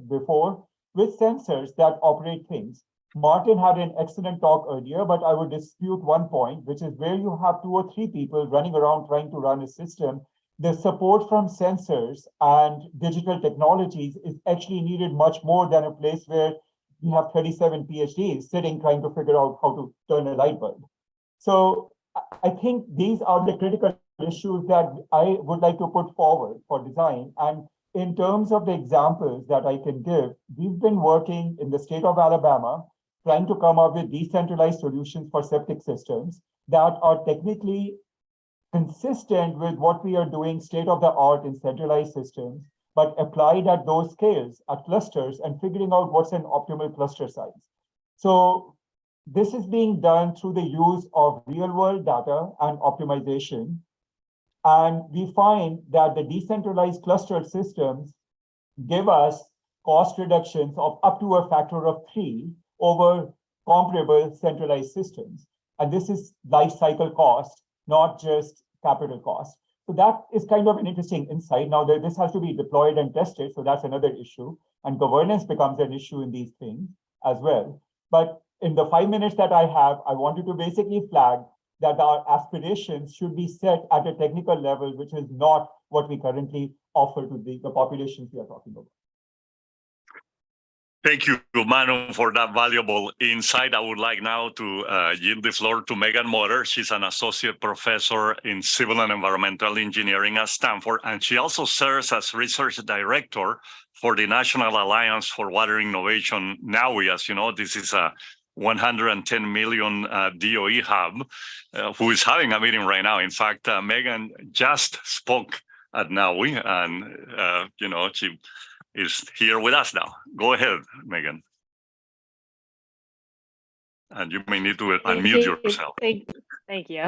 before, with sensors that operate things. Martin had an excellent talk earlier, but I would dispute one point, which is where you have 2 or 3 people running around trying to run a system, the support from sensors and digital technologies is actually needed much more than a place where we have 37 PhDs sitting trying to figure out how to turn a light bulb. So I think these are the critical issues that I would like to put forward for design. And in terms of the examples that I can give, we've been working in the state of Alabama, trying to come up with decentralized solutions for septic systems that are technically consistent with what we are doing state of the art in centralized systems, but applied at those scales, at clusters, and figuring out what's an optimal cluster size. So this is being done through the use of real-world data and optimization. And we find that the decentralized clustered systems give us cost reductions of up to a factor of 3 over comparable centralized systems. And this is life cycle cost, not just capital cost. So that is kind of an interesting insight. Now, this has to be deployed and tested, so that's another issue. And governance becomes an issue in these things as well. But in the 5 minutes that I have, I wanted to basically flag that our aspirations should be set at a technical level, which is not what we currently offer to the populations we are talking about. Thank you, Manu, for that valuable insight. I would like now to yield the floor to Megan Motter. She's an associate professor in civil and environmental engineering at Stanford, and she also serves as research director for the National Alliance for Water Innovation. NAWI, as you know, this is a 110 million DOE hub who is having a meeting right now. In fact, Megan just spoke at NAWI, and she is here with us now. Go ahead, Megan. And you may need to unmute yourself. Thank you.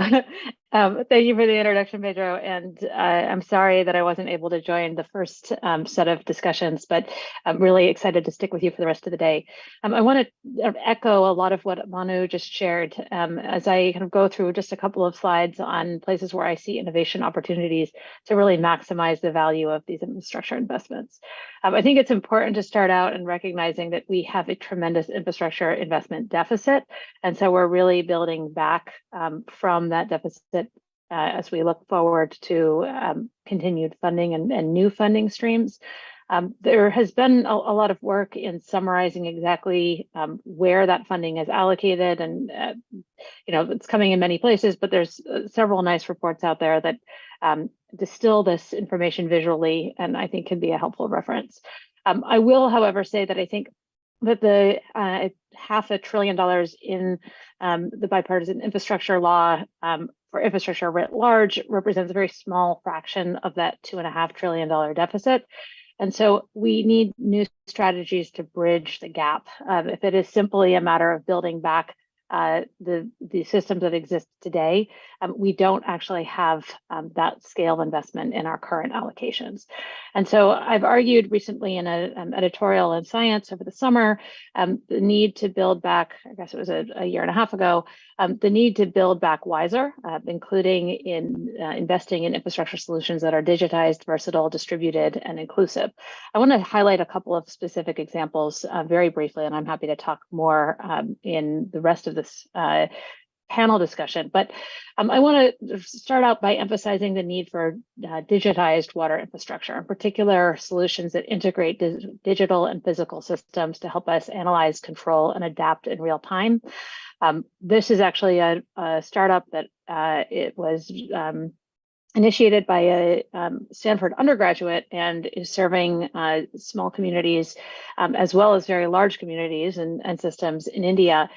Thank you for the introduction, Pedro. And I'm sorry that I wasn't able to join the first set of discussions, but I'm really excited to stick with you for the rest of the day. I want to echo a lot of what Manu just shared as I kind of go through just a couple of slides on places where I see innovation opportunities to really maximize the value of these infrastructure investments. I think it's important to start out in recognizing that we have a tremendous infrastructure investment deficit. And so we're really building back from that deficit as we look forward to continued funding and new funding streams. There has been a lot of work in summarizing exactly where that funding is allocated, and it's coming in many places, but there's several nice reports out there that distill this information visually, and I think can be a helpful reference. I will, however, say that I think that the $500 billion in the bipartisan infrastructure law for infrastructure writ large represents a very small fraction of that $2.5 trillion deficit. And so we need new strategies to bridge the gap. If it is simply a matter of building back the systems that exist today, we don't actually have that scale of investment in our current allocations. And so I've argued recently in an editorial in Science over the summer, the need to build back, I guess it was a year and a half ago, the need to build back wiser, including in investing in infrastructure solutions that are digitized, versatile, distributed, and inclusive. I want to highlight a couple of specific examples very briefly, and I'm happy to talk more in the rest of this panel discussion. But I want to start out by emphasizing the need for digitized water infrastructure, in particular solutions that integrate digital and physical systems to help us analyze, control, and adapt in real time. This is actually a startup that it was initiated by a Stanford undergraduate and is serving small communities as well as very large communities and systems in India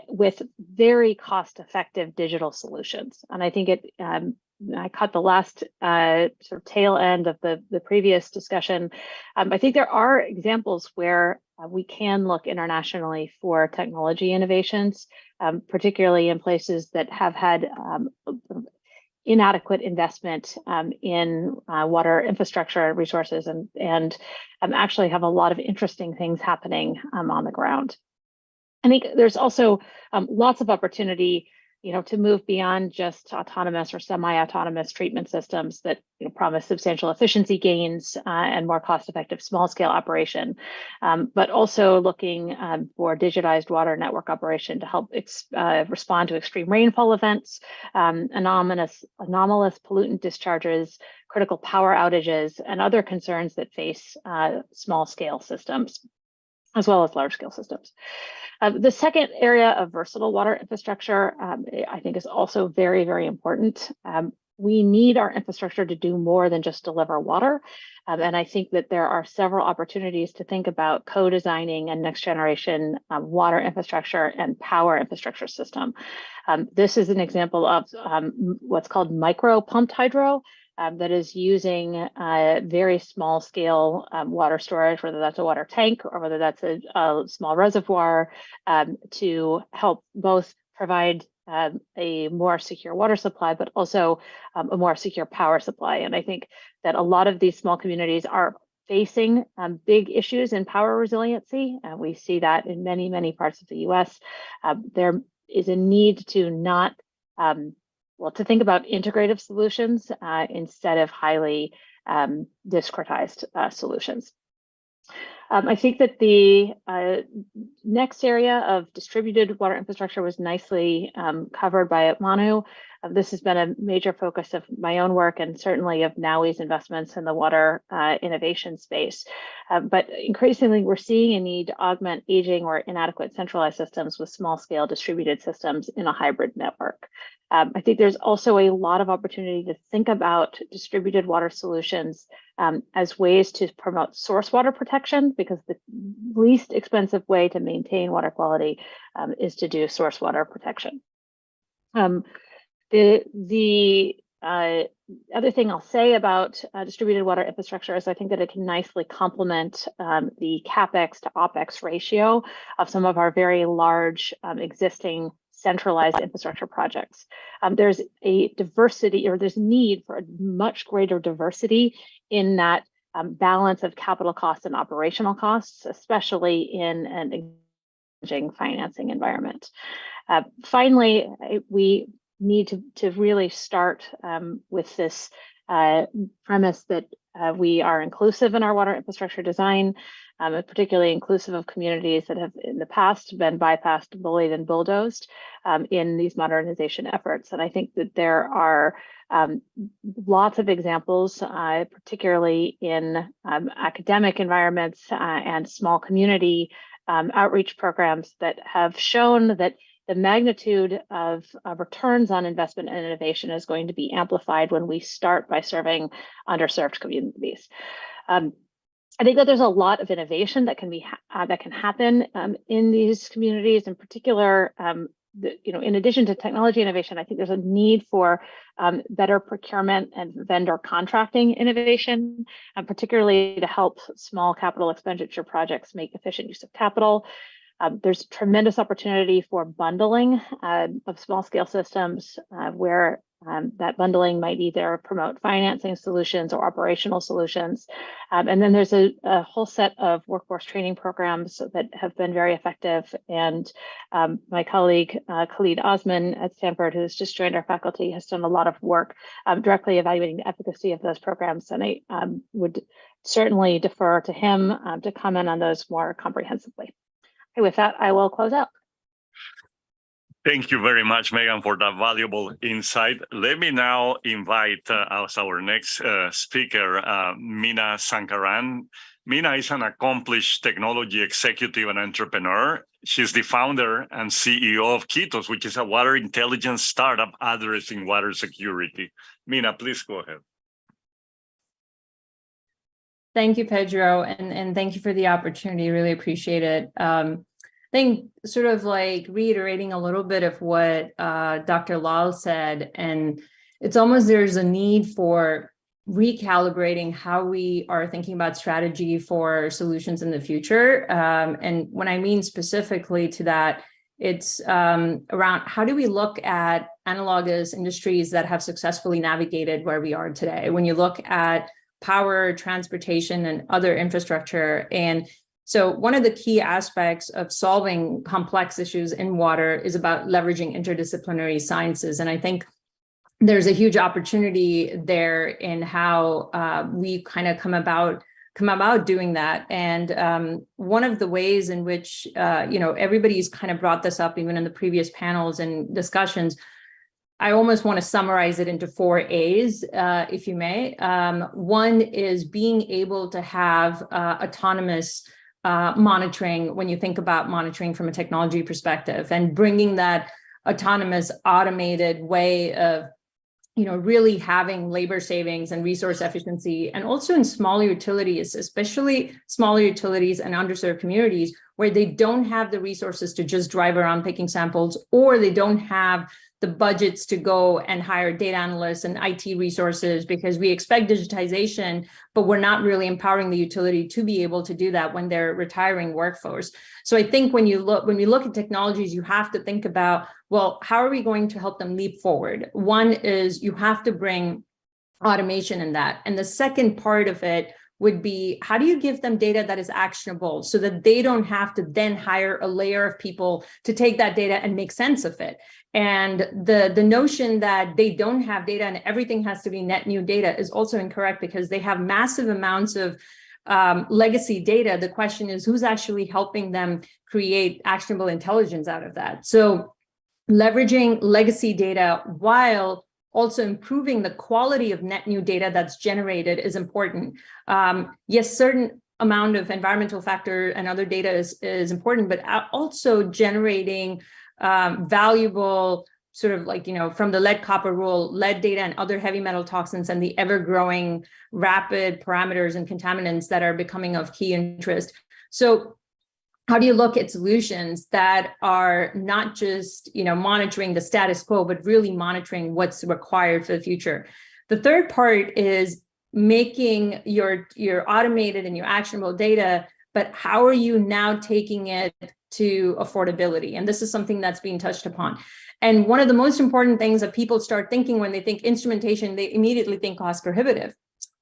with very cost-effective digital solutions. And I think I caught the last sort of tail end of the previous discussion. I think there are examples where we can look internationally for technology innovations, particularly in places that have had inadequate investment in water infrastructure resources and actually have a lot of interesting things happening on the ground. I think there's also lots of opportunity to move beyond just autonomous or semi-autonomous treatment systems that promise substantial efficiency gains and more cost-effective small-scale operation, but also looking for digitized water network operation to help respond to extreme rainfall events, anomalous pollutant discharges, critical power outages, and other concerns that face small-scale systems, as well as large-scale systems. The second area of versatile water infrastructure, I think, is also very, very important. We need our infrastructure to do more than just deliver water. And I think that there are several opportunities to think about co-designing a next generation water infrastructure and power infrastructure system. This is an example of what's called micro pumped hydro. that is using very small scale water storage, whether that's a water tank or whether that's a small reservoir, to help both provide a more secure water supply, but also a more secure power supply. And I think that a lot of these small communities are facing big issues in power resiliency. We see that in many, many parts of the US. There is a need to not, to think about integrative solutions instead of highly discretized solutions. I think that the next area of distributed water infrastructure was nicely covered by Manu. This has been a major focus of my own work and certainly of NAUI's investments in the water innovation space. But increasingly, we're seeing a need to augment aging or inadequate centralized systems with small scale distributed systems in a hybrid network. I think there's also a lot of opportunity to think about distributed water solutions as ways to promote source water protection, because the least expensive way to maintain water quality is to do source water protection. The other thing I'll say about distributed water infrastructure is I think that it can nicely complement the CapEx to OpEx ratio of some of our very large existing centralized infrastructure projects. There's a diversity, or there's need for a much greater diversity in that balance of capital costs and operational costs, especially in an challenging financing environment. Finally, we need to really start with this premise that we are inclusive in our water infrastructure design, particularly inclusive of communities that have in the past been bypassed, bullied, and bulldozed in these modernization efforts. And I think that there are lots of examples, particularly in academic environments and small community outreach programs, that have shown that the magnitude of returns on investment and innovation is going to be amplified when we start by serving underserved communities. I think that there's a lot of innovation that can happen in these communities. In particular, in addition to technology innovation, I think there's a need for better procurement and vendor contracting innovation, particularly to help small capital expenditure projects make efficient use of capital. There's tremendous opportunity for bundling of small scale systems where that bundling might either promote financing solutions or operational solutions. And then there's a whole set of workforce training programs that have been very effective. And my colleague, Khalid Osman at Stanford, who's just joined our faculty, has done a lot of work directly evaluating the efficacy of those programs. And I would certainly defer to him to comment on those more comprehensively. With that, I will close out. Thank you very much, Megan, for that valuable insight. Let me now invite as our next speaker, Meena Sankaran. Meena is an accomplished technology executive and entrepreneur. She's the founder and CEO of Kitos, which is a water intelligence startup addressing water security. Meena, please go ahead. Thank you, Pedro, and thank you for the opportunity. Really appreciate it. I think sort of like reiterating a little bit of what Dr. Lal said, and it's almost there's a need for recalibrating how we are thinking about strategy for solutions in the future. And when I mean specifically to that, it's around how do we look at analogous industries that have successfully navigated where we are today? When you look at power, transportation, and other infrastructure. And so one of the key aspects of solving complex issues in water is about leveraging interdisciplinary sciences. And I think there's a huge opportunity there in how we kind of come about doing that. And one of the ways in which, everybody's kind of brought this up, even in the previous panels and discussions, I almost want to summarize it into 4 A's, if you may. One is being able to have autonomous monitoring when you think about monitoring from a technology perspective, and bringing that autonomous automated way of really having labor savings and resource efficiency. And also in smaller utilities, especially smaller utilities and underserved communities, where they don't have the resources to just drive around picking samples, or they don't have the budgets to go and hire data analysts and IT resources, because we expect digitization, but we're not really empowering the utility to be able to do that when they're retiring workforce. So I think when we look at technologies, you have to think about, well, how are we going to help them leap forward? One is you have to bring automation in that. And the second part of it would be, how do you give them data that is actionable so that they don't have to then hire a layer of people to take that data and make sense of it? And the notion that they don't have data and everything has to be net new data is also incorrect, because they have massive amounts of legacy data. The question is, who's actually helping them create actionable intelligence out of that? So leveraging legacy data while also improving the quality of net new data that's generated is important. Yes, certain amount of environmental factor and other data is important, but also generating valuable sort of like, from the lead copper rule, lead data and other heavy metal toxins and the ever growing rapid parameters and contaminants that are becoming of key interest. So how do you look at solutions that are not just, monitoring the status quo, but really monitoring what's required for the future? The third part is making your automated and your actionable data, but how are you now taking it to affordability? And this is something that's being touched upon. And one of the most important things that people start thinking when they think instrumentation, they immediately think cost prohibitive.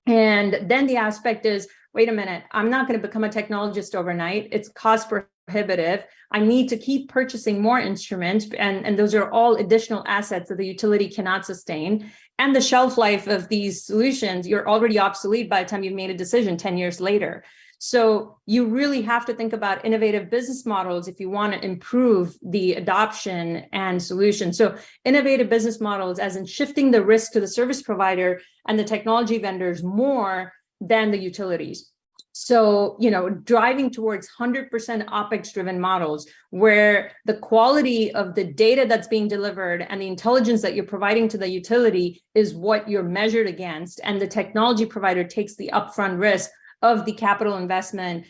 And then the aspect is, wait a minute, I'm not going to become a technologist overnight. It's cost prohibitive. I need to keep purchasing more instruments. And those are all additional assets that the utility cannot sustain. And the shelf life of these solutions, you're already obsolete by the time you've made a decision 10 years later. So you really have to think about innovative business models if you want to improve the adoption and solution. So innovative business models, as in shifting the risk to the service provider and the technology vendors more than the utilities. So, driving towards 100% OpEx driven models where the quality of the data that's being delivered and the intelligence that you're providing to the utility is what you're measured against. And the technology provider takes the upfront risk of the capital investment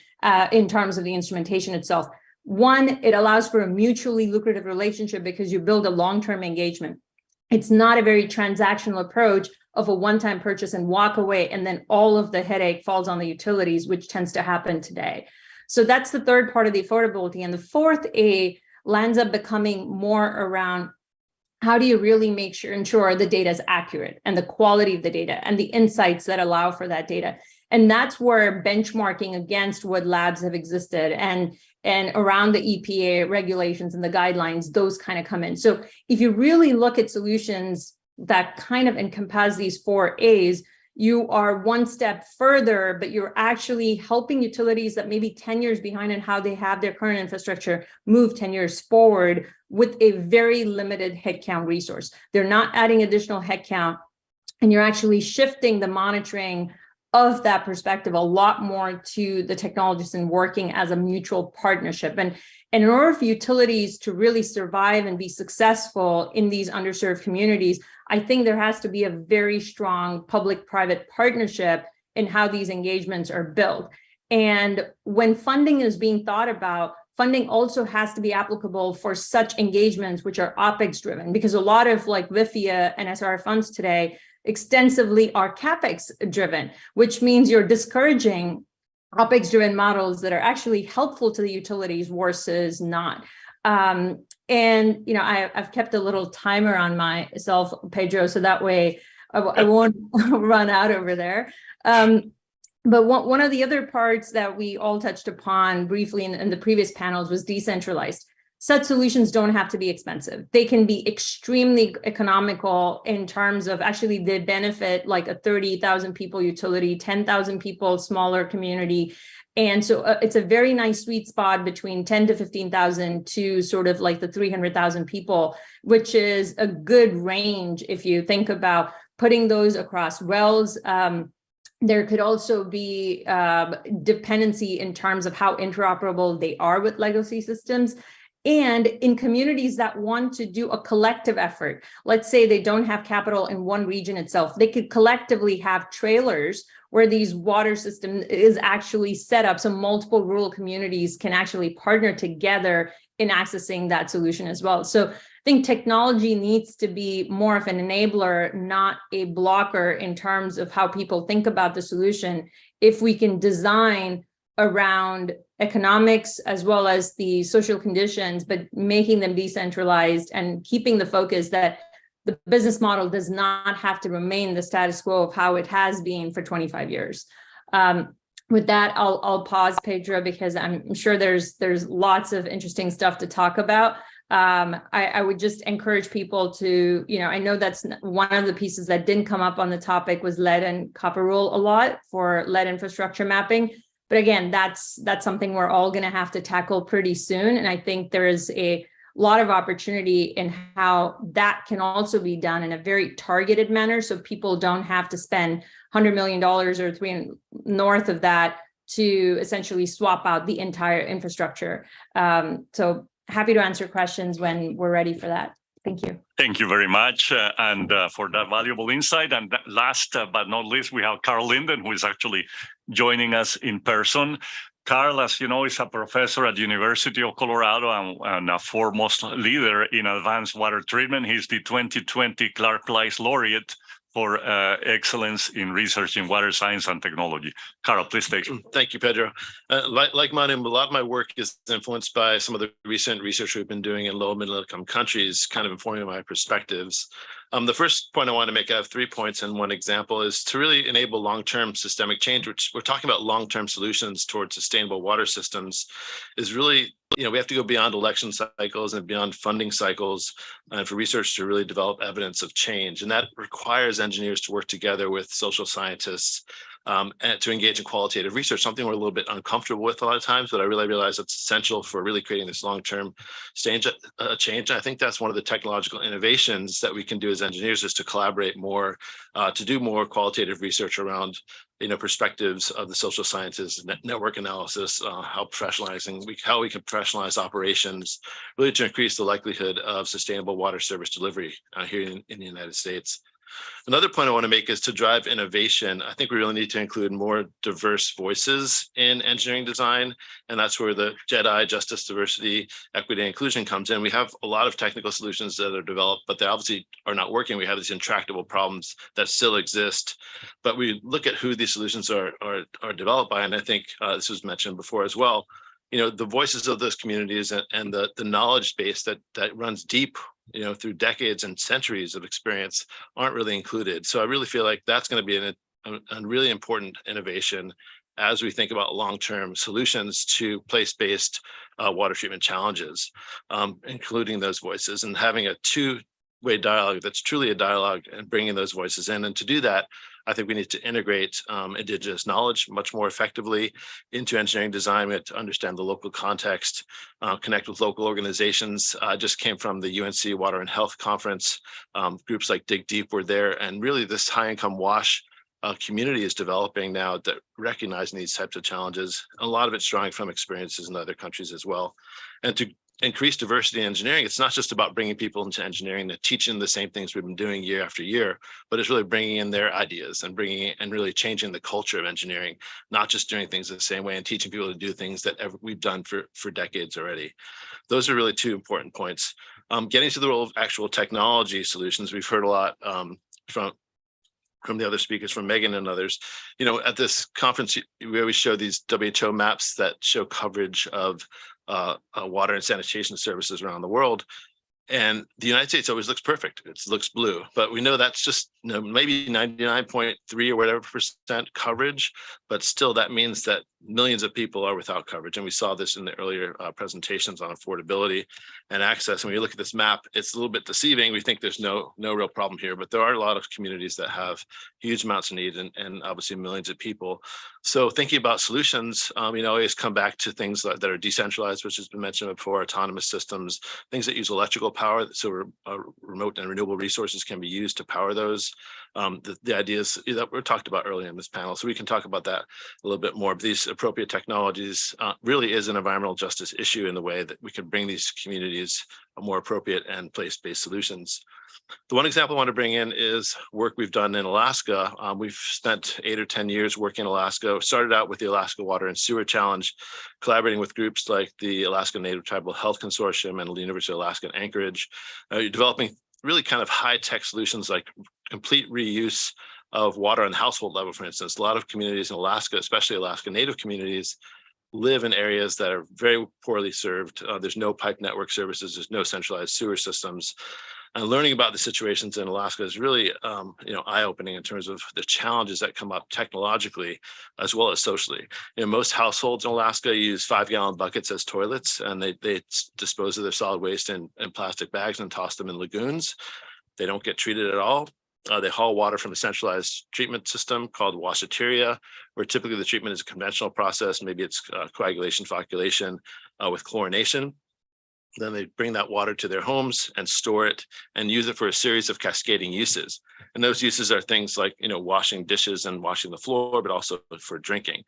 in terms of the instrumentation itself. One, it allows for a mutually lucrative relationship because you build a long-term engagement. It's not a very transactional approach of a one-time purchase and walk away, and then all of the headache falls on the utilities, which tends to happen today. So that's the third part of the affordability. And the fourth A lands up becoming more around how do you really ensure the data is accurate and the quality of the data and the insights that allow for that data. And that's where benchmarking against what labs have existed and around the EPA regulations and the guidelines, those kind of come in. So if you really look at solutions that kind of encompass these 4 A's, you are one step further, but you're actually helping utilities that may be 10 years behind in how they have their current infrastructure move 10 years forward with a very limited headcount resource. They're not adding additional headcount, and you're actually shifting the monitoring of that perspective a lot more to the technologists and working as a mutual partnership. And in order for utilities to really survive and be successful in these underserved communities, I think there has to be a very strong public-private partnership in how these engagements are built. And when funding is being thought about, funding also has to be applicable for such engagements which are OpEx driven, because a lot of like WIFIA and SRR funds today extensively are CapEx driven, which means you're discouraging OpEx driven models that are actually helpful to the utilities versus not. And, I've kept a little timer on myself, Pedro, so that way I won't run out over there. But one of the other parts that we all touched upon briefly in the previous panels was decentralized. Such solutions don't have to be expensive. They can be extremely economical in terms of actually they benefit like a 30,000 people utility, 10,000 people, smaller community. And so it's a very nice sweet spot between 10 to 15,000 to sort of like the 300,000 people, which is a good range if you think about putting those across wells. There could also be dependency in terms of how interoperable they are with legacy systems. And in communities that want to do a collective effort, let's say they don't have capital in one region itself, they could collectively have trailers where these water system is actually set up so multiple rural communities can actually partner together in accessing that solution as well. So I think technology needs to be more of an enabler, not a blocker in terms of how people think about the solution. If we can design around economics as well as the social conditions, but making them decentralized and keeping the focus that the business model does not have to remain the status quo of how it has been for 25 years. With that, I'll pause, Pedro, because I'm sure there's lots of interesting stuff to talk about. I would just encourage people to, I know that's one of the pieces that didn't come up on the topic was lead and copper rule a lot for lead infrastructure mapping. But again, that's something we're all going to have to tackle pretty soon. And I think there is a lot of opportunity in how that can also be done in a very targeted manner. So people don't have to spend $100 million or three north of that to essentially swap out the entire infrastructure. So happy to answer questions when we're ready for that. Thank you. Thank you very much and for that valuable insight. And last but not least, we have Carl Linden, who is actually joining us in person. Carl, as you know, is a professor at the University of Colorado and a foremost leader in advanced water treatment. He's the 2020 Clark Prize Laureate for excellence in research in water science and technology. Carl, please take it. Thank you, Pedro. Like Manu, a lot of my work is influenced by some of the recent research we've been doing in low and middle income countries, kind of informing my perspectives. The first point I want to make, I have 3 points and one example, is to really enable long-term systemic change, which we're talking about long-term solutions towards sustainable water systems, is really, we have to go beyond election cycles and beyond funding cycles and for research to really develop evidence of change. And that requires engineers to work together with social scientists and to engage in qualitative research, something we're a little bit uncomfortable with a lot of times, but I really realize it's essential for really creating this long-term change. I think that's one of the technological innovations that we can do as engineers, is to collaborate more, to do more qualitative research around perspectives of the social sciences, network analysis, how we can professionalize operations, really to increase the likelihood of sustainable water service delivery here in the United States. Another point I want to make is to drive innovation. I think we really need to include more diverse voices in engineering design, and that's where the JEDI, justice, diversity, equity, and inclusion comes in. We have a lot of technical solutions that are developed, but they obviously are not working. We have these intractable problems that still exist, but we look at who these solutions are developed by, and I think this was mentioned before as well. The voices of those communities and the knowledge base that runs deep through decades and centuries of experience aren't really included. So I really feel like that's going to be a really important innovation as we think about long-term solutions to place-based water treatment challenges, including those voices and having a two-way dialogue that's truly a dialogue and bringing those voices in. And to do that, I think we need to integrate Indigenous knowledge much more effectively into engineering design. We have to understand the local context, connect with local organizations. I just came from the UNC Water and Health Conference. Groups like Dig Deep were there, and really this high-income WASH community is developing now that recognizing these types of challenges. A lot of it's drawing from experiences in other countries as well. And to increase diversity in engineering, it's not just about bringing people into engineering and teaching the same things we've been doing year after year, but it's really bringing in their ideas and really changing the culture of engineering, not just doing things the same way and teaching people to do things that we've done for decades already. Those are really 2 important points. Getting to the role of actual technology solutions, we've heard a lot from the other speakers, from Megan and others. At this conference, we always show these WHO maps that show coverage of water and sanitation services around the world. And the United States always looks perfect. It looks blue, but we know that's just maybe 99.3 or whatever % coverage, but still that means that millions of people are without coverage. And we saw this in the earlier presentations on affordability and access. And when you look at this map, it's a little bit deceiving. We think there's no real problem here, but there are a lot of communities that have huge amounts of need and obviously millions of people. So thinking about solutions, always come back to things that are decentralized, which has been mentioned before, autonomous systems, things that use electrical power, so remote and renewable resources can be used to power those. the ideas that were talked about earlier in this panel. So we can talk about that a little bit more. But these appropriate technologies really is an environmental justice issue in the way that we can bring these communities a more appropriate and place-based solutions. The one example I want to bring in is work we've done in Alaska. We've spent 8 or 10 years working in Alaska. Started out with the Alaska Water and Sewer Challenge, collaborating with groups like the Alaska Native Tribal Health Consortium and the University of Alaska in Anchorage, developing really kind of high-tech solutions like complete reuse of water on the household level, for instance. A lot of communities in Alaska, especially Alaska Native communities, live in areas that are very poorly served. There's no pipe network services, there's no centralized sewer systems. And learning about the situations in Alaska is really, eye-opening in terms of the challenges that come up technologically as well as socially. Most households in Alaska use 5-gallon buckets as toilets, and they dispose of their solid waste in plastic bags and toss them in lagoons. They don't get treated at all. They haul water from a centralized treatment system called washateria, where typically the treatment is a conventional process. Maybe it's coagulation, flocculation with chlorination. Then they bring that water to their homes and store it and use it for a series of cascading uses. And those uses are things like, washing dishes and washing the floor, but also for drinking.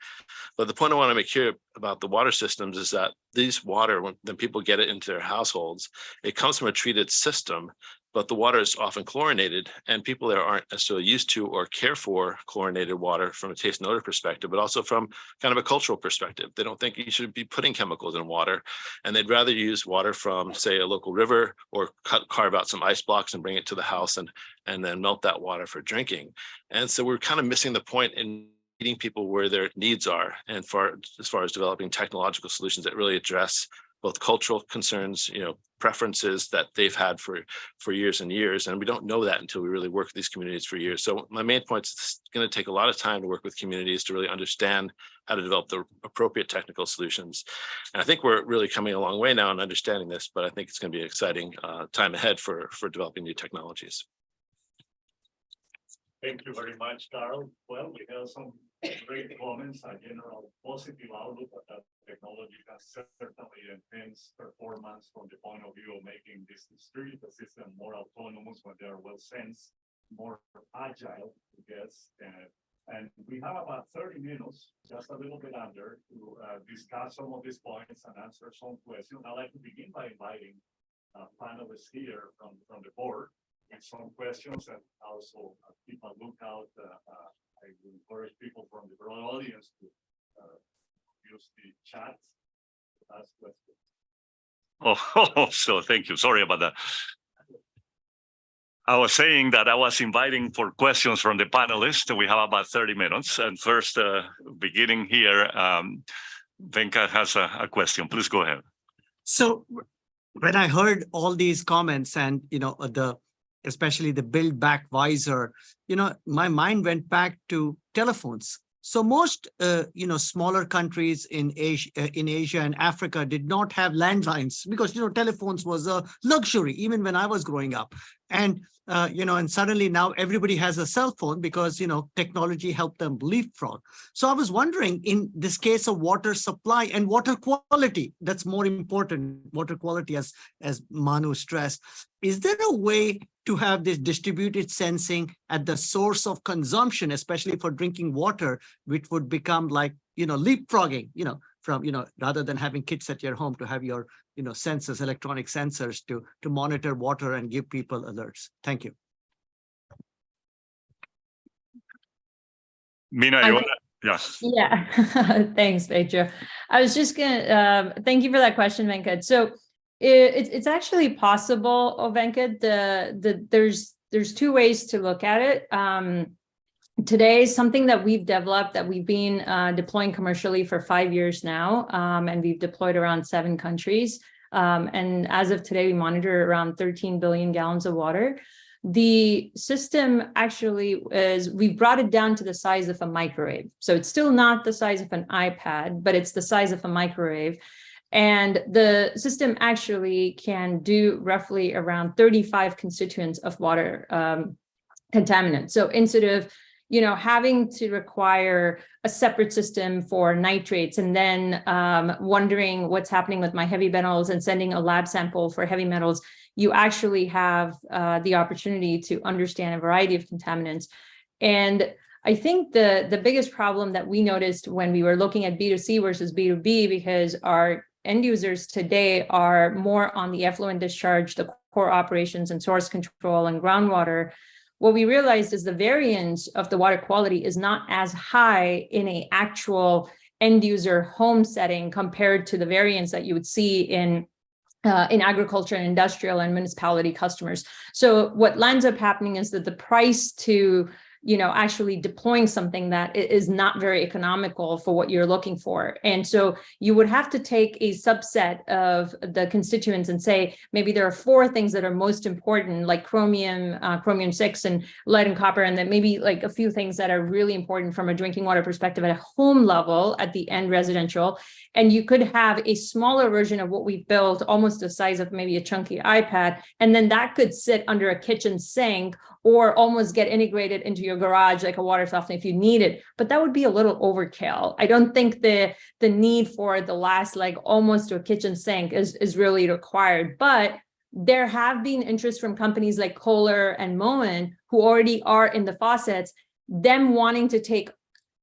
But the point I want to make here about the water systems is that these water, when people get it into their households, it comes from a treated system, but the water is often chlorinated, and people there aren't necessarily used to or care for chlorinated water from a taste and odor perspective, but also from kind of a cultural perspective. They don't think you should be putting chemicals in water, and they'd rather use water from, say, a local river, or carve out some ice blocks and bring it to the house and then melt that water for drinking. And so we're kind of missing the point in meeting people where their needs are, and as far as developing technological solutions that really address both cultural concerns, preferences that they've had for years and years. And we don't know that until we really work with these communities for years. So my main point is it's going to take a lot of time to work with communities to really understand how to develop the appropriate technical solutions. And I think we're really coming a long way now in understanding this, but I think it's going to be an exciting time ahead for developing new technologies. Thank you very much, Carl. Well, we have some great comments, a general positive outlook that technology can certainly enhance performance from the point of view of making this distributed system more autonomous when they are well sensed, more agile, I guess. And we have about 30 minutes, just a little bit under, to discuss some of these points and answer some questions. I'd like to begin by inviting panelists here from the board with some questions, and also keep a lookout. I would encourage people from the broad audience to use the chat to ask questions. So thank you. Sorry about that. I was saying that I was inviting for questions from the panelists. We have about 30 minutes. And first, beginning here, Venka has a question. Please go ahead. So when I heard all these comments and, especially the Build Back Visor, my mind went back to telephones. So most, smaller countries in Asia and Africa did not have landlines because, telephones was a luxury even when I was growing up. And, and suddenly now everybody has a cell phone because, technology helped them leapfrog. So I was wondering, in this case of water supply and water quality, that's more important, water quality as Manu stressed, is there a way to have this distributed sensing at the source of consumption, especially for drinking water, which would become like, leapfrogging, from, rather than having kits at your home to have your, sensors, electronic sensors to monitor water and give people alerts. Thank you. Mina, you want to? Yes. Yeah, thanks, Pedro. I was just gonna, thank you for that question, Venkat. So it's actually possible, Venkat. There's two ways to look at it. Today, something that we've developed that we've been deploying commercially for 5 years now, and we've deployed around 7 countries. And as of today, we monitor around 13 billion gallons of water. The system actually we've brought it down to the size of a microwave. So it's still not the size of an iPad, but it's the size of a microwave. And the system actually can do roughly around 35 constituents of water contaminants. So instead of having to require a separate system for nitrates and then wondering what's happening with my heavy metals and sending a lab sample for heavy metals, you actually have the opportunity to understand a variety of contaminants. And I think the biggest problem that we noticed when we were looking at B2C versus B2B, because our end users today are more on the effluent discharge, the core operations and source control and groundwater, what we realized is the variance of the water quality is not as high in an actual end user home setting compared to the variance that you would see in agriculture and industrial and municipality customers. So what ends up happening is that the price to actually deploying something that is not very economical for what you're looking for. And so you would have to take a subset of the constituents and say, maybe there are 4 things that are most important, like chromium, chromium 6 and lead and copper, and then maybe like a few things that are really important from a drinking water perspective at a home level at the end residential. And you could have a smaller version of what we've built, almost the size of maybe a chunky iPad, and then that could sit under a kitchen sink or almost get integrated into your garage like a water softener if you need it. But that would be a little overkill. I don't think the need for the last like almost to a kitchen sink is really required. But there have been interest from companies like Kohler and Moen who already are in the faucets, them wanting to take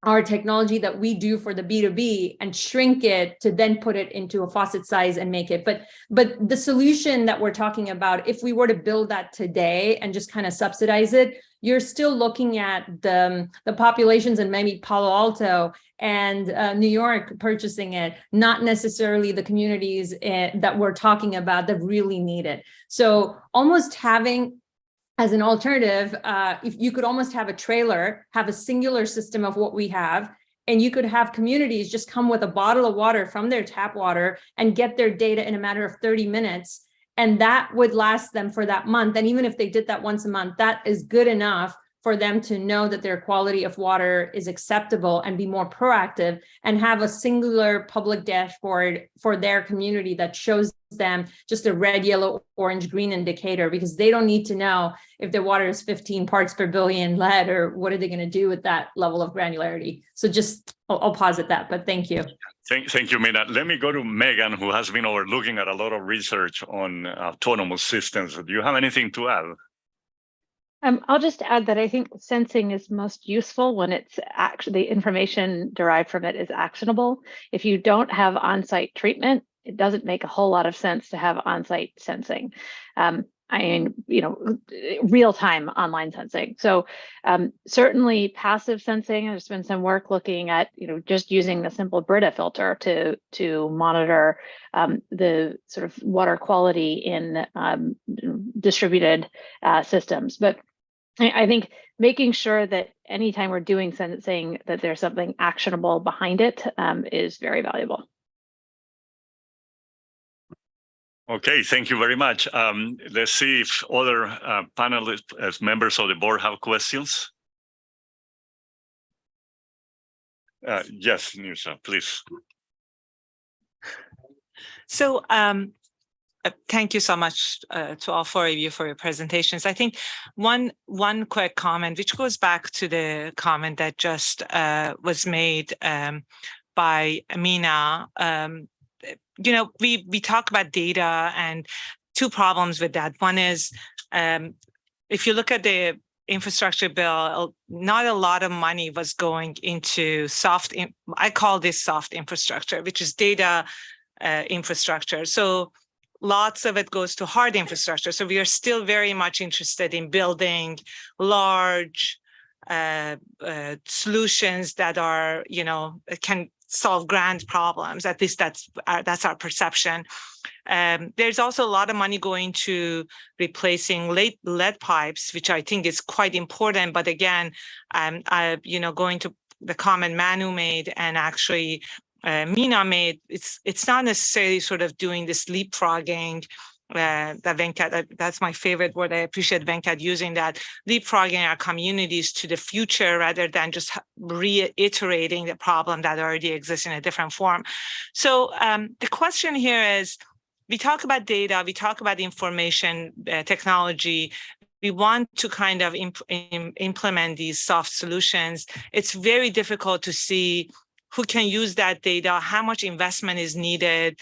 our technology that we do for the B2B and shrink it to then put it into a faucet size and make it. But the solution that we're talking about, if we were to build that today and just kind of subsidize it, you're still looking at the populations in maybe Palo Alto and New York purchasing it, not necessarily the communities that we're talking about that really need it. So almost having, as an alternative, if you could almost have a trailer, have a singular system of what we have, and you could have communities just come with a bottle of water from their tap water and get their data in a matter of 30 minutes. And that would last them for that month. And even if they did that once a month, that is good enough for them to know that their quality of water is acceptable and be more proactive and have a singular public dashboard for their community that shows them just a red, yellow, orange, green indicator, because they don't need to know if their water is 15 parts per billion lead or what are they going to do with that level of granularity. So just, I'll pause at that, but thank you. Thank you, Mina. Let me go to Megan, who has been overlooking at a lot of research on autonomous systems. Do you have anything to add? I'll just add that I think sensing is most useful when it's actually the information derived from it is actionable. If you don't have on-site treatment, it doesn't make a whole lot of sense to have on-site sensing. I mean, real-time online sensing. So certainly passive sensing, there's been some work looking at, just using the simple Brita filter to monitor the sort of water quality in distributed systems. But I think making sure that anytime we're doing sensing, that there's something actionable behind it is very valuable. Okay, thank you very much. Let's see if other panelists, as members of the board, have questions. Yes, Nusha, please. So thank you so much to all 4 of you for your presentations. I think one quick comment, which goes back to the comment that just was made by Amina. We talk about data and 2 problems with that. One is, if you look at the infrastructure bill, not a lot of money was going into I call this soft infrastructure, which is data infrastructure. So lots of it goes to hard infrastructure. So we are still very much interested in building large solutions that are, can solve grand problems. At least that's our perception. There's also a lot of money going to replacing lead pipes, which I think is quite important. But again, going to the comment Manu made and actually Mina made, it's not necessarily sort of doing this leapfrogging that Venkat, that's my favorite word. I appreciate Venkat using that, leapfrogging our communities to the future rather than just reiterating the problem that already exists in a different form. So the question here is, we talk about data, we talk about information technology, we want to kind of implement these soft solutions. It's very difficult to see who can use that data, how much investment is needed,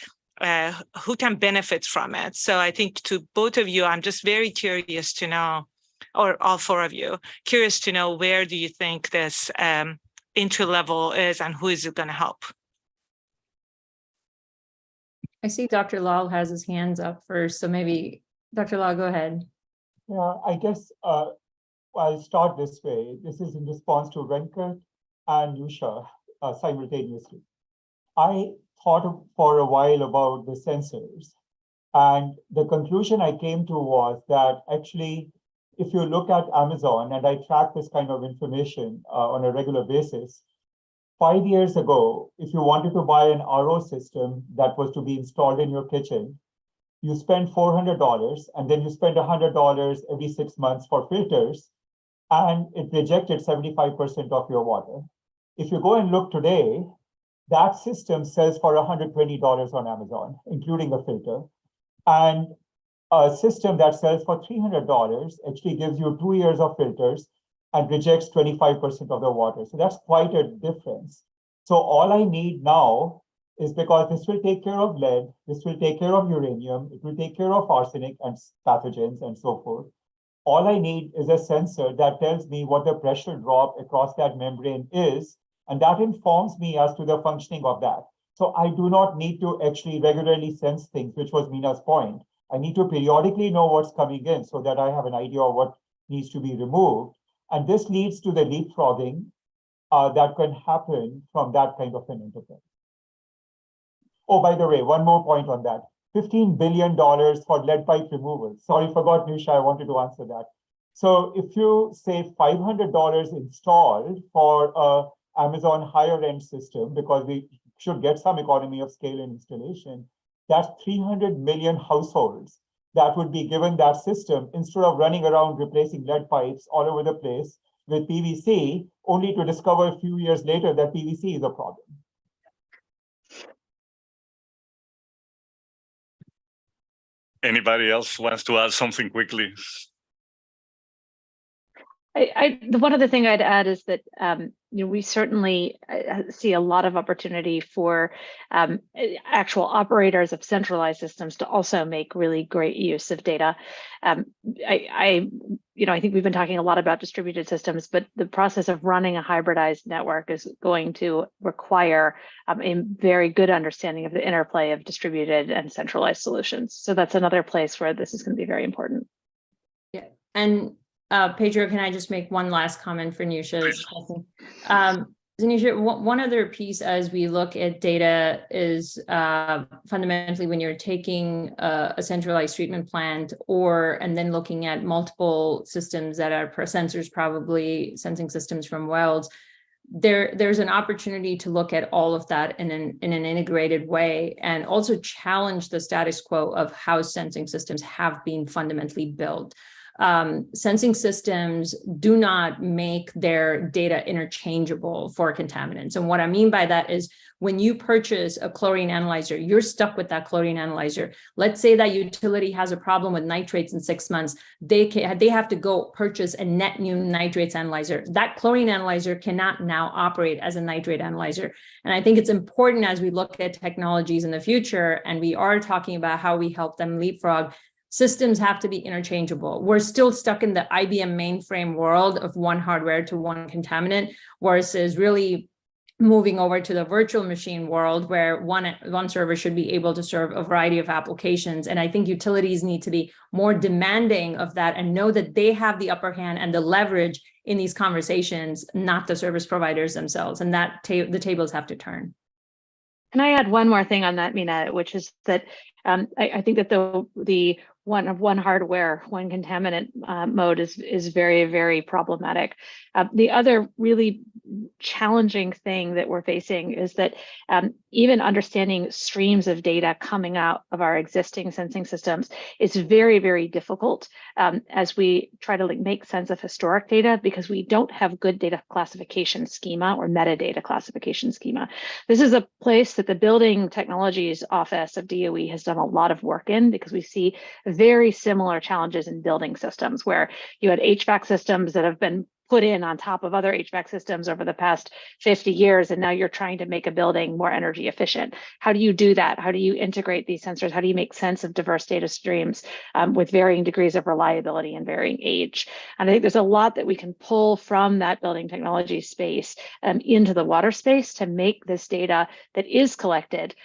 who can benefit from it. So I think to both of you, I'm just very curious to know, or all four of you, curious to know where do you think this entry level is and who is it going to help? I see Dr. Lal has his hands up first, so maybe Dr. Lal, go ahead. Yeah, I guess I'll start this way. This is in response to Venkat and Yusha simultaneously. I thought for a while about the sensors, and the conclusion I came to was that actually, if you look at Amazon, and I track this kind of information on a regular basis, 5 years ago, if you wanted to buy an RO system that was to be installed in your kitchen, you spend $400, and then you spend $100 every 6 months for filters, and it rejected 75% of your water. If you go and look today, that system sells for $120 on Amazon, including a filter. And a system that sells for $300 actually gives you 2 years of filters and rejects 25% of the water. So that's quite a difference. So all I need now is, because this will take care of lead, this will take care of uranium, it will take care of arsenic and pathogens and so forth. All I need is a sensor that tells me what the pressure drop across that membrane is, and that informs me as to the functioning of that. So I do not need to actually regularly sense things, which was Mina's point. I need to periodically know what's coming in so that I have an idea of what needs to be removed. And this leads to the leapfrogging that can happen from that kind of an enterprise. Oh, by the way, one more point on that. $15 billion for lead pipe removal. Sorry, forgot, Nisha, I wanted to answer that. So if you say $500 installed for a Amazon higher end system, because we should get some economy of scale in installation, that's 300 million households that would be given that system instead of running around replacing lead pipes all over the place with PVC, only to discover a few years later that PVC is a problem. Anybody else wants to add something quickly? The one other thing I'd add is that we certainly see a lot of opportunity for actual operators of centralized systems to also make really great use of data. I think we've been talking a lot about distributed systems, but the process of running a hybridized network is going to require a very good understanding of the interplay of distributed and centralized solutions. So that's another place where this is going to be very important. Yeah, and Pedro, can I just make one last comment for Nusha's question? Nusha, one other piece as we look at data is fundamentally when you're taking a centralized treatment plant and then looking at multiple systems that are sensors, probably sensing systems from wells, there's an opportunity to look at all of that in an integrated way and also challenge the status quo of how sensing systems have been fundamentally built. Sensing systems do not make their data interchangeable for contaminants. And what I mean by that is when you purchase a chlorine analyzer, you're stuck with that chlorine analyzer. Let's say that utility has a problem with nitrates in 6 months. They have to go purchase a net new nitrates analyzer. That chlorine analyzer cannot now operate as a nitrate analyzer. And I think it's important as we look at technologies in the future, and we are talking about how we help them leapfrog, systems have to be interchangeable. We're still stuck in the IBM mainframe world of one hardware to one contaminant versus really moving over to the virtual machine world where one server should be able to serve a variety of applications. And I think utilities need to be more demanding of that and know that they have the upper hand and the leverage in these conversations, not the service providers themselves. And that the tables have to turn. Can I add one more thing on that, Mina, which is that I think that the one hardware, one contaminant mode is very, very problematic. The other really challenging thing that we're facing is that even understanding streams of data coming out of our existing sensing systems is very, very difficult as we try to make sense of historic data because we don't have good data classification schema or metadata classification schema. This is a place that the Building Technologies Office of DOE has done a lot of work in because we see very similar challenges in building systems where you had HVAC systems that have been put in on top of other HVAC systems over the past 50 years, and now you're trying to make a building more energy efficient. How do you do that? How do you integrate these sensors? How do you make sense of diverse data streams with varying degrees of reliability and varying age? And I think there's a lot that we can pull from that building technology space into the water space to make this data that is collected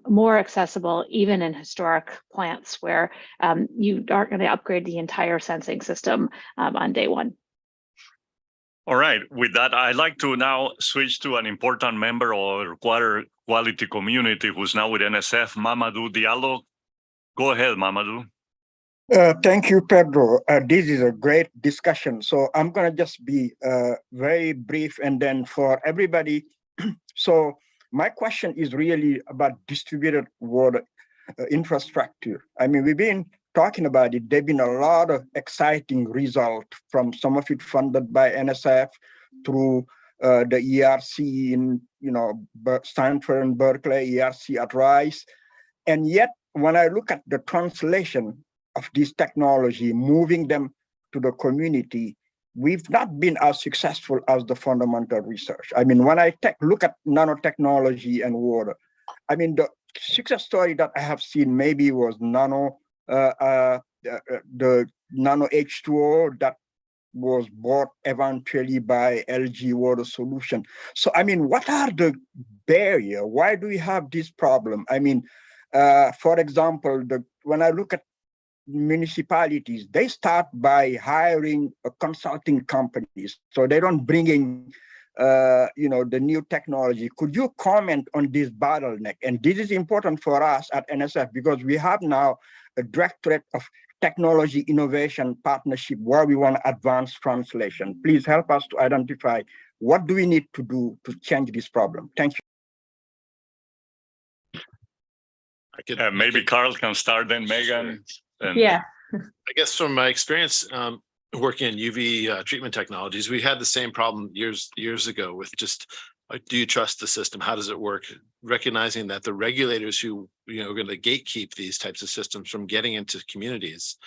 more accessible, even in historic plants where you aren't going to upgrade the entire sensing system on day one. All right, with that, I'd like to now switch to an important member of our water quality community who's now with NSF, Mamadou Diallo. Go ahead, Mamadou. Thank you, Pedro. This is a great discussion. So I'm going to just be very brief, and then for everybody. So my question is really about distributed water infrastructure. I mean, we've been talking about it. There've been a lot of exciting results from some of it funded by NSF through the ERC in, Stanford and Berkeley, ERC at Rice. And yet, when I look at the translation of this technology, moving them to the community, we've not been as successful as the fundamental research. I mean, when I look at nanotechnology and water, I mean, the success story that I have seen maybe was the nano H2O that was bought eventually by LG Water Solution. So, I mean, what are the barriers? Why do we have this problem? I mean, for example, when I look at municipalities, they start by hiring consulting companies, so they don't bring in the new technology. Could you comment on this bottleneck? And this is important for us at NSF because we have now a directorate of technology innovation partnership where we want to advance translation. Please help us to identify what do we need to do to change this problem. Thank you. Maybe Carl can start, then Megan. Yeah. I guess from my experience working in UV treatment technologies, we had the same problem years ago with just, do you trust the system? How does it work? Recognizing that the regulators who are going to gatekeep these types of systems from getting into communities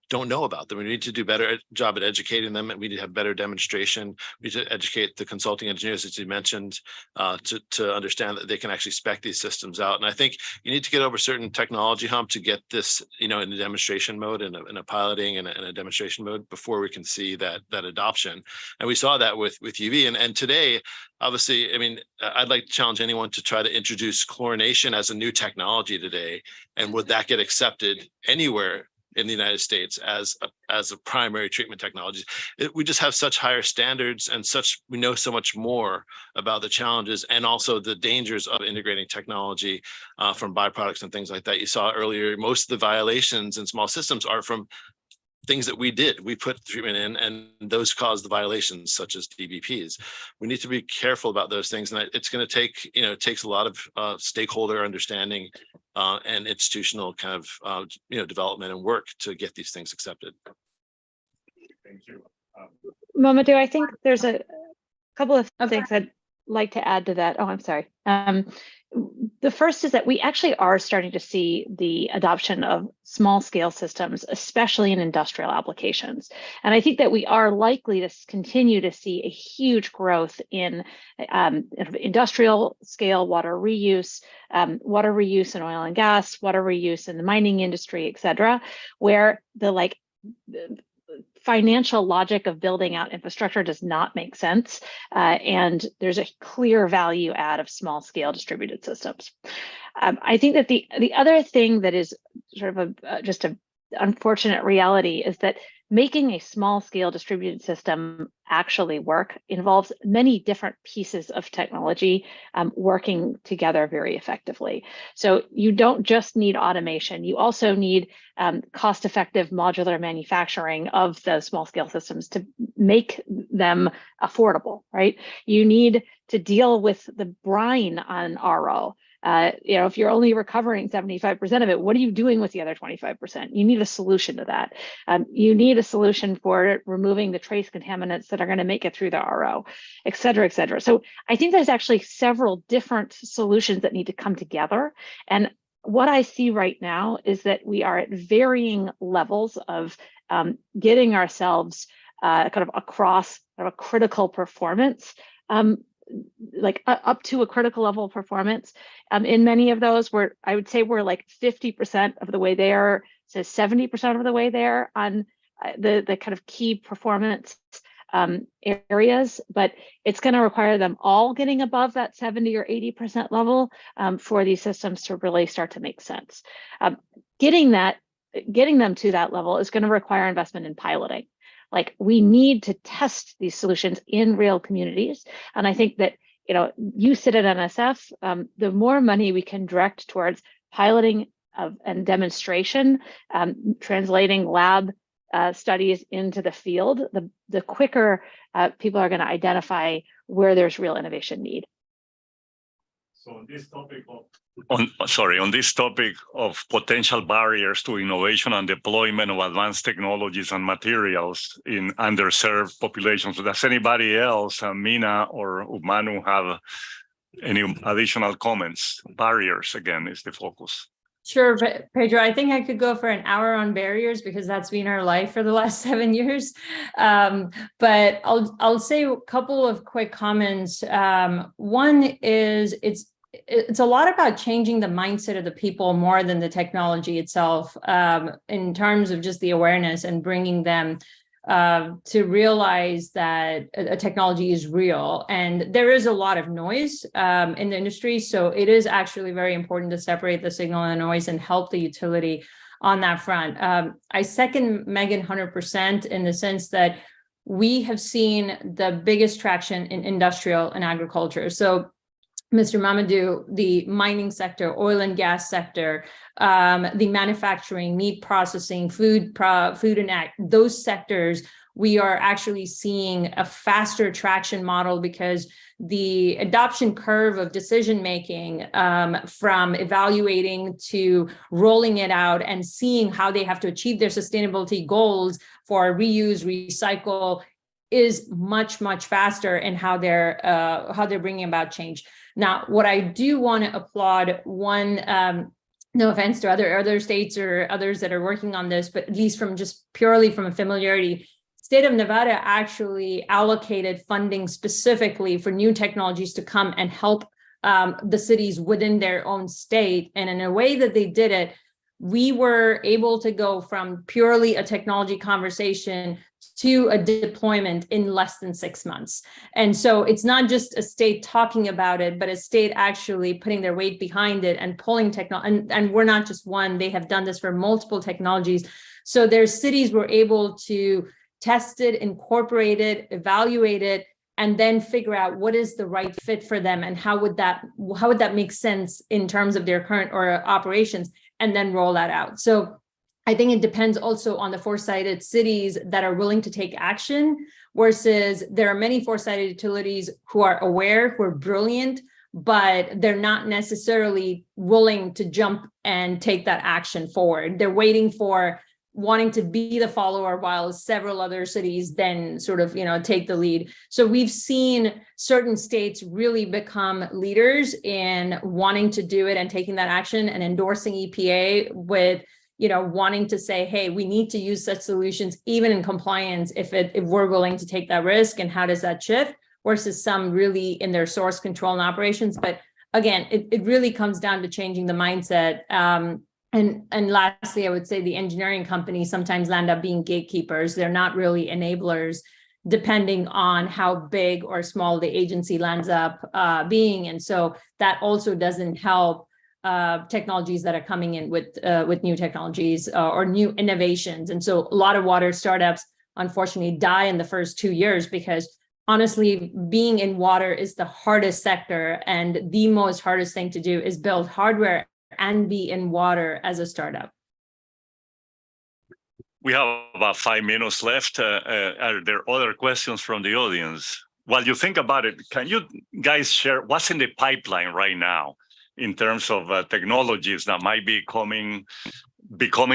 don't know about them. We need to do a better job at educating them, and we need to have better demonstration. We need to educate the consulting engineers, as you mentioned, to understand that they can actually spec these systems out. And I think you need to get over certain technology hump to get this, in a demonstration mode, in a piloting and a demonstration mode before we can see that adoption. And we saw that with UV. And today, obviously, I mean, I'd like to challenge anyone to try to introduce chlorination as a new technology today. And would that get accepted anywhere in the United States as a primary treatment technology? We just have such higher standards and we know so much more about the challenges and also the dangers of integrating technology from byproducts and things like that. You saw earlier, most of the violations in small systems are from things that we did. We put treatment in, and those cause the violations, such as DBPs. We need to be careful about those things, and it's going to take, it takes a lot of stakeholder understanding and institutional kind of, development and work to get these things accepted. Thank you. Mamadou, I think there's a couple of things I'd like to add to that. Oh, I'm sorry. The first is that we actually are starting to see the adoption of small scale systems, especially in industrial applications. And I think that we are likely to continue to see a huge growth in industrial scale water reuse in oil and gas, water reuse in the mining industry, et cetera, where the financial logic of building out infrastructure does not make sense. And there's a clear value add of small scale distributed systems. I think that the other thing that is sort of just an unfortunate reality is that making a small scale distributed system actually work involves many different pieces of technology working together very effectively. So you don't just need automation, you also need cost-effective modular manufacturing of the small scale systems to make them affordable, right? You need to deal with the brine on RO. If you're only recovering 75% of it, what are you doing with the other 25%? You need a solution to that. You need a solution for removing the trace contaminants that are going to make it through the RO, et cetera, et cetera. So I think there's actually several different solutions that need to come together. And what I see right now is that we are at varying levels of getting ourselves kind of across kind of a critical performance, like up to a critical level of performance. In many of those, I would say we're like 50% of the way there, so 70% of the way there on the kind of key performance areas, but it's going to require them all getting above that 70 or 80% level for these systems to really start to make sense. Getting them to that level is going to require investment in piloting. Like, we need to test these solutions in real communities. And I think that, you sit at NSF, the more money we can direct towards piloting and demonstration, translating lab studies into the field, the quicker people are going to identify where there's real innovation need. So on this topic of potential barriers to innovation and deployment of advanced technologies and materials in underserved populations, does anybody else, Mina or Manu, have any additional comments? Barriers, again, is the focus. Sure, Pedro, I think I could go for an hour on barriers because that's been our life for the last 7 years. But I'll say a couple of quick comments. One is it's a lot about changing the mindset of the people more than the technology itself, in terms of just the awareness and bringing them to realize that a technology is real. And there is a lot of noise in the industry. So it is actually very important to separate the signal and the noise and help the utility on that front. I second Megan 100% in the sense that we have seen the biggest traction in industrial and agriculture. So Mr. Mamadou, the mining sector, oil and gas sector, the manufacturing, meat processing, food and ag, those sectors, we are actually seeing a faster traction model because the adoption curve of decision making, from evaluating to rolling it out and seeing how they have to achieve their sustainability goals for reuse, recycle, is much, much faster in how they're bringing about change. Now, what I do want to applaud, one, no offense to other states or others that are working on this, but at least from just purely from a familiarity, state of Nevada actually allocated funding specifically for new technologies to come and help the cities within their own state. And in a way that they did it, we were able to go from purely a technology conversation to a deployment in less than 6 months. And so it's not just a state talking about it, but a state actually putting their weight behind it and pulling technology. And we're not just one, they have done this for multiple technologies. So their cities were able to test it, incorporate it, evaluate it, and then figure out what is the right fit for them and how would that make sense in terms of their current or operations, and then roll that out. So I think it depends also on the foresighted cities that are willing to take action, versus there are many foresighted utilities who are aware, who are brilliant, but they're not necessarily willing to jump and take that action forward. They're waiting for wanting to be the follower while several other cities then sort of, take the lead. So we've seen certain states really become leaders in wanting to do it and taking that action and endorsing EPA with, wanting to say, hey, we need to use such solutions, even in compliance, if we're willing to take that risk, and how does that shift, versus some really in their source control and operations. But again, it really comes down to changing the mindset. And lastly, I would say the engineering companies sometimes end up being gatekeepers. They're not really enablers, depending on how big or small the agency lands up being. And so that also doesn't help technologies that are coming in with new technologies or new innovations. And so a lot of water startups, unfortunately, die in the first 2 years because, honestly, being in water is the hardest sector, and the most hardest thing to do is build hardware and be in water as a startup. We have about 5 minutes left. Are there other questions from the audience? While you think about it, can you guys share what's in the pipeline right now in terms of technologies that might be becoming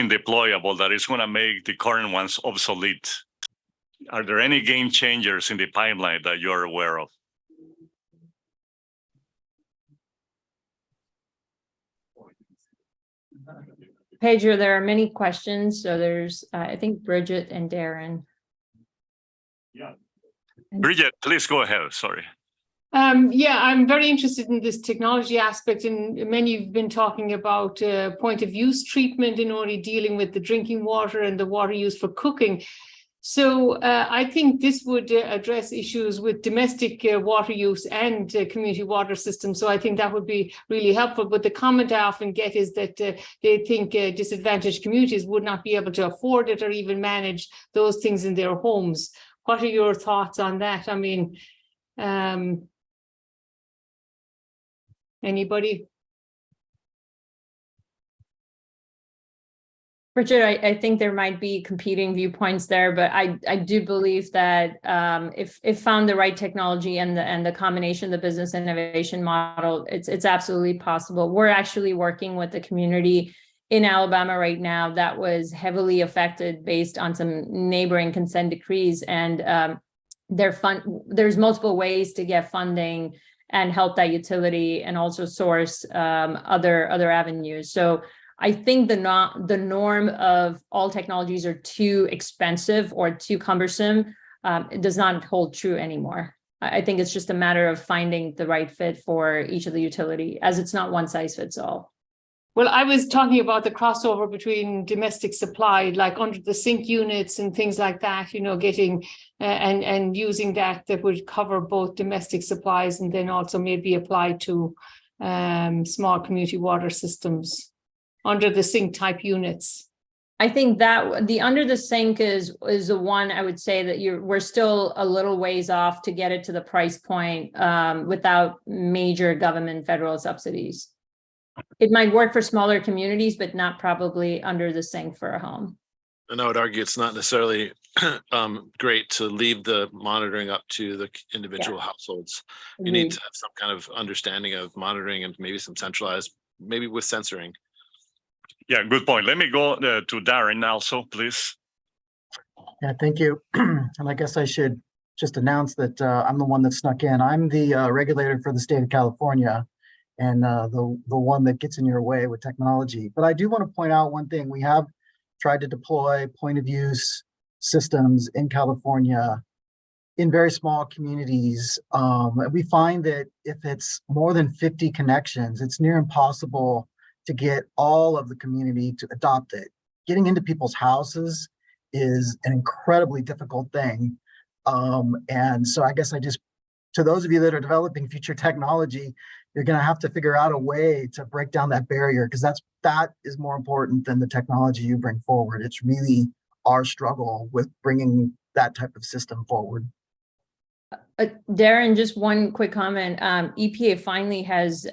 deployable that is going to make the current ones obsolete? Are there any game changers in the pipeline that you're aware of? Pedro, there are many questions. So there's, I think, Bridget and Darren. Yeah. Bridget, please go ahead. Sorry. Yeah, I'm very interested in this technology aspect, and many have been talking about point of use treatment in only dealing with the drinking water and the water used for cooking. So I think this would address issues with domestic water use and community water systems. So I think that would be really helpful. But the comment I often get is that they think disadvantaged communities would not be able to afford it or even manage those things in their homes. What are your thoughts on that? I mean, anybody? Richard, I think there might be competing viewpoints there, but I do believe that if found the right technology and the combination of the business innovation model, it's absolutely possible. We're actually working with the community in Alabama right now that was heavily affected based on some neighboring consent decrees, and there's multiple ways to get funding and help that utility, and also source other avenues. So I think the norm of all technologies are too expensive or too cumbersome, it does not hold true anymore. I think it's just a matter of finding the right fit for each of the utility, as it's not one size fits all. Well, I was talking about the crossover between domestic supply, like under the sink units and things like that, you know, getting and using that would cover both domestic supplies and then also maybe apply to small community water systems under the sink type units. I think that the under the sink is the one I would say that we're still a little ways off to get it to the price point without major government federal subsidies. It might work for smaller communities, but not probably under the sink for a home. And I would argue it's not necessarily great to leave the monitoring up to the individual households. You need to have some kind of understanding of monitoring and maybe some centralized, maybe with censoring. Yeah, good point. Let me go to Darren also, please. Yeah, thank you. And I guess I should just announce that I'm the one that snuck in. I'm the regulator for the state of California, and the one that gets in your way with technology. But I do want to point out one thing. We have tried to deploy point of use systems in California in very small communities. We find that if it's more than 50 connections, it's near impossible to get all of the community to adopt it. Getting into people's houses is an incredibly difficult thing. And so I guess to those of you that are developing future technology, you're going to have to figure out a way to break down that barrier, because that is more important than the technology you bring forward. It's really our struggle with bringing that type of system forward. Darren, just one quick comment. EPA finally has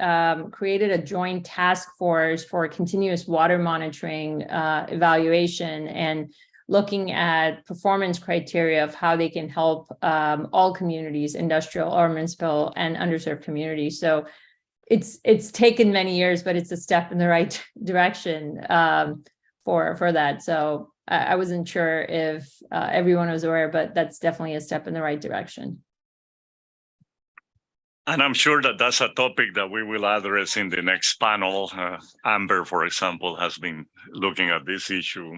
created a joint task force for continuous water monitoring evaluation and looking at performance criteria of how they can help all communities, industrial or municipal and underserved communities. So it's taken many years, but it's a step in the right direction for that. So I wasn't sure if everyone was aware, but that's definitely a step in the right direction. And I'm sure that that's a topic that we will address in the next panel. Amber, for example, has been looking at this issue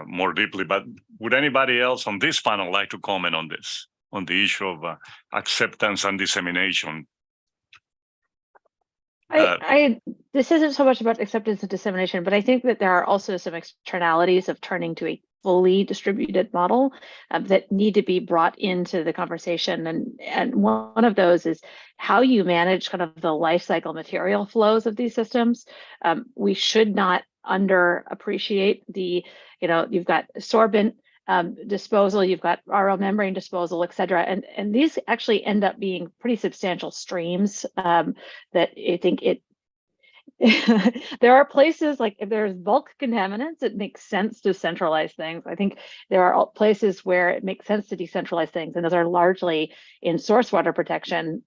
more deeply. But would anybody else on this panel like to comment on this, on the issue of acceptance and dissemination? This isn't so much about acceptance and dissemination, but I think that there are also some externalities of turning to a fully distributed model that need to be brought into the conversation. And one of those is how you manage kind of the life cycle material flows of these systems. We should not underappreciate you've got sorbent disposal, you've got RO membrane disposal, et cetera. And these actually end up being pretty substantial streams that I think there are places like if there's bulk contaminants, it makes sense to centralize things. I think there are places where it makes sense to decentralize things, and those are largely in source water protection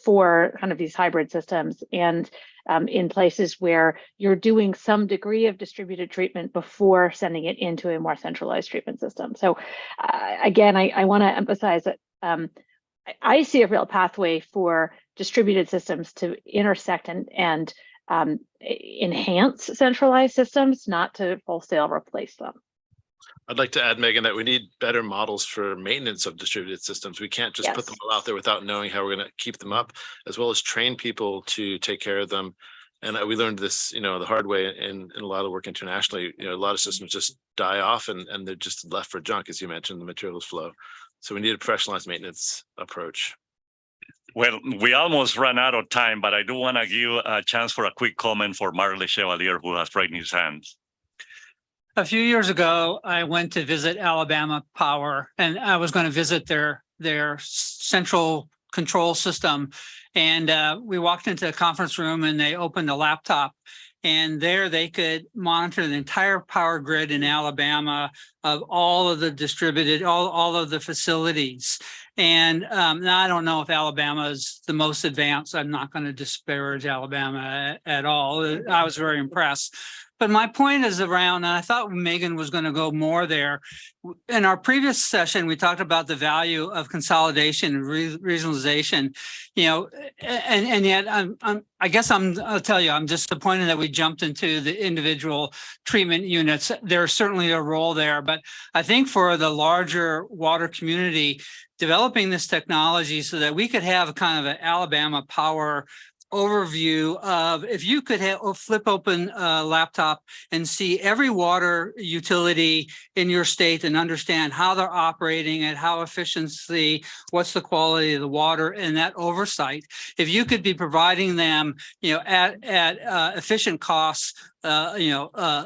for kind of these hybrid systems, and in places where you're doing some degree of distributed treatment before sending it into a more centralized treatment system. So again, I want to emphasize that I see a real pathway for distributed systems to intersect and enhance centralized systems, not to wholesale replace them. I'd like to add, Megan, that we need better models for maintenance of distributed systems. We can't just put them all out there without knowing how we're going to keep them up, as well as train people to take care of them. And we learned this, the hard way in a lot of work internationally. A lot of systems just die off and they're just left for junk, as you mentioned, the materials flow. So we need a professionalized maintenance approach. Well, we almost ran out of time, but I do want to give a chance for a quick comment for Marley Chevalier, who has raised his hand. A few years ago, I went to visit Alabama Power, and I was going to visit their central control system. And we walked into a conference room, and they opened a laptop, and there they could monitor the entire power grid in Alabama of all of the distributed, all of the facilities. And now I don't know if Alabama is the most advanced. I'm not going to disparage Alabama at all. I was very impressed. But my point is around, and I thought Megan was going to go more there. In our previous session, we talked about the value of consolidation and regionalization, and yet I'll tell you, I'm disappointed that we jumped into the individual treatment units. There's certainly a role there, but I think for the larger water community, developing this technology so that we could have a kind of an Alabama Power overview of, if you could flip open a laptop and see every water utility in your state and understand how they're operating and how efficiency, what's the quality of the water, and that oversight. If you could be providing them, at efficient costs,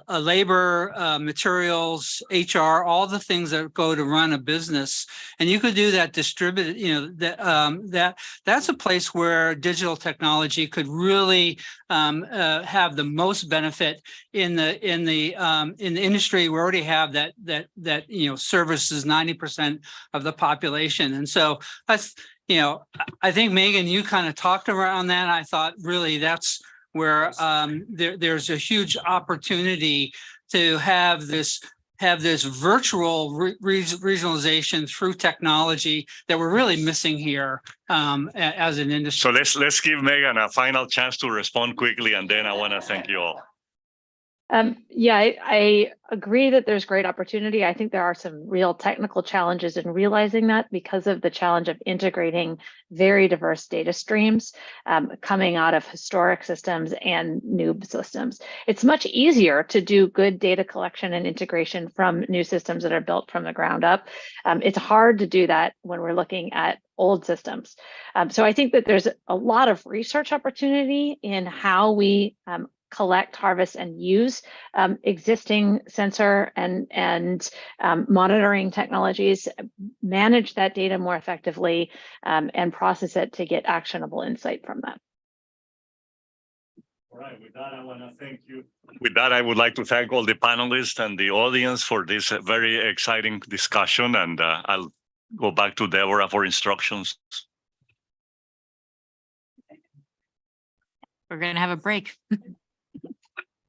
labor, materials, HR, all the things that go to run a business, and you could do that distributed. That's a place where digital technology could really have the most benefit in the industry. We already have that services 90% of the population, and so that's I think Megan, you kind of talked around that. I thought really that's where there's a huge opportunity to have this virtual regionalization through technology that we're really missing here as an industry. So let's give Megan a final chance to respond quickly, and then I want to thank you all. I agree that there's great opportunity. I think there are some real technical challenges in realizing that because of the challenge of integrating very diverse data streams coming out of historic systems and new systems. It's much easier to do good data collection and integration from new systems that are built from the ground up. It's hard to do that when we're looking at old systems. So I think that there's a lot of research opportunity in how we collect, harvest, and use existing sensor and monitoring technologies, manage that data more effectively, and process it to get actionable insight from that. All right, with that, I want to thank you. With that, I would like to thank all the panelists and the audience for this very exciting discussion, and I'll go back to Deborah for instructions. We're going to have a break.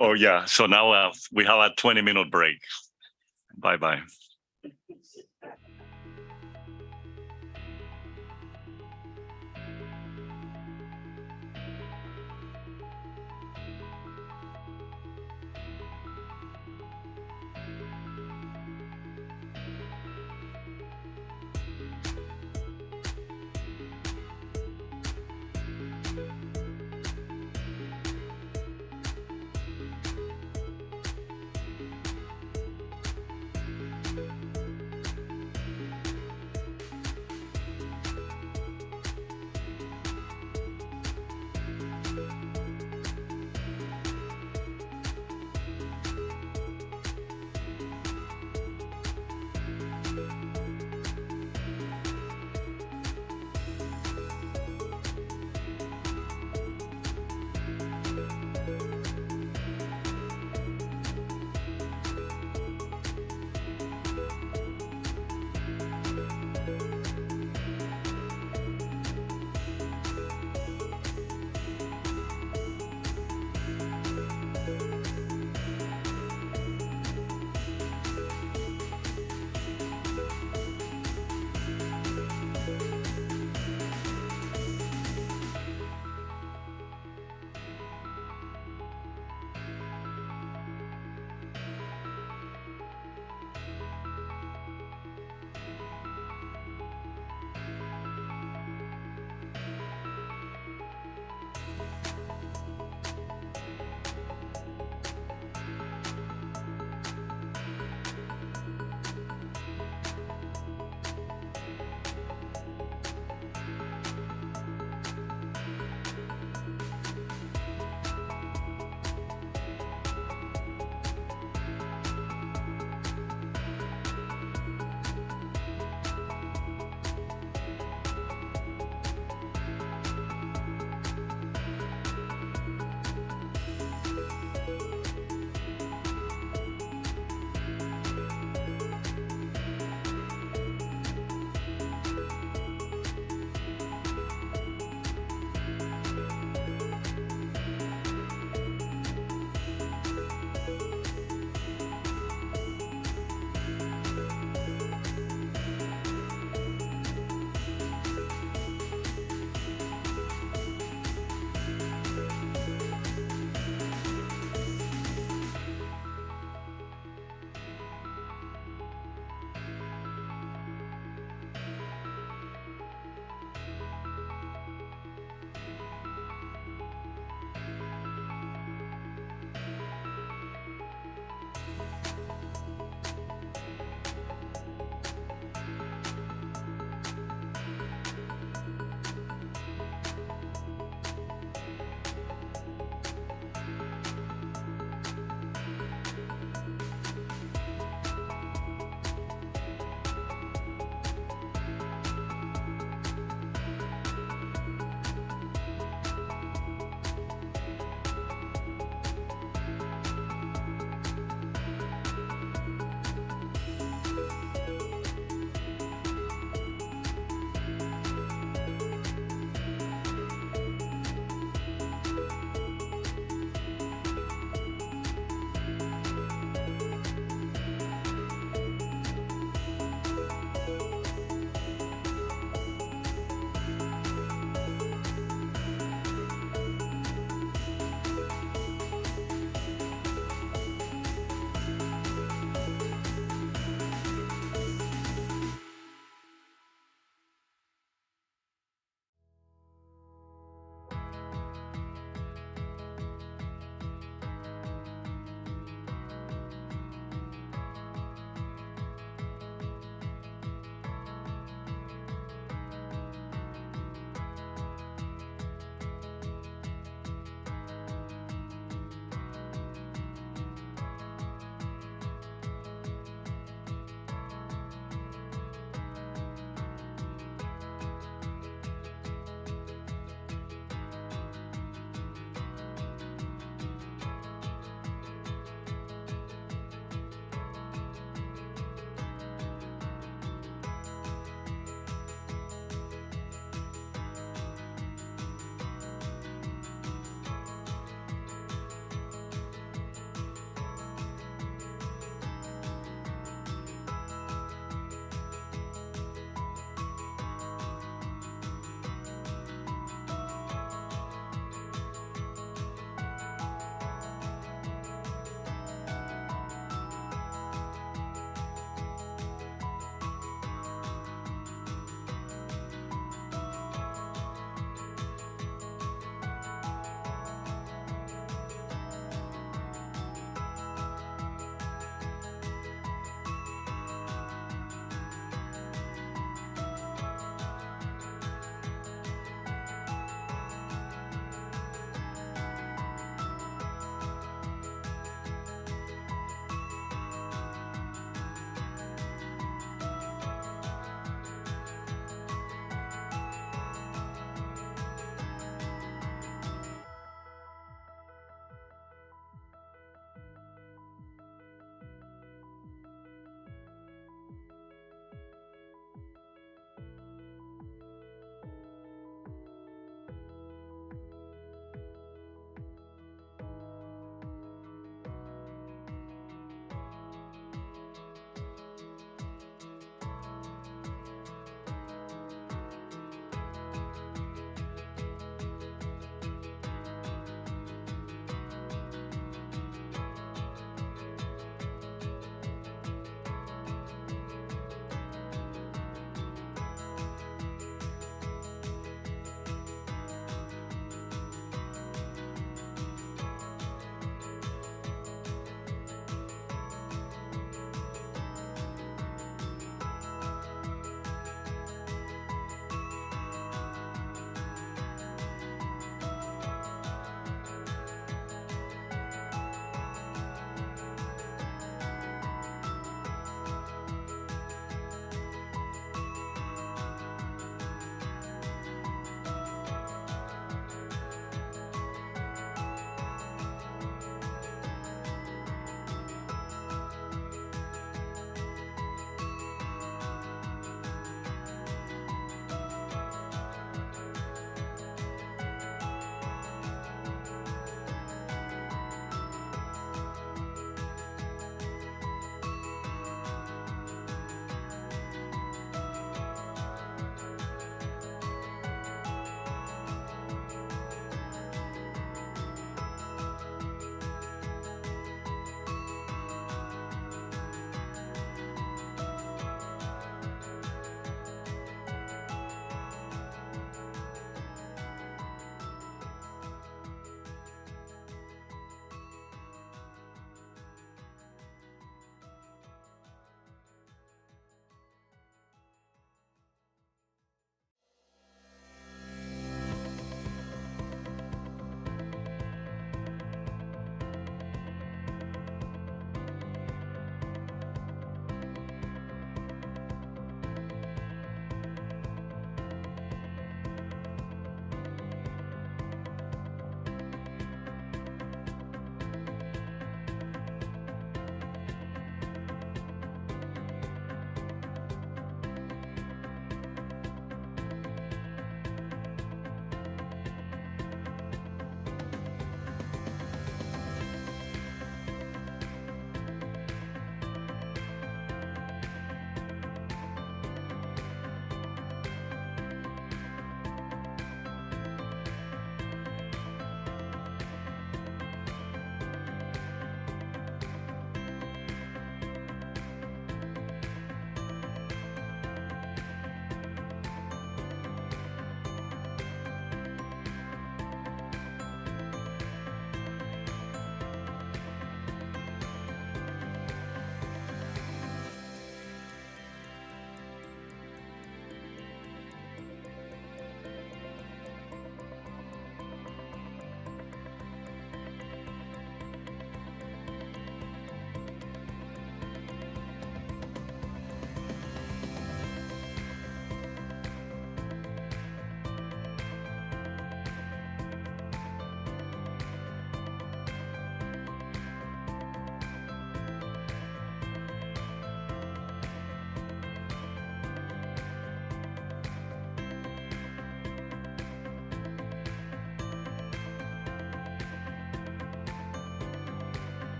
Oh, yeah. So now we have a 20-minute break. Bye-bye.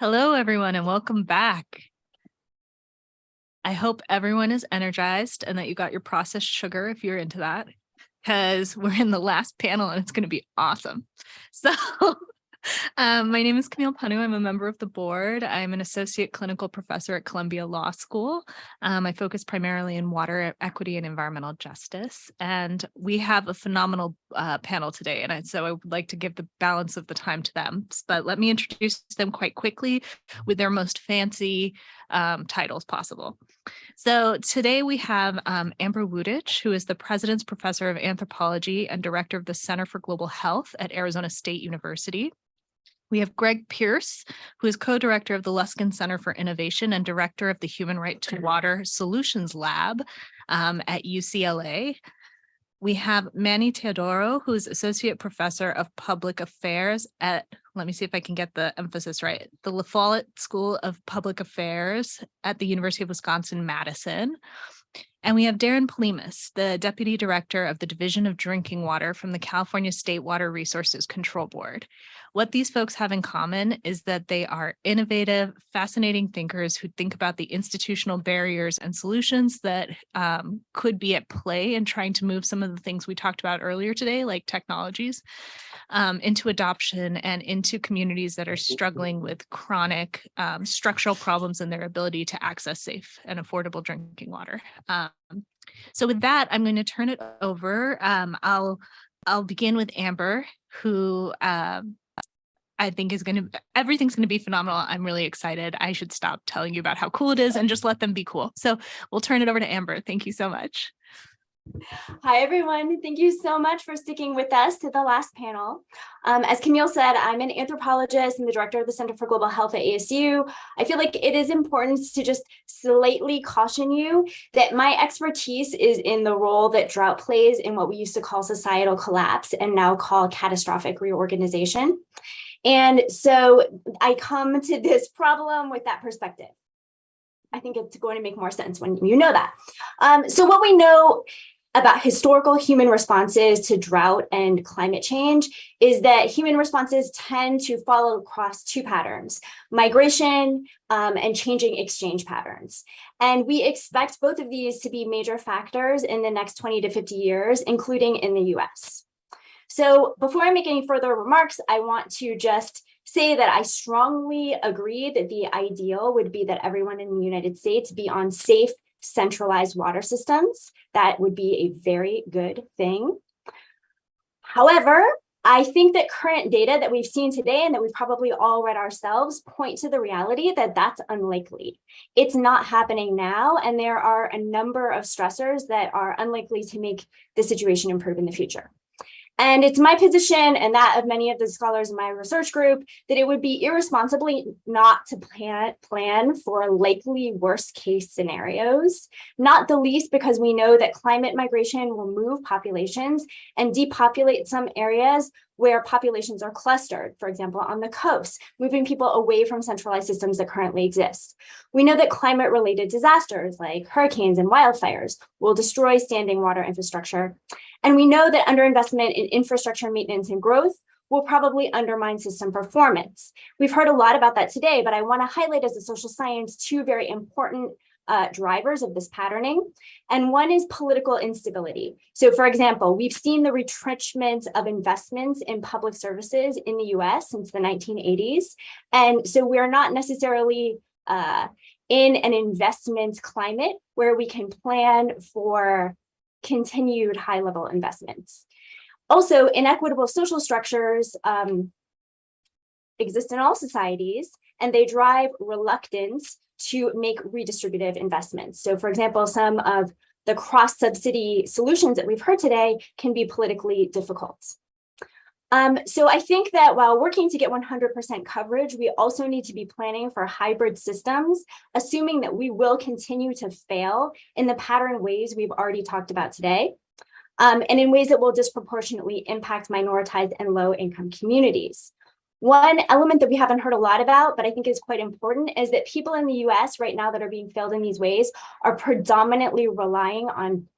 Hello, everyone, and welcome back. I hope everyone is energized and that you got your processed sugar if you're into that, because we're in the last panel and it's going to be awesome. So my name is Camille Panu. I'm a member of the board. I'm an associate clinical professor at Columbia Law School. I focus primarily in water equity and environmental justice. And we have a phenomenal panel today. And so I would like to give the balance of the time to them. But let me introduce them quite quickly with their most fancy titles possible. So today we have Amber Woodich, who is the President's Professor of Anthropology and Director of the Center for Global Health at Arizona State University. We have Greg Pierce, who is co-director of the Luskin Center for Innovation and director of the Human Right to Water Solutions Lab at UCLA. We have Manny Teodoro, who is associate professor of public affairs at, let me see if I can get the emphasis right, the La Follette School of Public Affairs at the University of Wisconsin-Madison. And we have Darren Polimas, the deputy director of the Division of Drinking Water from the California State Water Resources Control Board. What these folks have in common is that they are innovative, fascinating thinkers who think about the institutional barriers and solutions that could be at play in trying to move some of the things we talked about earlier today, like technologies, into adoption and into communities that are struggling with chronic structural problems in their ability to access safe and affordable drinking water. So with that, I'm going to turn it over. I'll begin with Amber, who I think is everything's going to be phenomenal. I'm really excited. I should stop telling you about how cool it is and just let them be cool. So we'll turn it over to Amber. Thank you so much. Hi, everyone. Thank you so much for sticking with us to the last panel. As Camille said, I'm an anthropologist and the director of the Center for Global Health at ASU. I feel like it is important to just slightly caution you that my expertise is in the role that drought plays in what we used to call societal collapse and now call catastrophic reorganization. And so I come to this problem with that perspective. I think it's going to make more sense when you know that. So what we know about historical human responses to drought and climate change is that human responses tend to follow across two patterns: migration and changing exchange patterns. And we expect both of these to be major factors in the next 20 to 50 years, including in the US. So before I make any further remarks, I want to just say that I strongly agree that the ideal would be that everyone in the United States be on safe, centralized water systems. That would be a very good thing. However, I think that current data that we've seen today and that we've probably all read ourselves point to the reality that that's unlikely. It's not happening now, and there are a number of stressors that are unlikely to make the situation improve in the future. And it's my position and that of many of the scholars in my research group that it would be irresponsibly not to plan for likely worst case scenarios, not the least because we know that climate migration will move populations and depopulate some areas where populations are clustered, for example, on the coast, moving people away from centralized systems that currently exist. We know that climate-related disasters like hurricanes and wildfires will destroy standing water infrastructure. And we know that underinvestment in infrastructure maintenance and growth will probably undermine system performance. We've heard a lot about that today, but I want to highlight as a social science two very important drivers of this patterning. And one is political instability. So for example, we've seen the retrenchment of investments in public services in the US since the 1980s. And so we're not necessarily in an investment climate where we can plan for continued high-level investments. Also, inequitable social structures exist in all societies, and they drive reluctance to make redistributive investments. So for example, some of the cross-subsidy solutions that we've heard today can be politically difficult. So I think that while working to get 100% coverage, we also need to be planning for hybrid systems, assuming that we will continue to fail in the pattern ways we've already talked about today, and in ways that will disproportionately impact minoritized and low-income communities. One element that we haven't heard a lot about, but I think is quite important, is that people in the US right now that are being failed in these ways are predominantly relying on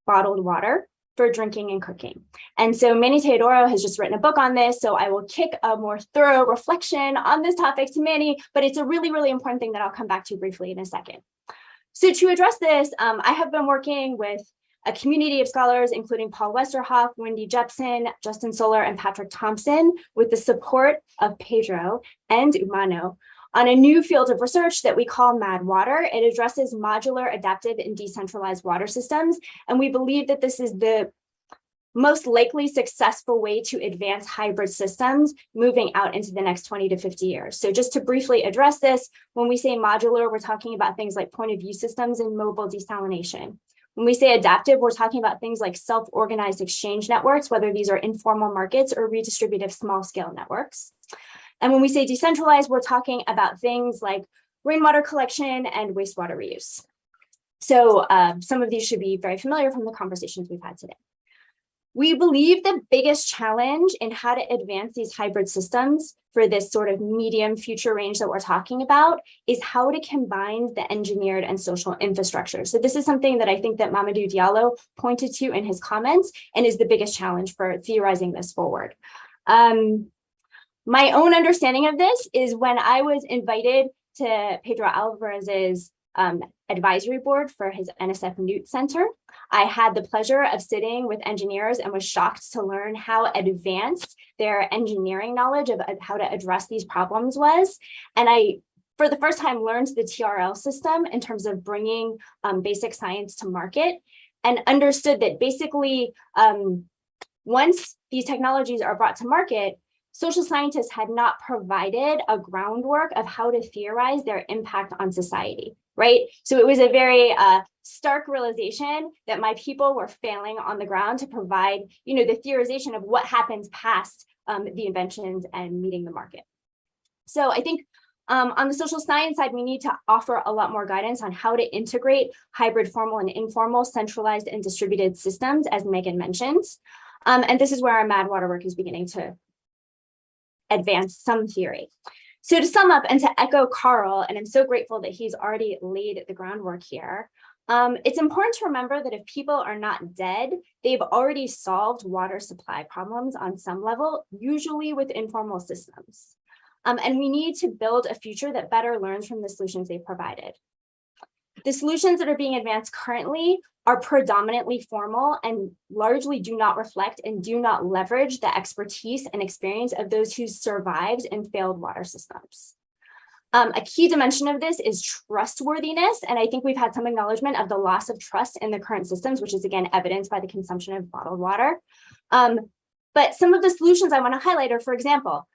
bottled water. for drinking and cooking. And so Manny Teodoro has just written a book on this, so I will kick a more thorough reflection on this topic to Manny, but it's a really, really important thing that I'll come back to briefly in a second. So to address this, I have been working with a community of scholars, including Paul Westerhoff, Wendy Jepson, Justin Solar, and Patrick Thompson, with the support of Pedro and Umano, on a new field of research that we call MAD Water. It addresses modular, adaptive, and decentralized water systems. And we believe that this is the most likely successful way to advance hybrid systems moving out into the next 20 to 50 years. So just to briefly address this, when we say modular, we're talking about things like point of view systems and mobile desalination. When we say adaptive, we're talking about things like self-organized exchange networks, whether these are informal markets or redistributive small-scale networks. And when we say decentralized, we're talking about things like rainwater collection and wastewater reuse. So some of these should be very familiar from the conversations we've had today. We believe the biggest challenge in how to advance these hybrid systems for this sort of medium future range that we're talking about is how to combine the engineered and social infrastructure. So this is something that I think that Mamadou Diallo pointed to in his comments and is the biggest challenge for theorizing this forward. My own understanding of this is when I was invited to Pedro Alvarez's advisory board for his NSF Newt Center, I had the pleasure of sitting with engineers and was shocked to learn how advanced their engineering knowledge of how to address these problems was. And I, for the first time, learned the TRL system in terms of bringing basic science to market, and understood that basically once these technologies are brought to market, social scientists had not provided a groundwork of how to theorize their impact on society, right? So it was a very stark realization that my people were failing on the ground to provide, the theorization of what happens past the inventions and meeting the market. So I think on the social science side, we need to offer a lot more guidance on how to integrate hybrid formal and informal, centralized and distributed systems, as Megan mentioned. And this is where our MAD water work is beginning to advance some theory. So to sum up and to echo Carl, and I'm so grateful that he's already laid the groundwork here, it's important to remember that if people are not dead, they've already solved water supply problems on some level, usually with informal systems. And we need to build a future that better learns from the solutions they've provided. The solutions that are being advanced currently are predominantly formal and largely do not reflect and do not leverage the expertise and experience of those who survived and failed water systems. A key dimension of this is trustworthiness, and I think we've had some acknowledgement of the loss of trust in the current systems, which is again evidenced by the consumption of bottled water. But some of the solutions I want to highlight are, for example,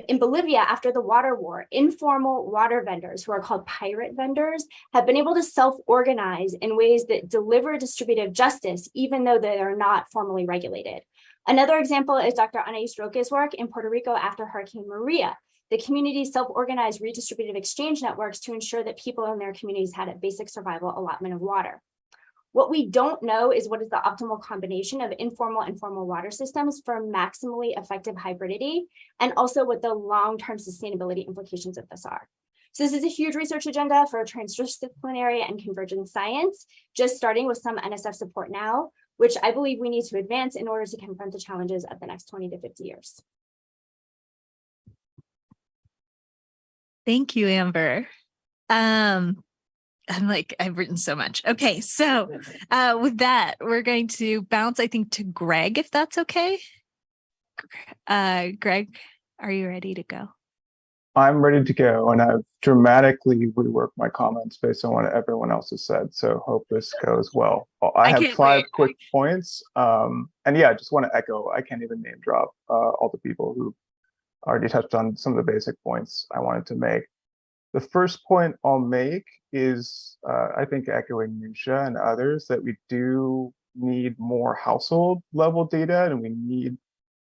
in Bolivia, after the water war, informal water vendors, who are called pirate vendors, have been able to self-organize in ways that deliver distributive justice, even though they are not formally regulated. Another example is Dr. Anais Roque's work in Puerto Rico after Hurricane Maria. The communities self-organized redistributive exchange networks to ensure that people in their communities had a basic survival allotment of water. What we don't know is what is the optimal combination of informal and formal water systems for maximally effective hybridity, and also what the long-term sustainability implications of this are. So this is a huge research agenda for transdisciplinary and convergent science, just starting with some NSF support now, which I believe we need to advance in order to confront the challenges of the next 20 to 50 years. Thank you, Amber. I've written so much. Okay, so with that, we're going to bounce, I think, to Greg, if that's okay. Greg, are you ready to go? I'm ready to go, and I've dramatically reworked my comments based on what everyone else has said, so hope this goes well. I have 5 quick points, and yeah, I just want to echo, I can't even name drop all the people who already touched on some of the basic points I wanted to make. The first point I'll make is, I think echoing Nusha and others, that we do need more household level data, and we need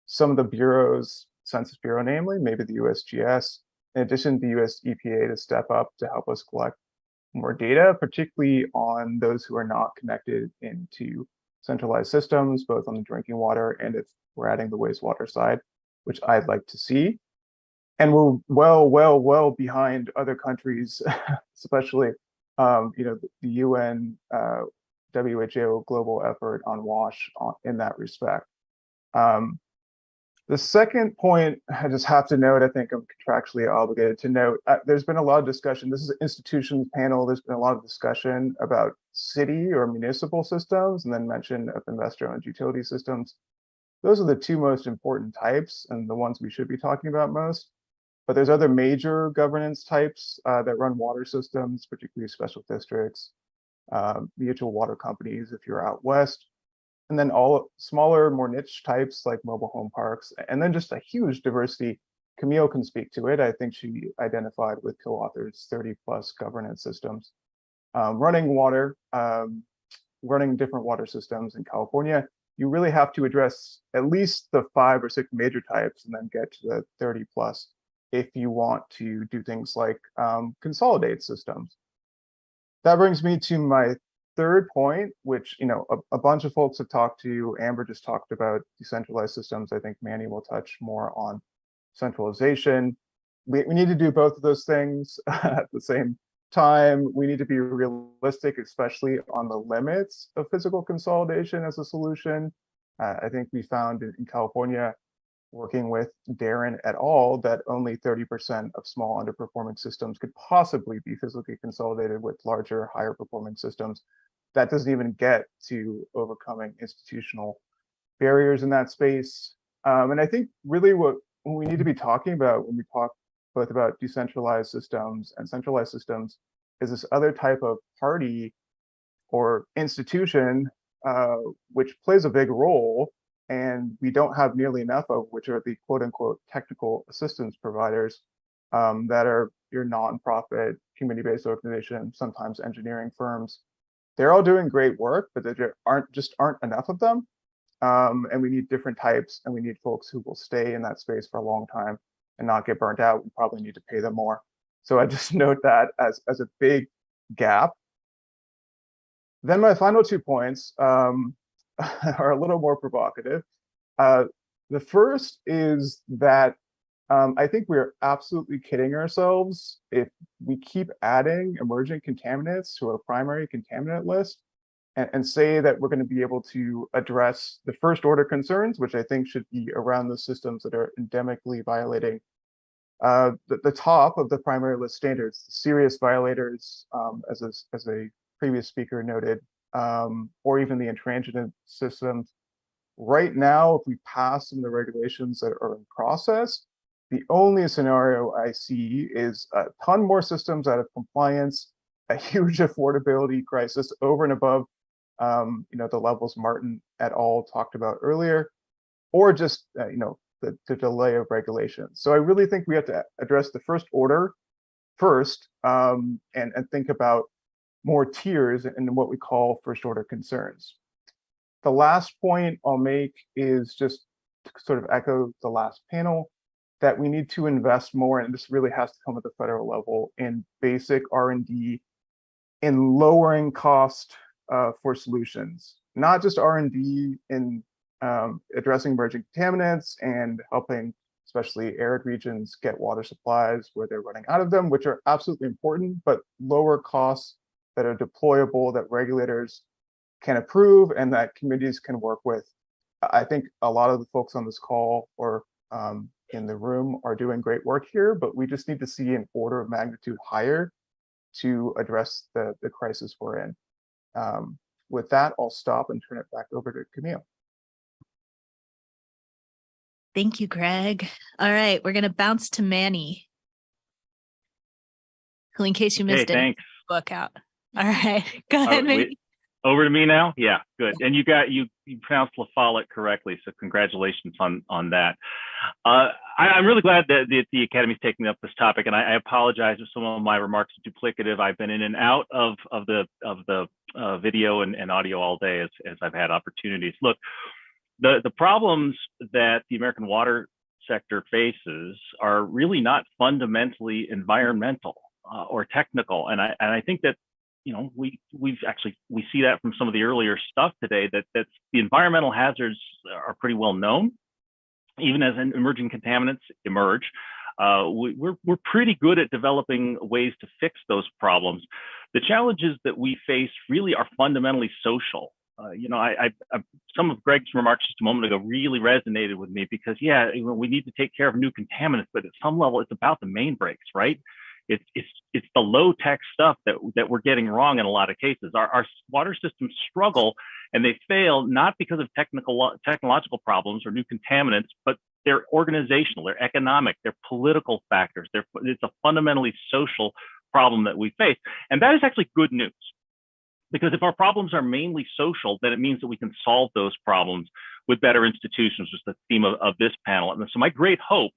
some of the bureaus, Census Bureau namely, maybe the USGS, in addition to the US EPA, to step up to help us collect more data, particularly on those who are not connected into centralized systems, both on the drinking water and if we're adding the wastewater side, which I'd like to see. And we're well behind other countries, especially, the UN WHO global effort on WASH in that respect. The second point I just have to note, I think I'm contractually obligated to note, there's been a lot of discussion. This is an institutions panel. There's been a lot of discussion about city or municipal systems, and then mention of investor-owned utility systems. Those are the two most important types and the ones we should be talking about most. But there's other major governance types that run water systems, particularly special districts, mutual water companies if you're out west, and then all smaller, more niche types like mobile home parks, and then just a huge diversity. Camille can speak to it. I think she identified with co-authors 30+ governance systems. Running water, running different water systems in California, you really have to address at least the 5 or 6 major types and then get to the 30+ if you want to do things like consolidate systems. That brings me to my third point, which a bunch of folks have talked to. Amber just talked about decentralized systems. I think Manny will touch more on centralization. We need to do both of those things at the same time. We need to be realistic, especially on the limits of physical consolidation as a solution. I think we found in California, working with Darren et al., that only 30% of small underperforming systems could possibly be physically consolidated with larger, higher performing systems. That doesn't even get to overcoming institutional barriers in that space. And I think really what we need to be talking about when we talk both about decentralized systems and centralized systems is this other type of party or institution, which plays a big role, and we don't have nearly enough of, which are the quote unquote technical assistance providers that are your nonprofit, community-based organizations, sometimes engineering firms. They're all doing great work, but there aren't enough of them. And we need different types, and we need folks who will stay in that space for a long time and not get burnt out. We probably need to pay them more. So I just note that as a big gap. Then my final 2 points are a little more provocative. The first is that I think we're absolutely kidding ourselves if we keep adding emerging contaminants to our primary contaminant list and say that we're going to be able to address the first order concerns, which I think should be around the systems that are endemically violating the top of the primary list standards, the serious violators, as a previous speaker noted, or even the intransigent systems. Right now, if we pass some of the regulations that are in process, the only scenario I see is a ton more systems out of compliance, a huge affordability crisis over and above the levels Martin et al. Talked about earlier, or just the delay of regulation. So I really think we have to address the first order first, and think about more tiers and what we call first order concerns. The last point I'll make is just to sort of echo the last panel, that we need to invest more, and this really has to come at the federal level, in basic R&D, in lowering cost for solutions, not just R&D in addressing emerging contaminants and helping especially arid regions get water supplies where they're running out of them, which are absolutely important, but lower costs that are deployable, that regulators can approve and that communities can work with. I think a lot of the folks on this call or in the room are doing great work here, but we just need to see an order of magnitude higher to address the crisis we're in. With that, I'll stop and turn it back over to Camille. Thank you, Greg. All right, we're going to bounce to Manny, who, in case you missed it, book out. All right, go ahead, Manny. Over to me now? Yeah, good. And you pronounced La Follette correctly, so congratulations on that. I'm really glad that the Academy is taking up this topic, and I apologize if some of my remarks are duplicative. I've been in and out of the video and audio all day as I've had opportunities. Look, the problems that the American water sector faces are really not fundamentally environmental or technical, and I think that we see that from some of the earlier stuff today, that the environmental hazards are pretty well known, even as emerging contaminants emerge. We're pretty good at developing ways to fix those problems. The challenges that we face really are fundamentally social. Some of Greg's remarks just a moment ago really resonated with me because, yeah, we need to take care of new contaminants, but at some level, it's about the main breaks, right? It's the low tech stuff that we're getting wrong in a lot of cases. Our water systems struggle and they fail not because of technological problems or new contaminants, but they're organizational, they're economic, they're political factors. It's a fundamentally social problem that we face, and that is actually good news. Because if our problems are mainly social, then it means that we can solve those problems with better institutions, which is the theme of this panel. And so my great hope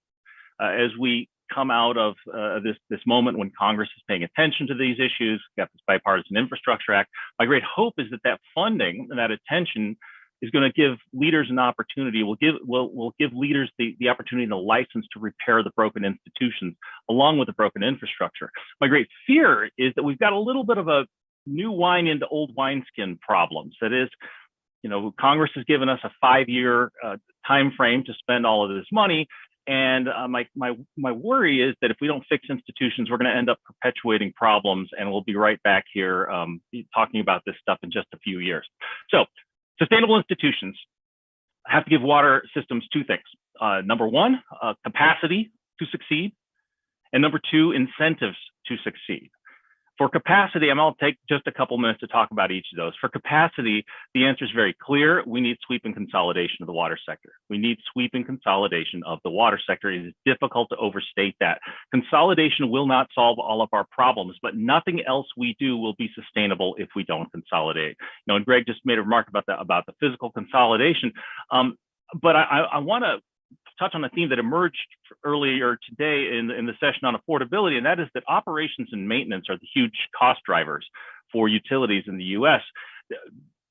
as we come out of this moment when Congress is paying attention to these issues, got this Bipartisan Infrastructure Act, my great hope is that funding and that attention is going to give leaders an opportunity, will give leaders the opportunity and the license to repair the broken institutions along with the broken infrastructure. My great fear is that we've got a little bit of a new wine into old wineskin problems. That is, Congress has given us a 5-year time frame to spend all of this money. And my worry is that if we don't fix institutions, we're going to end up perpetuating problems, and we'll be right back here talking about this stuff in just a few years. So sustainable institutions have to give water systems two things. Number one, capacity to succeed. And number two, incentives to succeed. For capacity, I'm going to take just a couple minutes to talk about each of those. For capacity, the answer is very clear. We need sweeping consolidation of the water sector. We need sweeping consolidation of the water sector. It is difficult to overstate that. Consolidation will not solve all of our problems, but nothing else we do will be sustainable if we don't consolidate. And Greg just made a remark about the physical consolidation, but I want to touch on a theme that emerged earlier today in the session on affordability, and that is that operations and maintenance are the huge cost drivers for utilities in the U.S.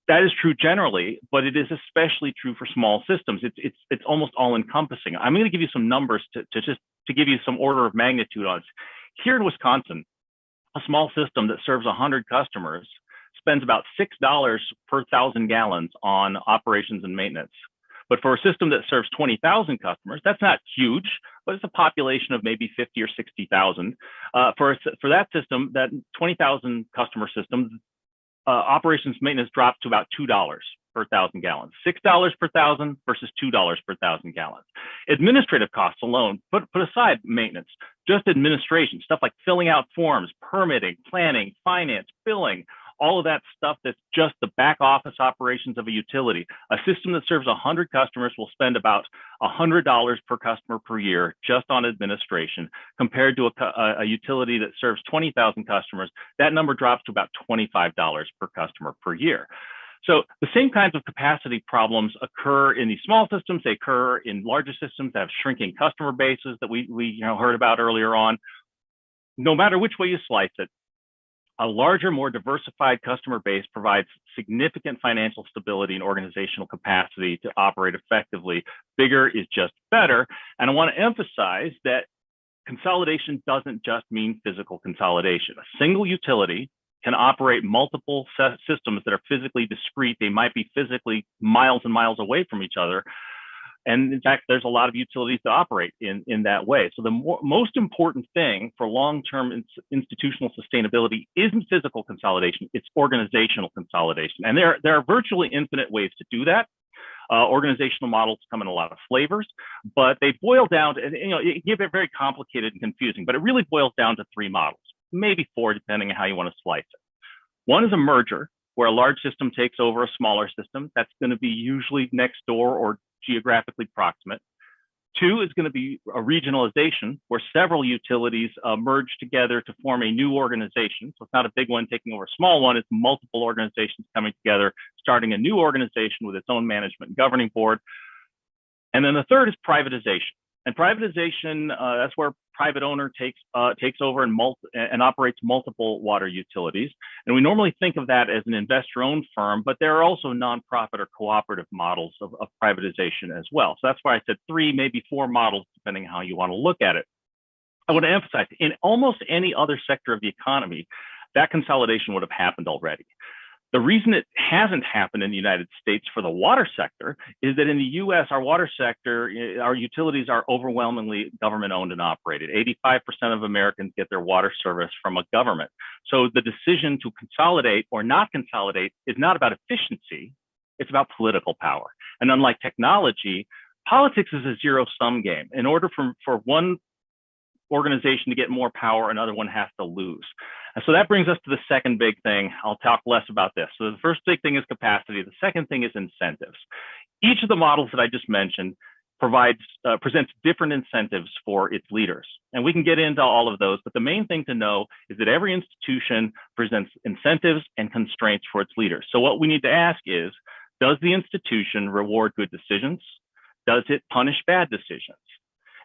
That is true generally, but it is especially true for small systems. It's almost all encompassing. I'm going to give you some numbers to give you some order of magnitude on it. Here in Wisconsin, a small system that serves 100 customers spends about $6 per 1,000 gallons on operations and maintenance. But for a system that serves 20,000 customers, that's not huge, but it's a population of maybe 50 or 60,000. For that system, that 20,000 customer system, operations maintenance drops to about $2 per 1,000 gallons, $6 per 1,000 versus $2 per 1,000 gallons. Administrative costs alone, put aside maintenance, just administration, stuff like filling out forms, permitting, planning, finance, billing, all of that stuff that's just the back office operations of a utility. A system that serves 100 customers will spend about $100 per customer per year just on administration. Compared to a utility that serves 20,000 customers, that number drops to about $25 per customer per year. So the same kinds of capacity problems occur in these small systems. They occur in larger systems that have shrinking customer bases that we heard about earlier on. No matter which way you slice it, a larger, more diversified customer base provides significant financial stability and organizational capacity to operate effectively. Bigger is just better. And I want to emphasize that consolidation doesn't just mean physical consolidation. A single utility can operate multiple systems that are physically discrete. They might be physically miles and miles away from each other. And in fact, there's a lot of utilities that operate in that way. So the most important thing for long-term institutional sustainability isn't physical consolidation, it's organizational consolidation. And there are virtually infinite ways to do that. Organizational models come in a lot of flavors, but they boil down to, it can get very complicated and confusing, but it really boils down to 3 models, maybe 4, depending on how you want to slice it. One is a merger, where a large system takes over a smaller system. That's going to be usually next door or geographically proximate. 2 is going to be a regionalization, where several utilities merge together to form a new organization. So it's not a big one taking over a small one, it's multiple organizations coming together, starting a new organization with its own management and governing board. And then the 3rd is privatization. And privatization, that's where private owner takes over and operates multiple water utilities. And we normally think of that as an investor-owned firm, but there are also nonprofit or cooperative models of privatization as well. So that's why I said 3, maybe 4 models, depending on how you want to look at it. I want to emphasize, in almost any other sector of the economy, that consolidation would have happened already. The reason it hasn't happened in the United States for the water sector is that in the US, our water sector, our utilities are overwhelmingly government owned and operated. 85% of Americans get their water service from a government. So the decision to consolidate or not consolidate is not about efficiency, it's about political power. And unlike technology, politics is a zero-sum game. In order for one organization to get more power, another one has to lose. And so that brings us to the second big thing. I'll talk less about this. So the first big thing is capacity. The second thing is incentives. Each of the models that I just mentioned presents different incentives for its leaders. And we can get into all of those, but the main thing to know is that every institution presents incentives and constraints for its leaders. So what we need to ask is, does the institution reward good decisions? Does it punish bad decisions?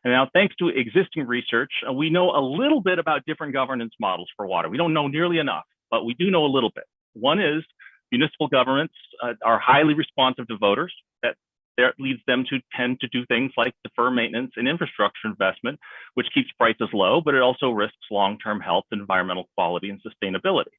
And now, thanks to existing research, we know a little bit about different governance models for water. We don't know nearly enough, but we do know a little bit. One is municipal governments are highly responsive to voters. That leads them to tend to do things like defer maintenance and infrastructure investment, which keeps prices low, but it also risks long-term health, environmental quality, and sustainability.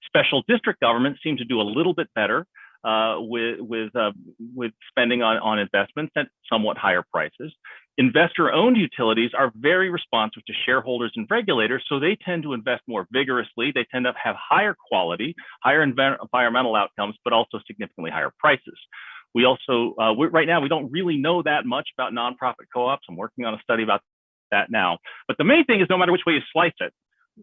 Special district governments seem to do a little bit better with spending on investments at somewhat higher prices. Investor-owned utilities are very responsive to shareholders and regulators, so they tend to invest more vigorously. They tend to have higher quality, higher environmental outcomes, but also significantly higher prices. We also, right now, we don't really know that much about nonprofit co-ops. I'm working on a study about that now. But the main thing is, no matter which way you slice it,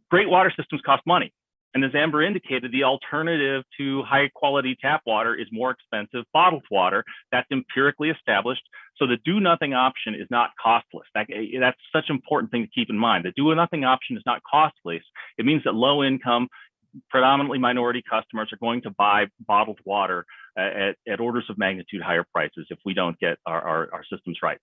great water systems cost money. And as Amber indicated, the alternative to high quality tap water is more expensive bottled water. That's empirically established. So the do nothing option is not costless. That's such an important thing to keep in mind. The do nothing option is not costless. It means that low income, predominantly minority customers are going to buy bottled water at orders of magnitude higher prices if we don't get our systems right.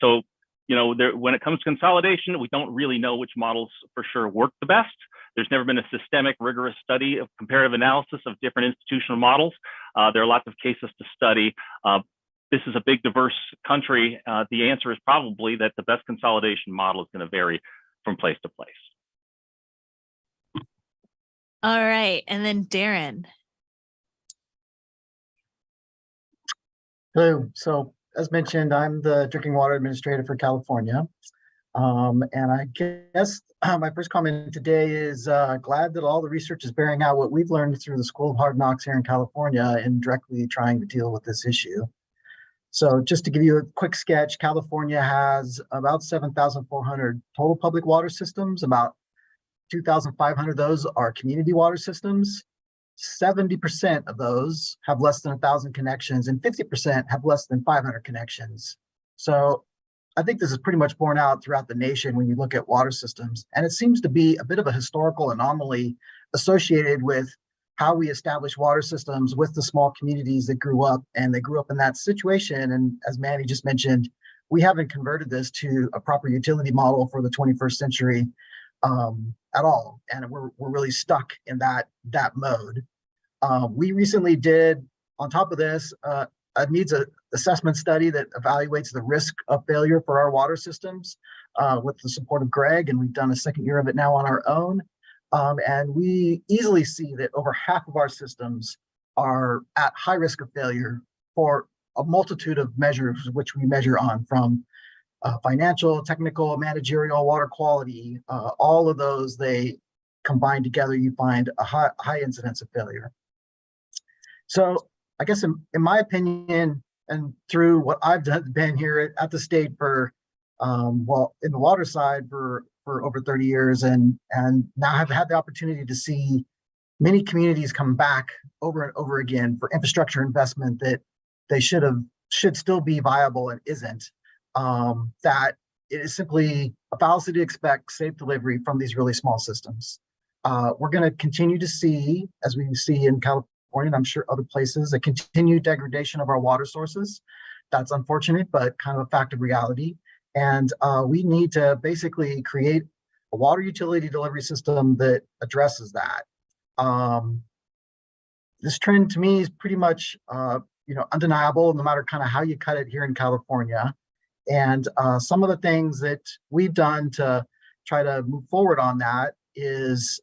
So, you know, when it comes to consolidation, we don't really know which models for sure work the best. There's never been a systemic, rigorous study of comparative analysis of different institutional models. There are lots of cases to study. This is a big, diverse country. The answer is probably that the best consolidation model is going to vary from place to place. All right. And then Darren. Hello. So as mentioned, I'm the drinking water administrator for California. And I guess my first comment today is glad that all the research is bearing out what we've learned through the School of Hard Knocks here in California and directly trying to deal with this issue. So just to give you a quick sketch, California has about 7,400 total public water systems. About 2,500 of those are community water systems. 70% of those have less than 1,000 connections and 50% have less than 500 connections. So I think this is pretty much borne out throughout the nation when you look at water systems. And it seems to be a bit of a historical anomaly associated with how we establish water systems with the small communities that grew up, and they grew up in that situation. And as Manny just mentioned, we haven't converted this to a proper utility model for the 21st century at all. And we're really stuck in that mode. We recently did, on top of this, a needs assessment study that evaluates the risk of failure for our water systems with the support of Greg, and we've done a second year of it now on our own. And we easily see that over half of our systems are at high risk of failure for a multitude of measures which we measure on, from financial, technical, managerial, water quality, all of those, they combine together, you find a high incidence of failure. So I guess in my opinion, and through what I've been here at the state for, well, in the water side for over 30 years, and now I've had the opportunity to see many communities come back over and over again for infrastructure investment that they should still be viable and isn't. That it is simply a fallacy to expect safe delivery from these really small systems. We're going to continue to see, as we see in California, and I'm sure other places, a continued degradation of our water sources. That's unfortunate, but kind of a fact of reality. And we need to basically create a water utility delivery system that addresses that. This trend to me is pretty much undeniable, no matter kind of how you cut it here in California. And some of the things that we've done to try to move forward on that is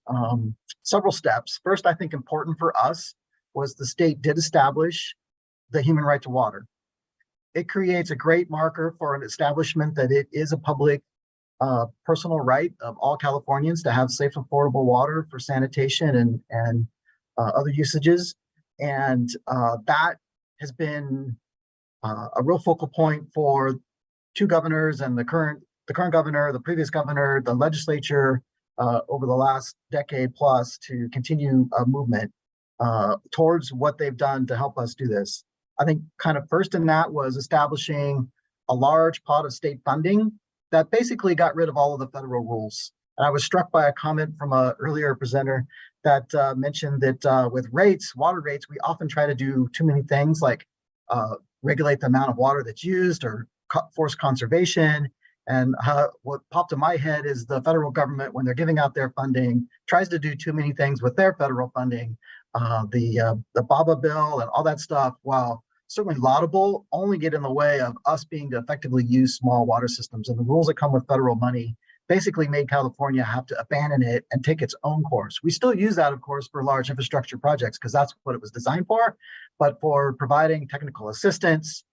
several steps. First, I think important for us was the state did establish the human right to water. It creates a great marker for an establishment that it is a public personal right of all Californians to have safe, affordable water for sanitation and other usages. And that has been a real focal point for two governors and the current governor, the previous governor, the legislature over the last decade plus to continue a movement towards what they've done to help us do this. I think kind of first in that was establishing a large pot of state funding that basically got rid of all of the federal rules. And I was struck by a comment from an earlier presenter that mentioned that with rates, water rates, we often try to do too many things like regulate the amount of water that's used or force conservation. And what popped in my head is the federal government, when they're giving out their funding, tries to do too many things with their federal funding. The BABA bill and all that stuff, while certainly laudable, only get in the way of us being to effectively use small water systems. And the rules that come with federal money basically made California have to abandon it and take its own course. We still use that, of course, for large infrastructure projects because that's what it was designed for. But for providing technical assistance,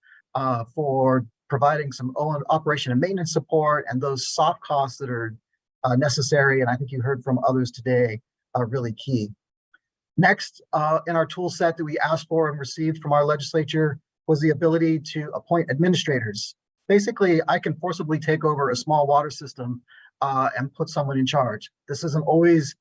for providing some operation and maintenance support, and those soft costs that are necessary, and I think you heard from others today, are really key. Next, in our tool set that we asked for and received from our legislature was the ability to appoint administrators. Basically, I can forcibly take over a small water system and put someone in charge. This isn't always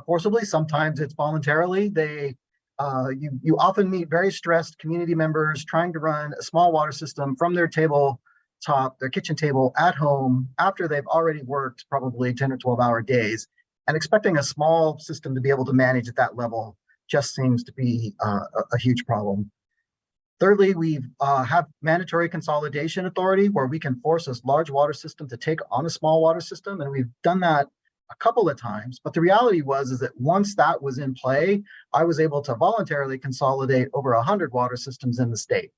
forcibly, sometimes it's voluntarily. You often meet very stressed community members trying to run a small water system from their kitchen table at home after they've already worked probably 10 or 12-hour days. And expecting a small system to be able to manage at that level just seems to be a huge problem. Thirdly, we have mandatory consolidation authority where we can force a large water system to take on a small water system. And we've done that a couple of times. But the reality is that once that was in play, I was able to voluntarily consolidate over 100 water systems in the state.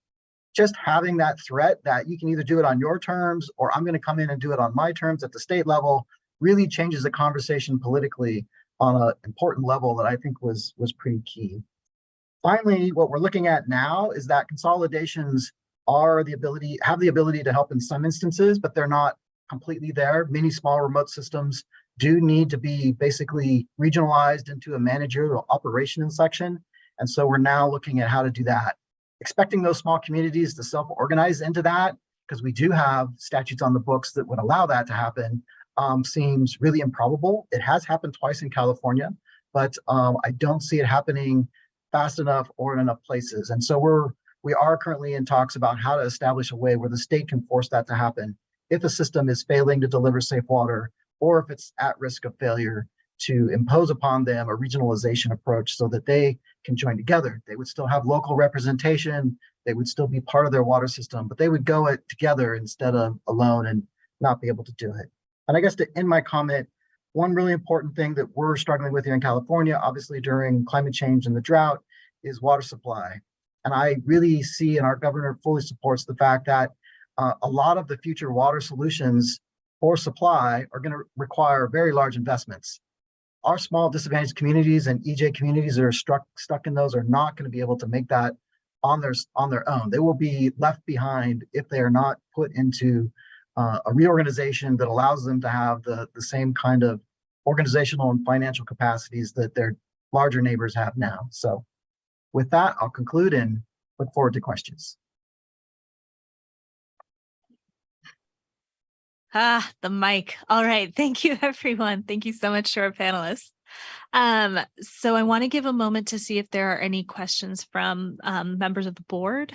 Just having that threat that you can either do it on your terms or I'm going to come in and do it on my terms at the state level really changes the conversation politically on an important level that I think was pretty key. Finally, what we're looking at now is that consolidations have the ability to help in some instances, but they're not completely there. Many small remote systems do need to be basically regionalized into a managerial operation section. And so we're now looking at how to do that. Expecting those small communities to self-organize into that, because we do have statutes on the books that would allow that to happen, seems really improbable. It has happened twice in California, but I don't see it happening fast enough or in enough places. And so we are currently in talks about how to establish a way where the state can force that to happen if a system is failing to deliver safe water or if it's at risk of failure, to impose upon them a regionalization approach so that they can join together. They would still have local representation, they would still be part of their water system, but they would go it together instead of alone and not be able to do it. And I guess to end my comment, one really important thing that we're struggling with here in California, obviously during climate change and the drought, is water supply. And I really see, and our governor fully supports the fact that a lot of the future water solutions for supply are going to require very large investments. Our small disadvantaged communities and EJ communities that are stuck in those are not going to be able to make that on their own. They will be left behind if they are not put into a reorganization that allows them to have the same kind of organizational and financial capacities that their larger neighbors have now. So with that, I'll conclude and look forward to questions. The mic. All right. Thank you, everyone. Thank you so much to our panelists. So I want to give a moment to see if there are any questions from members of the board.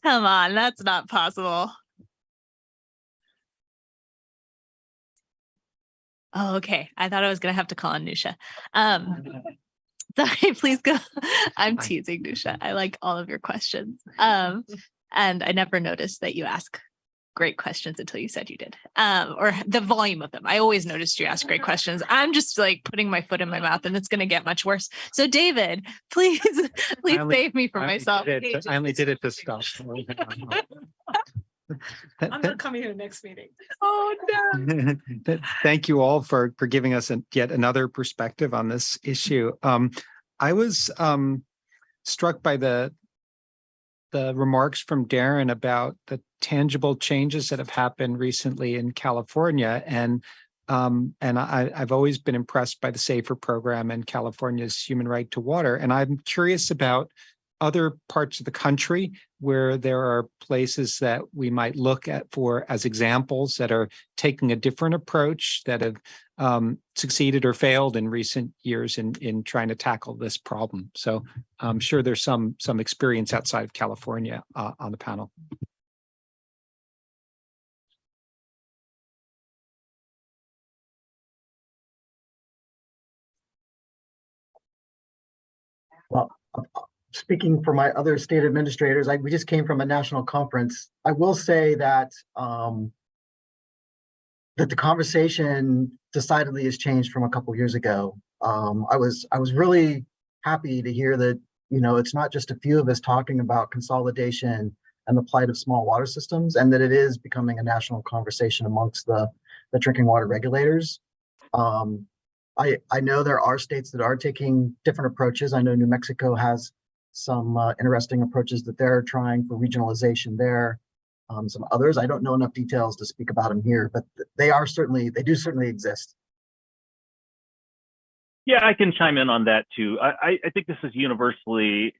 Come on, that's not possible. Oh, okay. I thought I was going to have to call on Nusha. Sorry, please go. I'm teasing, Nusha. I like all of your questions. And I never noticed that you ask great questions until you said you did, or the volume of them. I always noticed you ask great questions. I'm just like putting my foot in my mouth and it's going to get much worse. So David, please save me from myself. I only did it to stop. I'm not coming to the next meeting. Oh no. Thank you all for giving us yet another perspective on this issue. I was struck by the remarks from Darren about the tangible changes that have happened recently in California, and I've always been impressed by the SAFER program and California's human right to water. And I'm curious about other parts of the country where there are places that we might look at for as examples that are taking a different approach, that have succeeded or failed in recent years in trying to tackle this problem. So I'm sure there's some experience outside of California on the panel. Well, speaking for my other state administrators, we just came from a national conference. I will say that that the conversation decidedly has changed from a couple years ago. I was really happy to hear that, you know, it's not just a few of us talking about consolidation and the plight of small water systems, and that it is becoming a national conversation amongst the drinking water regulators. I know there are states that are taking different approaches. I know New Mexico has some interesting approaches that they're trying for regionalization there. Some others, I don't know enough details to speak about them here, but they do certainly exist. Yeah, I can chime in on that too. I think this is universally,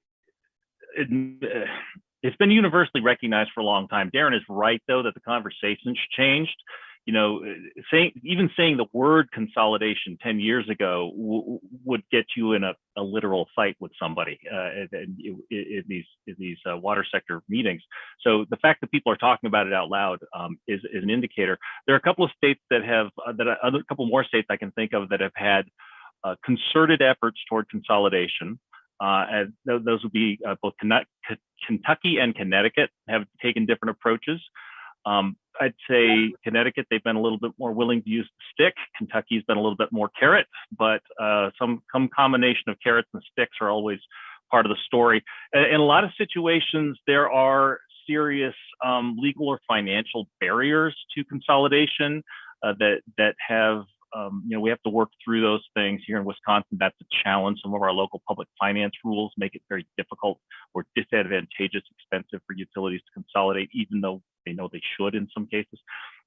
it's been universally recognized for a long time. Darren is right, though, that the conversation's changed. You know, even saying the word consolidation 10 years ago would get you in a literal fight with somebody in these water sector meetings. So the fact that people are talking about it out loud is an indicator. There are a couple of states that have a couple more states I can think of that have had concerted efforts toward consolidation. And those would be both Kentucky and Connecticut have taken different approaches. I'd say Connecticut, they've been a little bit more willing to use the stick. Kentucky's been a little bit more carrot, but some combination of carrots and sticks are always part of the story. In a lot of situations, there are serious legal or financial barriers to consolidation that have, you know, we have to work through those things. Here in Wisconsin, that's a challenge. Some of our local public finance rules make it very difficult or disadvantageous, expensive for utilities to consolidate, even though they know they should in some cases.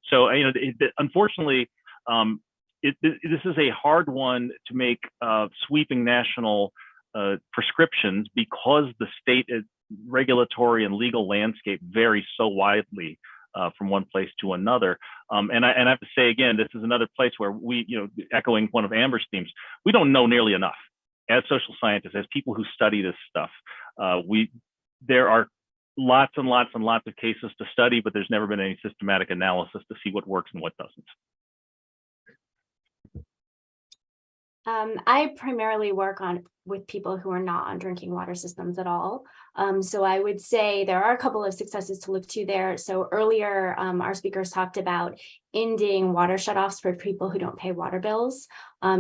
So, you know, unfortunately, this is a hard one to make sweeping national prescriptions because the state regulatory and legal landscape varies so widely from one place to another. And I have to say, again, this is another place where we, you know, echoing one of Amber's themes, we don't know nearly enough. As social scientists, as people who study this stuff, there are lots and lots and lots of cases to study, but there's never been any systematic analysis to see what works and what doesn't. I primarily work with people who are not on drinking water systems at all. So I would say there are a couple of successes to look to there. So earlier, our speakers talked about ending water shutoffs for people who don't pay water bills.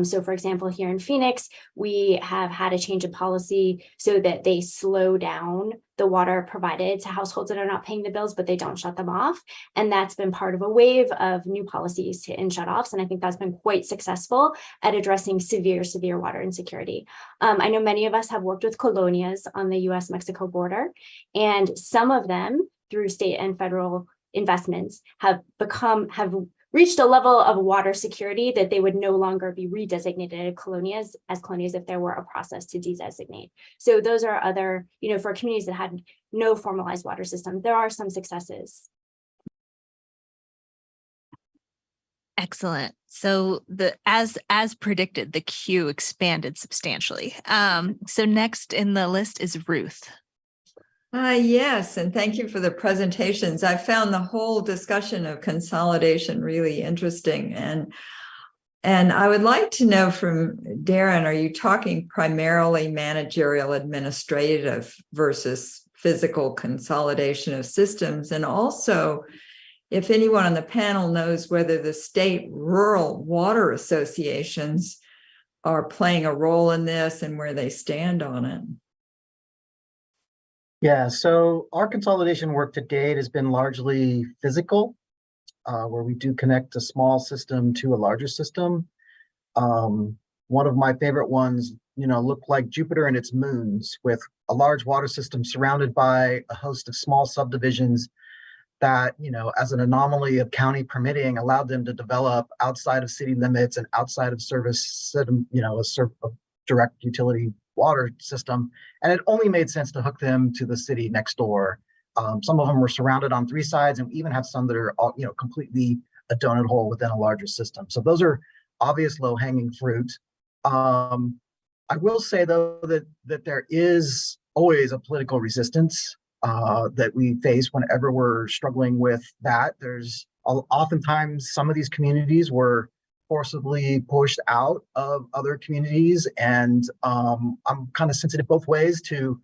So for example, here in Phoenix, we have had a change in policy so that they slow down the water provided to households that are not paying the bills, but they don't shut them off. And that's been part of a wave of new policies to end shutoffs. And I think that's been quite successful at addressing severe water insecurity. I know many of us have worked with colonias on the US-Mexico border, and some of them through state and federal investments have reached a level of water security that they would no longer be redesignated as colonias if there were a process to designate. So those are other, you know, for communities that had no formalized water system, there are some successes. Excellent. So as predicted, the queue expanded substantially. So next in the list is Ruth. Yes, and thank you for the presentations. I found the whole discussion of consolidation really interesting. And I would like to know from Darren, are you talking primarily managerial administrative versus physical consolidation of systems? And also, if anyone on the panel knows whether the state rural water associations are playing a role in this and where they stand on it. Yeah, so our consolidation work to date has been largely physical, where we do connect a small system to a larger system. One of my favorite ones look like Jupiter and its moons, with a large water system surrounded by a host of small subdivisions that, as an anomaly of county permitting, allowed them to develop outside of city limits and outside of service, a direct utility water system. And it only made sense to hook them to the city next door. Some of them were surrounded on three sides, and we even have some that are all, completely a donut hole within a larger system. So those are obvious low-hanging fruit. I will say, though, that there is always a political resistance that we face whenever we're struggling with that. There's oftentimes some of these communities were forcibly pushed out of other communities, and I'm kind of sensitive both ways to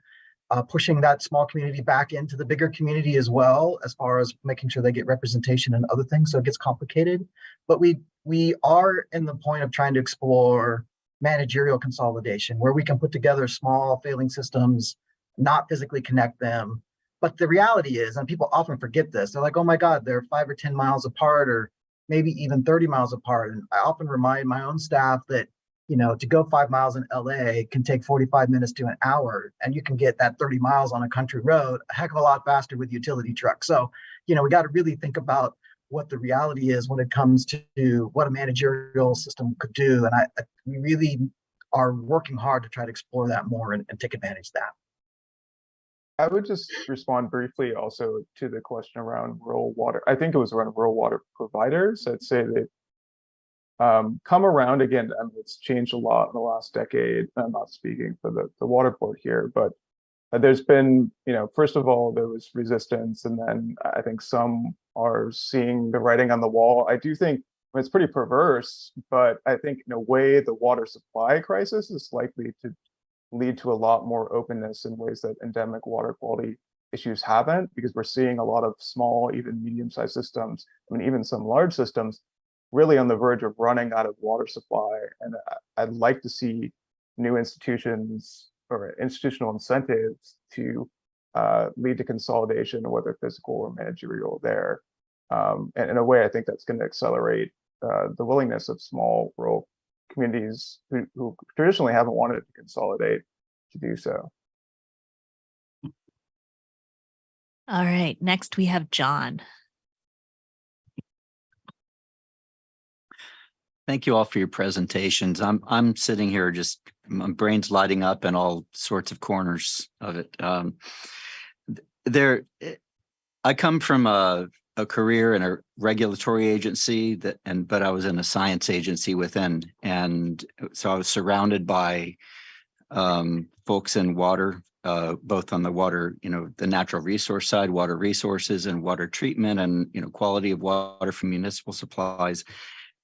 pushing that small community back into the bigger community as well, as far as making sure they get representation and other things. So it gets complicated, but we are in the point of trying to explore managerial consolidation, where we can put together small failing systems, not physically connect them. But the reality is, and people often forget this, they're like, oh my God, they're 5 or 10 miles apart, or maybe even 30 miles apart. And I often remind my own staff that, to go 5 miles in LA can take 45 minutes to an hour, and you can get that 30 miles on a country road a heck of a lot faster with utility trucks. So, we got to really think about what the reality is when it comes to what a managerial system could do. And we really are working hard to try to explore that more and take advantage of that. I would just respond briefly also to the question around rural water. I think it was around rural water providers. I'd say they've come around again. I mean, it's changed a lot in the last decade. I'm not speaking for the water board here, but there's been, first of all, there was resistance, and then I think some are seeing the writing on the wall. I do think it's pretty perverse, but I think in a way the water supply crisis is likely to lead to a lot more openness in ways that endemic water quality issues haven't, because we're seeing a lot of small, even medium-sized systems, even some large systems, really on the verge of running out of water supply. And I'd like to see new institutions or institutional incentives to lead to consolidation, whether physical or managerial there. And in a way, I think that's going to accelerate the willingness of small rural communities who traditionally haven't wanted to consolidate to do so. All right, next we have John. Thank you all for your presentations. I'm sitting here, just my brain's lighting up in all sorts of corners of it. I come from a career in a regulatory agency but I was in a science agency within, and so I was surrounded by folks in water, both on the water, the natural resource side, water resources and water treatment, and quality of water from municipal supplies.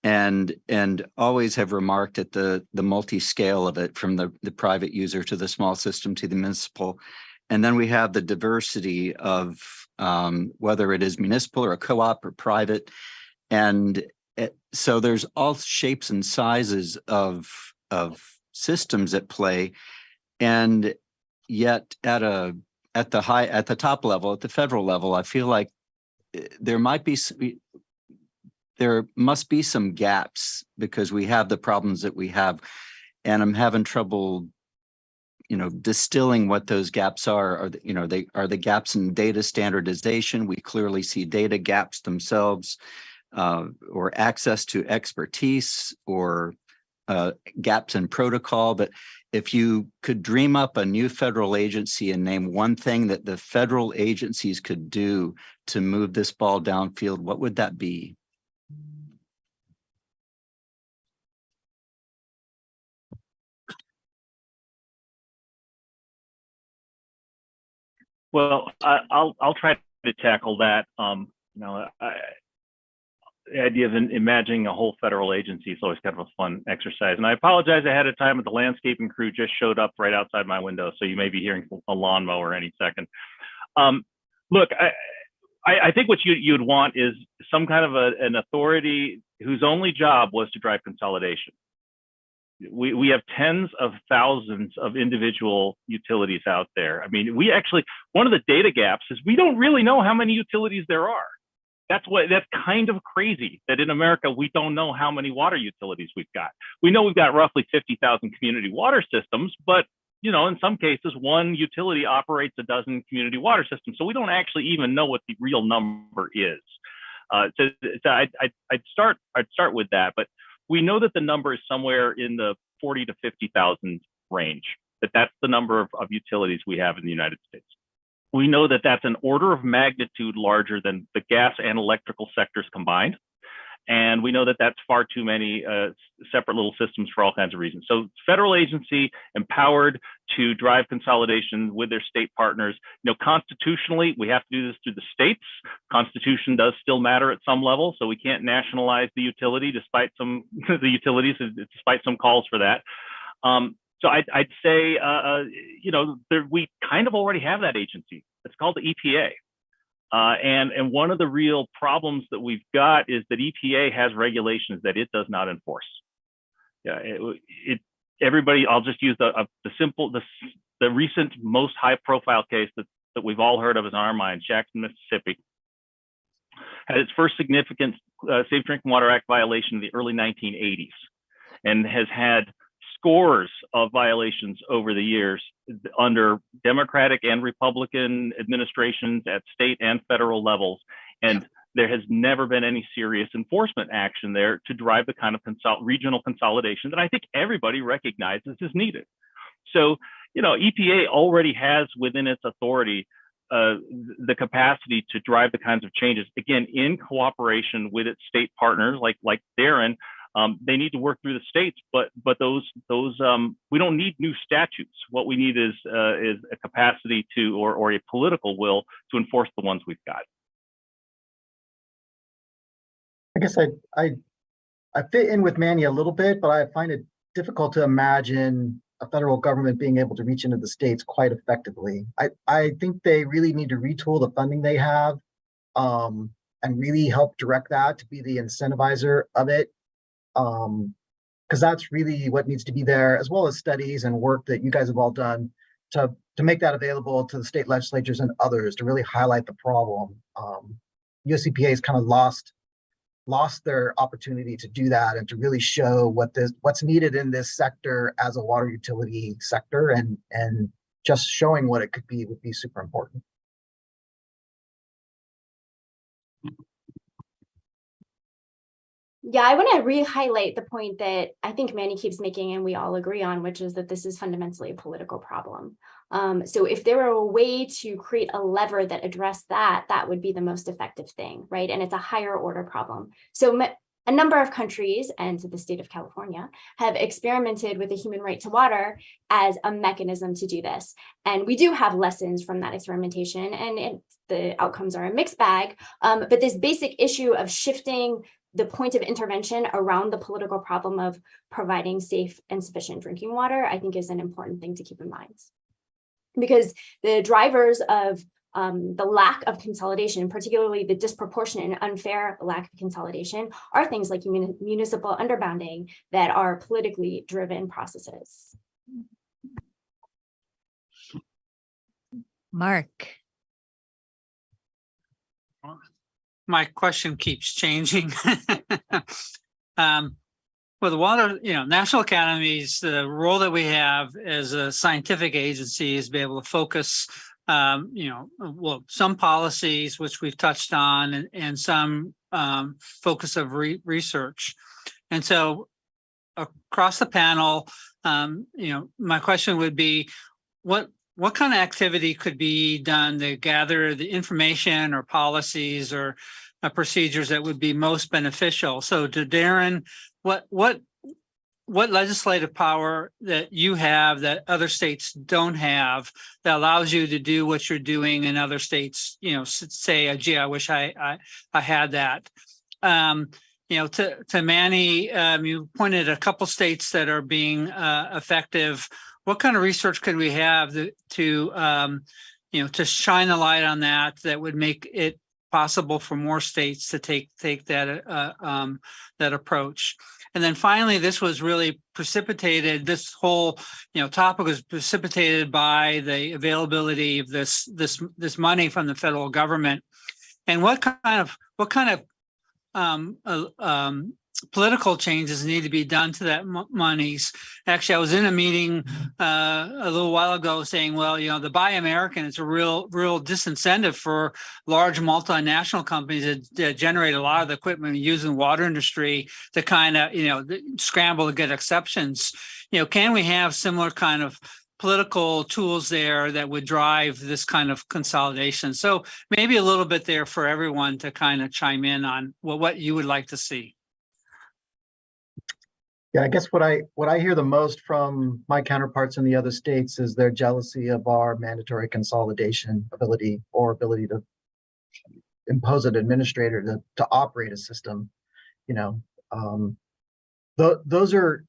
And always have remarked at the multi-scale of it, from the private user to the small system to the municipal. And then we have the diversity of whether it is municipal or a co-op or private. And so there's all shapes and sizes of systems at play. And yet at the top level, at the federal level, I feel like there must be some gaps, because we have the problems that we have, and I'm having trouble, distilling what those gaps are. Are the gaps in data standardization? We clearly see data gaps themselves, or access to expertise, or gaps in protocol. But if you could dream up a new federal agency and name one thing that the federal agencies could do to move this ball downfield, what would that be? Well, I'll try to tackle that. The idea of imagining a whole federal agency is always kind of a fun exercise. And I apologize ahead of time, but the landscaping crew just showed up right outside my window, so you may be hearing a lawnmower any second. Look, I think what you'd want is some kind of an authority whose only job was to drive consolidation. We have tens of thousands of individual utilities out there. I mean, one of the data gaps is we don't really know how many utilities there are. That's kind of crazy that in America, we don't know how many water utilities we've got. We know we've got roughly 50,000 community water systems, but in some cases, one utility operates a dozen community water systems. So we don't actually even know what the real number is. So I'd start with that, but we know that the number is somewhere in the 40 to 50,000 range, that's the number of utilities we have in the United States. We know that that's an order of magnitude larger than the gas and electrical sectors combined. And we know that that's far too many separate little systems for all kinds of reasons. So federal agency empowered to drive consolidation with their state partners. Constitutionally, we have to do this through the states. Constitution does still matter at some level, so we can't nationalize the utility despite some despite some calls for that. So I'd say, we kind of already have that agency. It's called the EPA. And one of the real problems that we've got is that EPA has regulations that it does not enforce. Yeah, everybody. I'll just use the recent most high-profile case that we've all heard of in our minds, Jackson, Mississippi, had its first significant Safe Drinking Water Act violation in the early 1980s, and has had scores of violations over the years under Democratic and Republican administrations at state and federal levels. And there has never been any serious enforcement action there to drive the kind of regional consolidation that I think everybody recognizes is needed. So, EPA already has within its authority the capacity to drive the kinds of changes, again, in cooperation with its state partners like Darren. They need to work through the states, but those we don't need new statutes. What we need is a capacity to or a political will to enforce the ones we've got. I guess I fit in with Manny a little bit, but I find it difficult to imagine a federal government being able to reach into the states quite effectively. I think they really need to retool the funding they have, and really help direct that to be the incentivizer of it. Because that's really what needs to be there, as well as studies and work that you guys have all done to make that available to the state legislatures and others to really highlight the problem. US EPA has kind of lost their opportunity to do that and to really show what's needed in this sector as a water utility sector, and just showing what it could be would be super important. Yeah, I want to re-highlight the point that I think Manny keeps making and we all agree on, which is that this is fundamentally a political problem. So if there were a way to create a lever that addressed that, that would be the most effective thing, right? And it's a higher order problem. So a number of countries and the state of California have experimented with the human right to water as a mechanism to do this. And we do have lessons from that experimentation, and the outcomes are a mixed bag. But this basic issue of shifting the point of intervention around the political problem of providing safe and sufficient drinking water, I think is an important thing to keep in mind. Because the drivers of the lack of consolidation, particularly the disproportionate and unfair lack of consolidation, are things like municipal underbounding that are politically driven processes. Mark. My question keeps changing. Well, the water, national academies, the role that we have as a scientific agency is to be able to focus, some policies, which we've touched on, and some focus of research. And so across the panel, my question would be, what kind of activity could be done to gather the information or policies or procedures that would be most beneficial? So to Darren, what legislative power that you have that other states don't have that allows you to do what you're doing in other states, say, gee, I wish I had that. To Manny, you pointed a couple states that are being effective. What kind of research could we have to shine a light on that would make it possible for more states to take that approach? And then finally, this was really precipitated. This whole topic was precipitated by the availability of this money from the federal government. and what kind of political changes need to be done to that monies. Actually, I was in a meeting a little while ago saying, well, the Buy American is a real disincentive for large multinational companies that generate a lot of the equipment used in the water industry to kind of, scramble to get exceptions. Can we have similar kind of political tools there that would drive this kind of consolidation? So maybe a little bit there for everyone to kind of chime in on what you would like to see. Yeah, I guess what I hear the most from my counterparts in the other states is their jealousy of our mandatory consolidation ability to impose an administrator to operate a system. Those are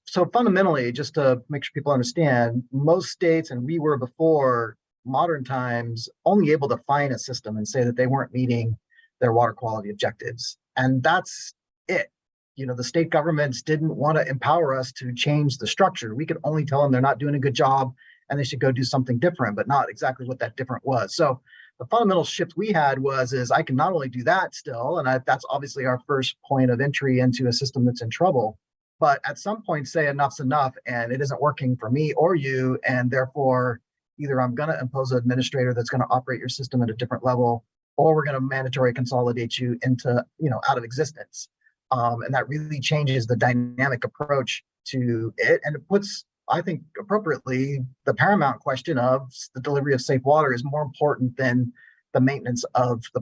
so fundamentally, just to make sure people understand, most states, and we were before modern times, only able to fine a system and say that they weren't meeting their water quality objectives, and that's it. The state governments didn't want to empower us to change the structure. We could only tell them they're not doing a good job and they should go do something different, but not exactly what that different was. So the fundamental shift we had is I can not only do that still, and that's obviously our first point of entry into a system that's in trouble, but at some point say enough's enough and it isn't working for me or you, and therefore either I'm going to impose an administrator that's going to operate your system at a different level, or we're going to mandatory consolidate you into, out of existence. And that really changes the dynamic approach to it. And it puts, I think, appropriately, the paramount question of the delivery of safe water is more important than the maintenance of the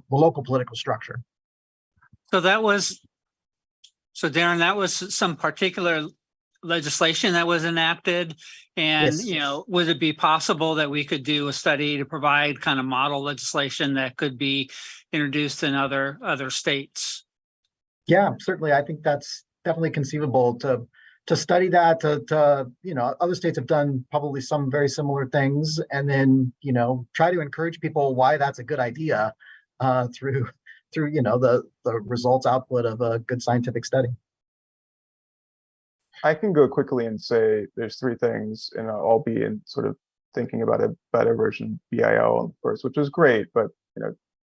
local political structure. So Darren, that was some particular legislation that was enacted. And, yes. Would it be possible that we could do a study to provide kind of model legislation that could be introduced in other states? Yeah, certainly. I think that's definitely conceivable to study that. Other states have done probably some very similar things, and then try to encourage people why that's a good idea through the results output of a good scientific study. I can go quickly and say there's three things, and I'll be in sort of thinking about a better version of BIL first, which is great, but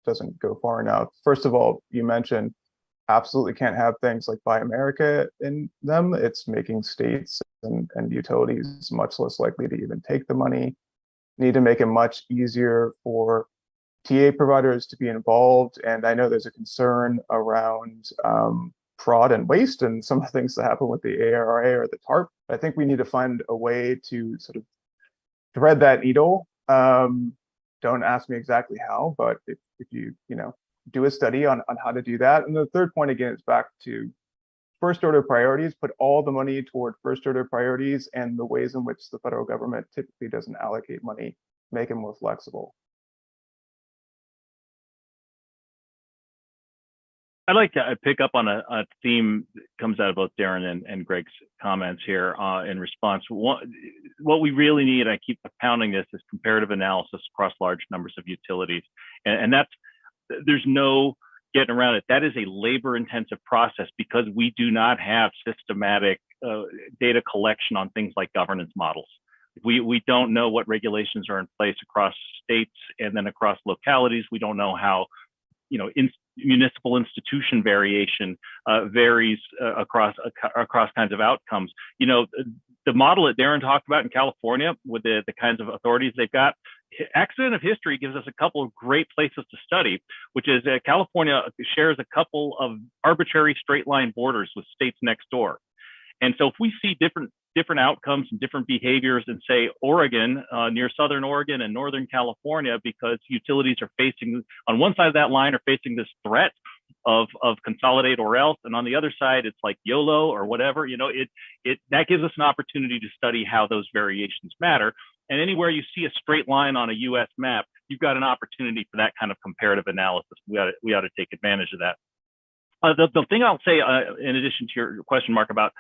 doesn't go far enough. First of all, you mentioned absolutely can't have things like Buy America in them. It's making states and utilities much less likely to even take the money. Need to make it much easier for TA providers to be involved. And I know there's a concern around fraud and waste and some of the things that happen with the ARRA or the TARP. I think we need to find a way to sort of thread that needle. Don't ask me exactly how, but if you do a study on how to do that. And the third point, again, is back to first order priorities, put all the money toward first order priorities, and the ways in which the federal government typically doesn't allocate money, make it more flexible. I'd like to pick up on a theme that comes out of both Darren and Greg's comments here in response. What we really need, I keep pounding this, is comparative analysis across large numbers of utilities. And that's, there's no getting around it. That is a labor intensive process because we do not have systematic data collection on things like governance models. We don't know what regulations are in place across states and then across localities. We don't know how, municipal institution variation varies across kinds of outcomes. The model that Darren talked about in California with the kinds of authorities they've got, accident of history gives us a couple of great places to study, which is California shares a couple of arbitrary straight line borders with states next door. And so if we see different outcomes and different behaviors in, say, Oregon, near Southern Oregon and Northern California, because utilities are facing, on one side of that line, are facing this threat of consolidate or else, and on the other side, it's like YOLO or whatever, that gives us an opportunity to study how those variations matter. And anywhere you see a straight line on a US map, you've got an opportunity for that kind of comparative analysis. We ought to take advantage of that. The thing I'll say, in addition to your question, Mark, about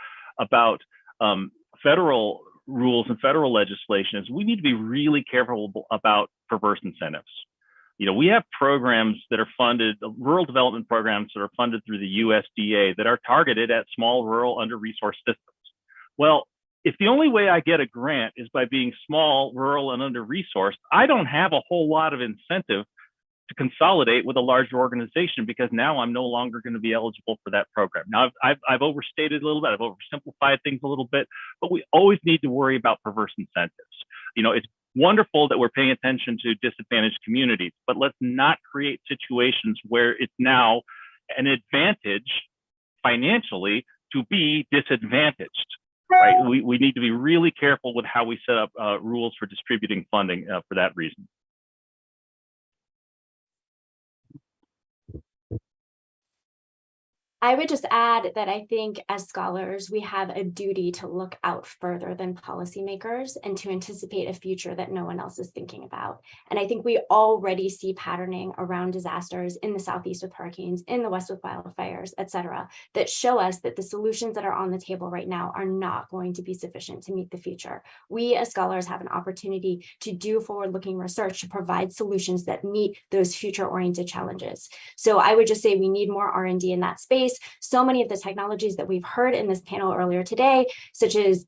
federal rules and federal legislation, is we need to be really careful about perverse incentives. We have programs that are funded, rural development programs that are funded through the USDA that are targeted at small, rural, under-resourced systems. Well, if the only way I get a grant is by being small, rural, and under-resourced, I don't have a whole lot of incentive to consolidate with a larger organization, because now I'm no longer going to be eligible for that program. Now I've overstated a little bit, I've oversimplified things a little bit, but we always need to worry about perverse incentives. You know, it's wonderful that we're paying attention to disadvantaged communities, but let's not create situations where it's now an advantage financially to be disadvantaged. Right? We need to be really careful with how we set up rules for distributing funding for that reason. I would just add that I think as scholars, we have a duty to look out further than policymakers and to anticipate a future that no one else is thinking about. And I think we already see patterning around disasters in the Southeast with hurricanes, in the West with wildfires, et cetera, that show us that the solutions that are on the table right now are not going to be sufficient to meet the future. We as scholars have an opportunity to do forward-looking research to provide solutions that meet those future-oriented challenges. So I would just say we need more R&D in that space. So many of the technologies that we've heard in this panel earlier today, such as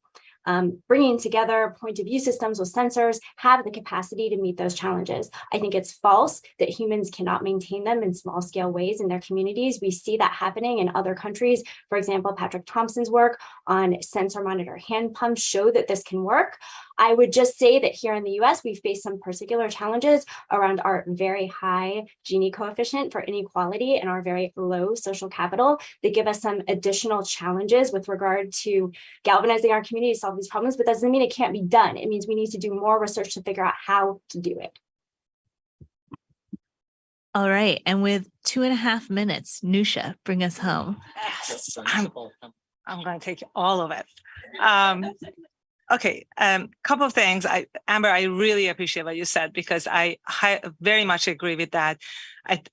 bringing together point of view systems with sensors, have the capacity to meet those challenges. I think it's false that humans cannot maintain them in small scale ways in their communities. We see that happening in other countries. For example, Patrick Thompson's work on sensor monitor hand pumps show that this can work. I would just say that here in the US, we face some particular challenges around our very high Gini coefficient for inequality and our very low social capital that give us some additional challenges with regard to galvanizing our community to solve these problems, but that doesn't mean it can't be done. It means we need to do more research to figure out how to do it. All right. And with 2.5 minutes, Nusha, bring us home. Yes, I'm going to take all of it. Okay, couple of things. Amber, I really appreciate what you said, because I very much agree with that.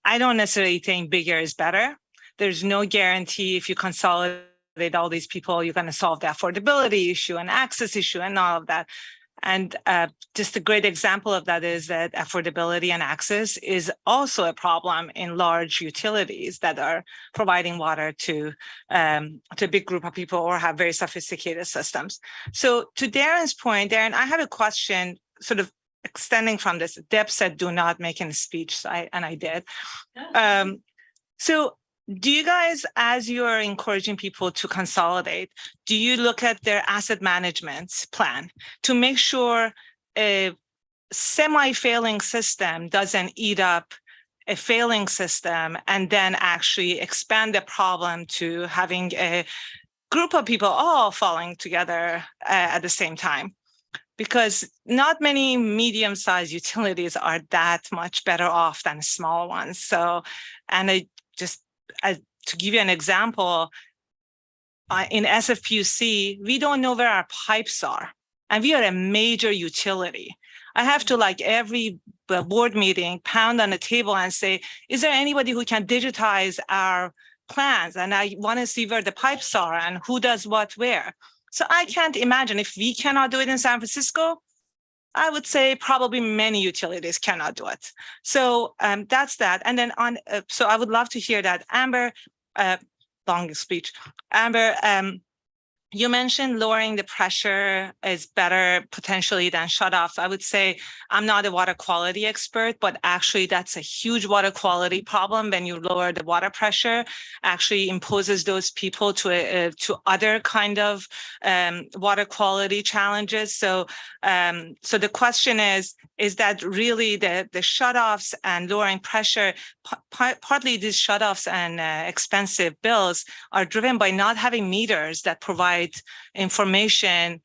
I don't necessarily think bigger is better. There's no guarantee if you consolidate all these people, you're going to solve the affordability issue and access issue and all of that. And just a great example of that is that affordability and access is also a problem in large utilities that are providing water to a big group of people or have very sophisticated systems. So to Darren's point, Darren, I have a question sort of extending from this. Deb said, do not make a speech, and I did. So do you guys, as you are encouraging people to consolidate, do you look at their asset management plan to make sure a semi-failing system doesn't eat up a failing system and then actually expand the problem to having a group of people all falling together at the same time? Because not many medium-sized utilities are that much better off than small ones. So, and to give you an example, in SFPUC, we don't know where our pipes are, and we are a major utility. I have to, like every board meeting, pound on the table and say, is there anybody who can digitize our plans? And I want to see where the pipes are and who does what where. So I can't imagine if we cannot do it in San Francisco, I would say probably many utilities cannot do it. So that's that. And then so I would love to hear that. Amber, long speech. Amber, you mentioned lowering the pressure is better potentially than shutoffs. I would say I'm not a water quality expert, but actually that's a huge water quality problem. When you lower the water pressure, actually imposes those people to other kind of water quality challenges. So so the question is that really the shutoffs and lowering pressure, partly these shutoffs and expensive bills are driven by not having meters that provide information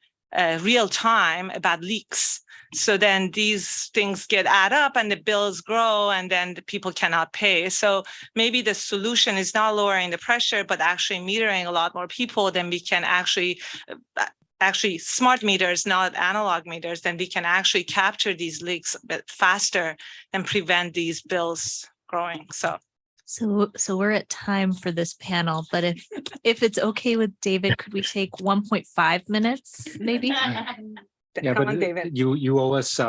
real time about leaks. So then these things get add up and the bills grow and then the people cannot pay. So maybe the solution is not lowering the pressure, but actually metering a lot more people, then we can actually smart meters, not analog meters, then we can actually capture these leaks a bit faster and prevent these bills growing. So we're at time for this panel, but if it's okay with David, could we take 1.5 minutes, maybe? Yeah, Come but on, David. you owe us.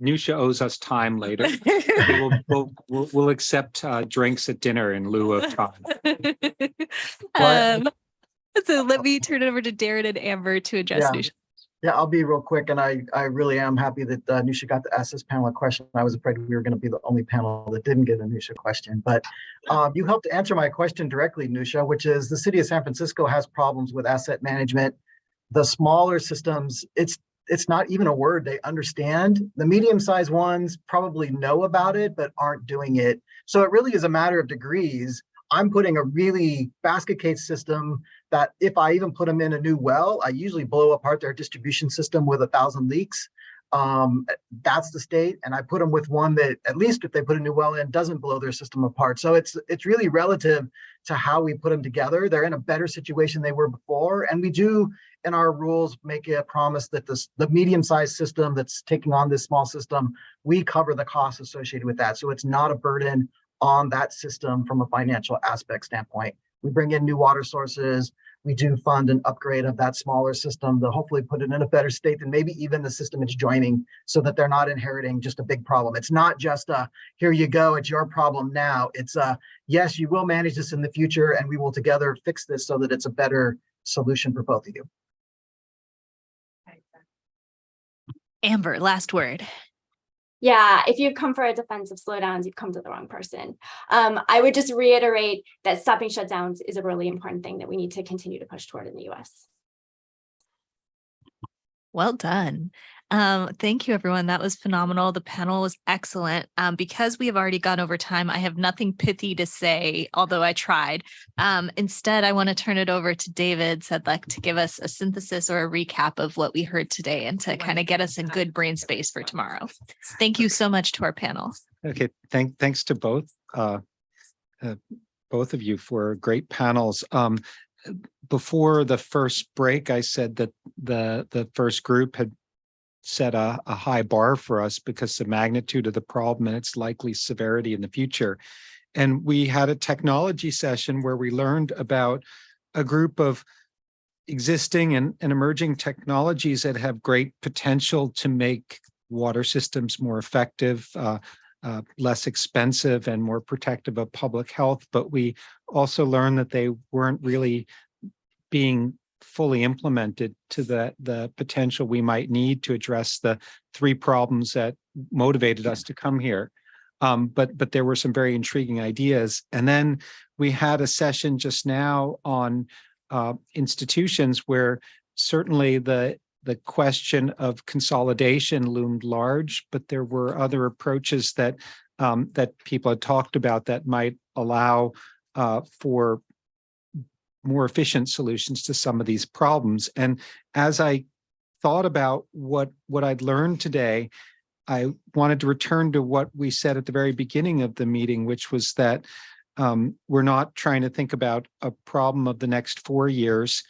Nusha owes us time later. We'll accept drinks at dinner in lieu of time. So let me turn it over to Darren and Amber to address Nusha. Yeah, I'll be real quick, and I really am happy that Nusha got to ask this panel a question. I was afraid we were going to be the only panel that didn't get a Nusha question, but you helped answer my question directly, Nusha, which is the city of San Francisco has problems with asset management. The smaller systems, it's not even a word they understand. The medium-sized ones probably know about it, but aren't doing it. So it really is a matter of degrees. I'm putting a really basket case system that if I even put them in a new well, I usually blow apart their distribution system with 1,000 leaks. That's the state. And I put them with one that, at least if they put a new well in, doesn't blow their system apart. So it's really relative to how we put them together. They're in a better situation they were before. And we do, in our rules, make a promise that the medium-sized system that's taking on this small system, we cover the costs associated with that. So it's not a burden on that system from a financial aspect standpoint. We bring in new water sources. We do fund an upgrade of that smaller system to hopefully put it in a better state than maybe even the system it's joining, so that they're not inheriting just a big problem. It's not just here you go, it's your problem now. It's yes, you will manage this in the future, and we will together fix this so that it's a better solution for both of you. Amber, last word. Yeah, if you've come for a defense of slowdowns, you've come to the wrong person. I would just reiterate that stopping shutdowns is a really important thing that we need to continue to push toward in the US. Well done. Thank you, everyone. That was phenomenal. The panel was excellent. Because we have already gone over time, I have nothing pithy to say, although I tried. Instead, I want to turn it over to David Sedlak to give us a synthesis or a recap of what we heard today and to kind of get us in good brain space for tomorrow. Thank you so much to our panel. Okay, thanks to both of you for great panels. Before the first break, I said that the first group had set a high bar for us because the magnitude of the problem and its likely severity in the future. And we had a technology session where we learned about a group of existing and emerging technologies that have great potential to make water systems more effective, less expensive, and more protective of public health. But we also learned that they weren't really being fully implemented to the potential we might need to address the three problems that motivated us to come here. But there were some very intriguing ideas. And then we had a session just now on institutions where certainly the question of consolidation loomed large, but there were other approaches that people had talked about that might allow for more efficient solutions to some of these problems. And as I thought about what I'd learned today, I wanted to return to what we said at the very beginning of the meeting, which was that we're not trying to think about a problem of the next 4 years,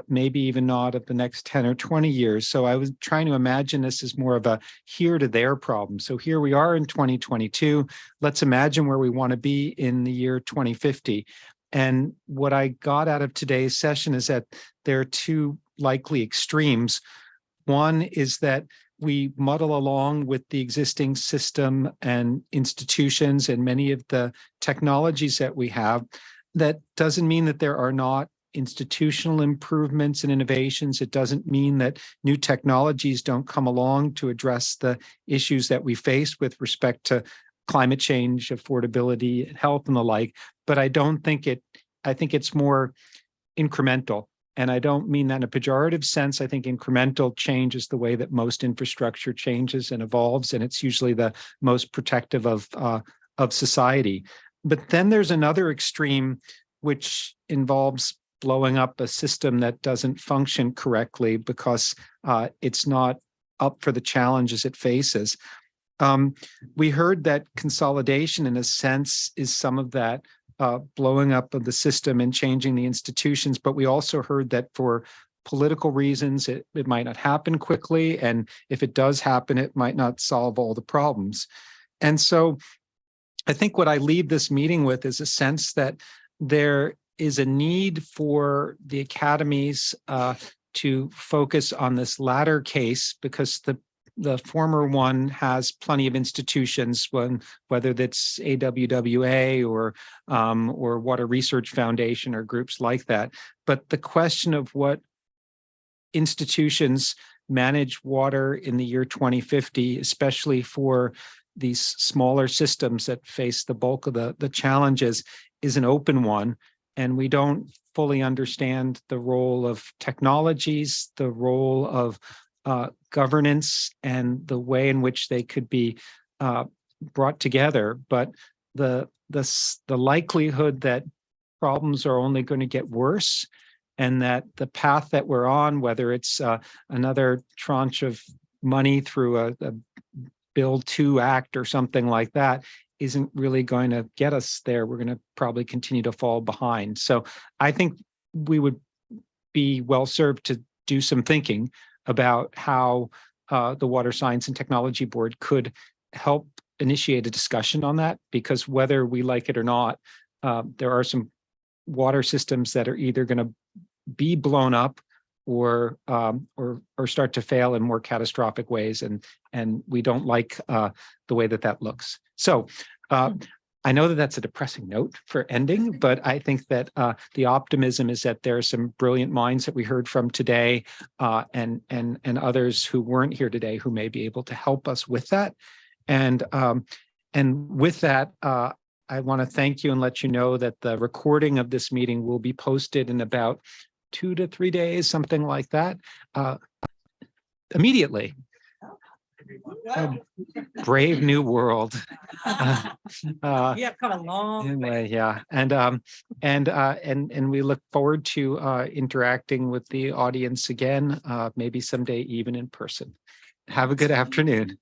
maybe even not of the next 10 or 20 years. So I was trying to imagine this as more of a here to there problem. So here we are in 2022. Let's imagine where we want to be in the year 2050. And what I got out of today's session is that there are two likely extremes. One is that we muddle along with the existing system and institutions and many of the technologies that we have. That doesn't mean that there are not institutional improvements and innovations. It doesn't mean that new technologies don't come along to address the issues that we face with respect to climate change, affordability, health, and the like. But I don't think I think it's more incremental. And I don't mean that in a pejorative sense. I think incremental change is the way that most infrastructure changes and evolves, and it's usually the most protective of society. But then there's another extreme, which involves blowing up a system that doesn't function correctly because it's not up for the challenges it faces. We heard that consolidation, in a sense, is some of that blowing up of the system and changing the institutions, but we also heard that for political reasons, it might not happen quickly, and if it does happen, it might not solve all the problems. And so I think what I leave this meeting with is a sense that there is a need for the academies to focus on this latter case, because the former one has plenty of institutions, whether that's AWWA or Water Research Foundation or groups like that. But the question of what institutions manage water in the year 2050, especially for these smaller systems that face the bulk of the challenges, is an open one. And we don't fully understand the role of technologies, the role of governance, and the way in which they could be brought together. But the likelihood that problems are only going to get worse, and that the path that we're on, whether it's another tranche of money through a Build 2 Act or something like that, isn't really going to get us there. We're going to probably continue to fall behind. So I think we would be well served to do some thinking about how the Water Science and Technology Board could help initiate a discussion on that, because whether we like it or not, there are some water systems that are either going to be blown up or start to fail in more catastrophic ways, and we don't like the way that looks. So I know that that's a depressing note for ending, but I think that the optimism is that there are some brilliant minds that we heard from today, and others who weren't here today who may be able to help us with that. And with that, I want to thank you and let you know that the recording of this meeting will be posted in about 2 to 3 days, something like that, immediately. Brave new world. We have come a long way. Anyway, yeah, and we look forward to interacting with the audience again, maybe someday even in person. Have a good afternoon.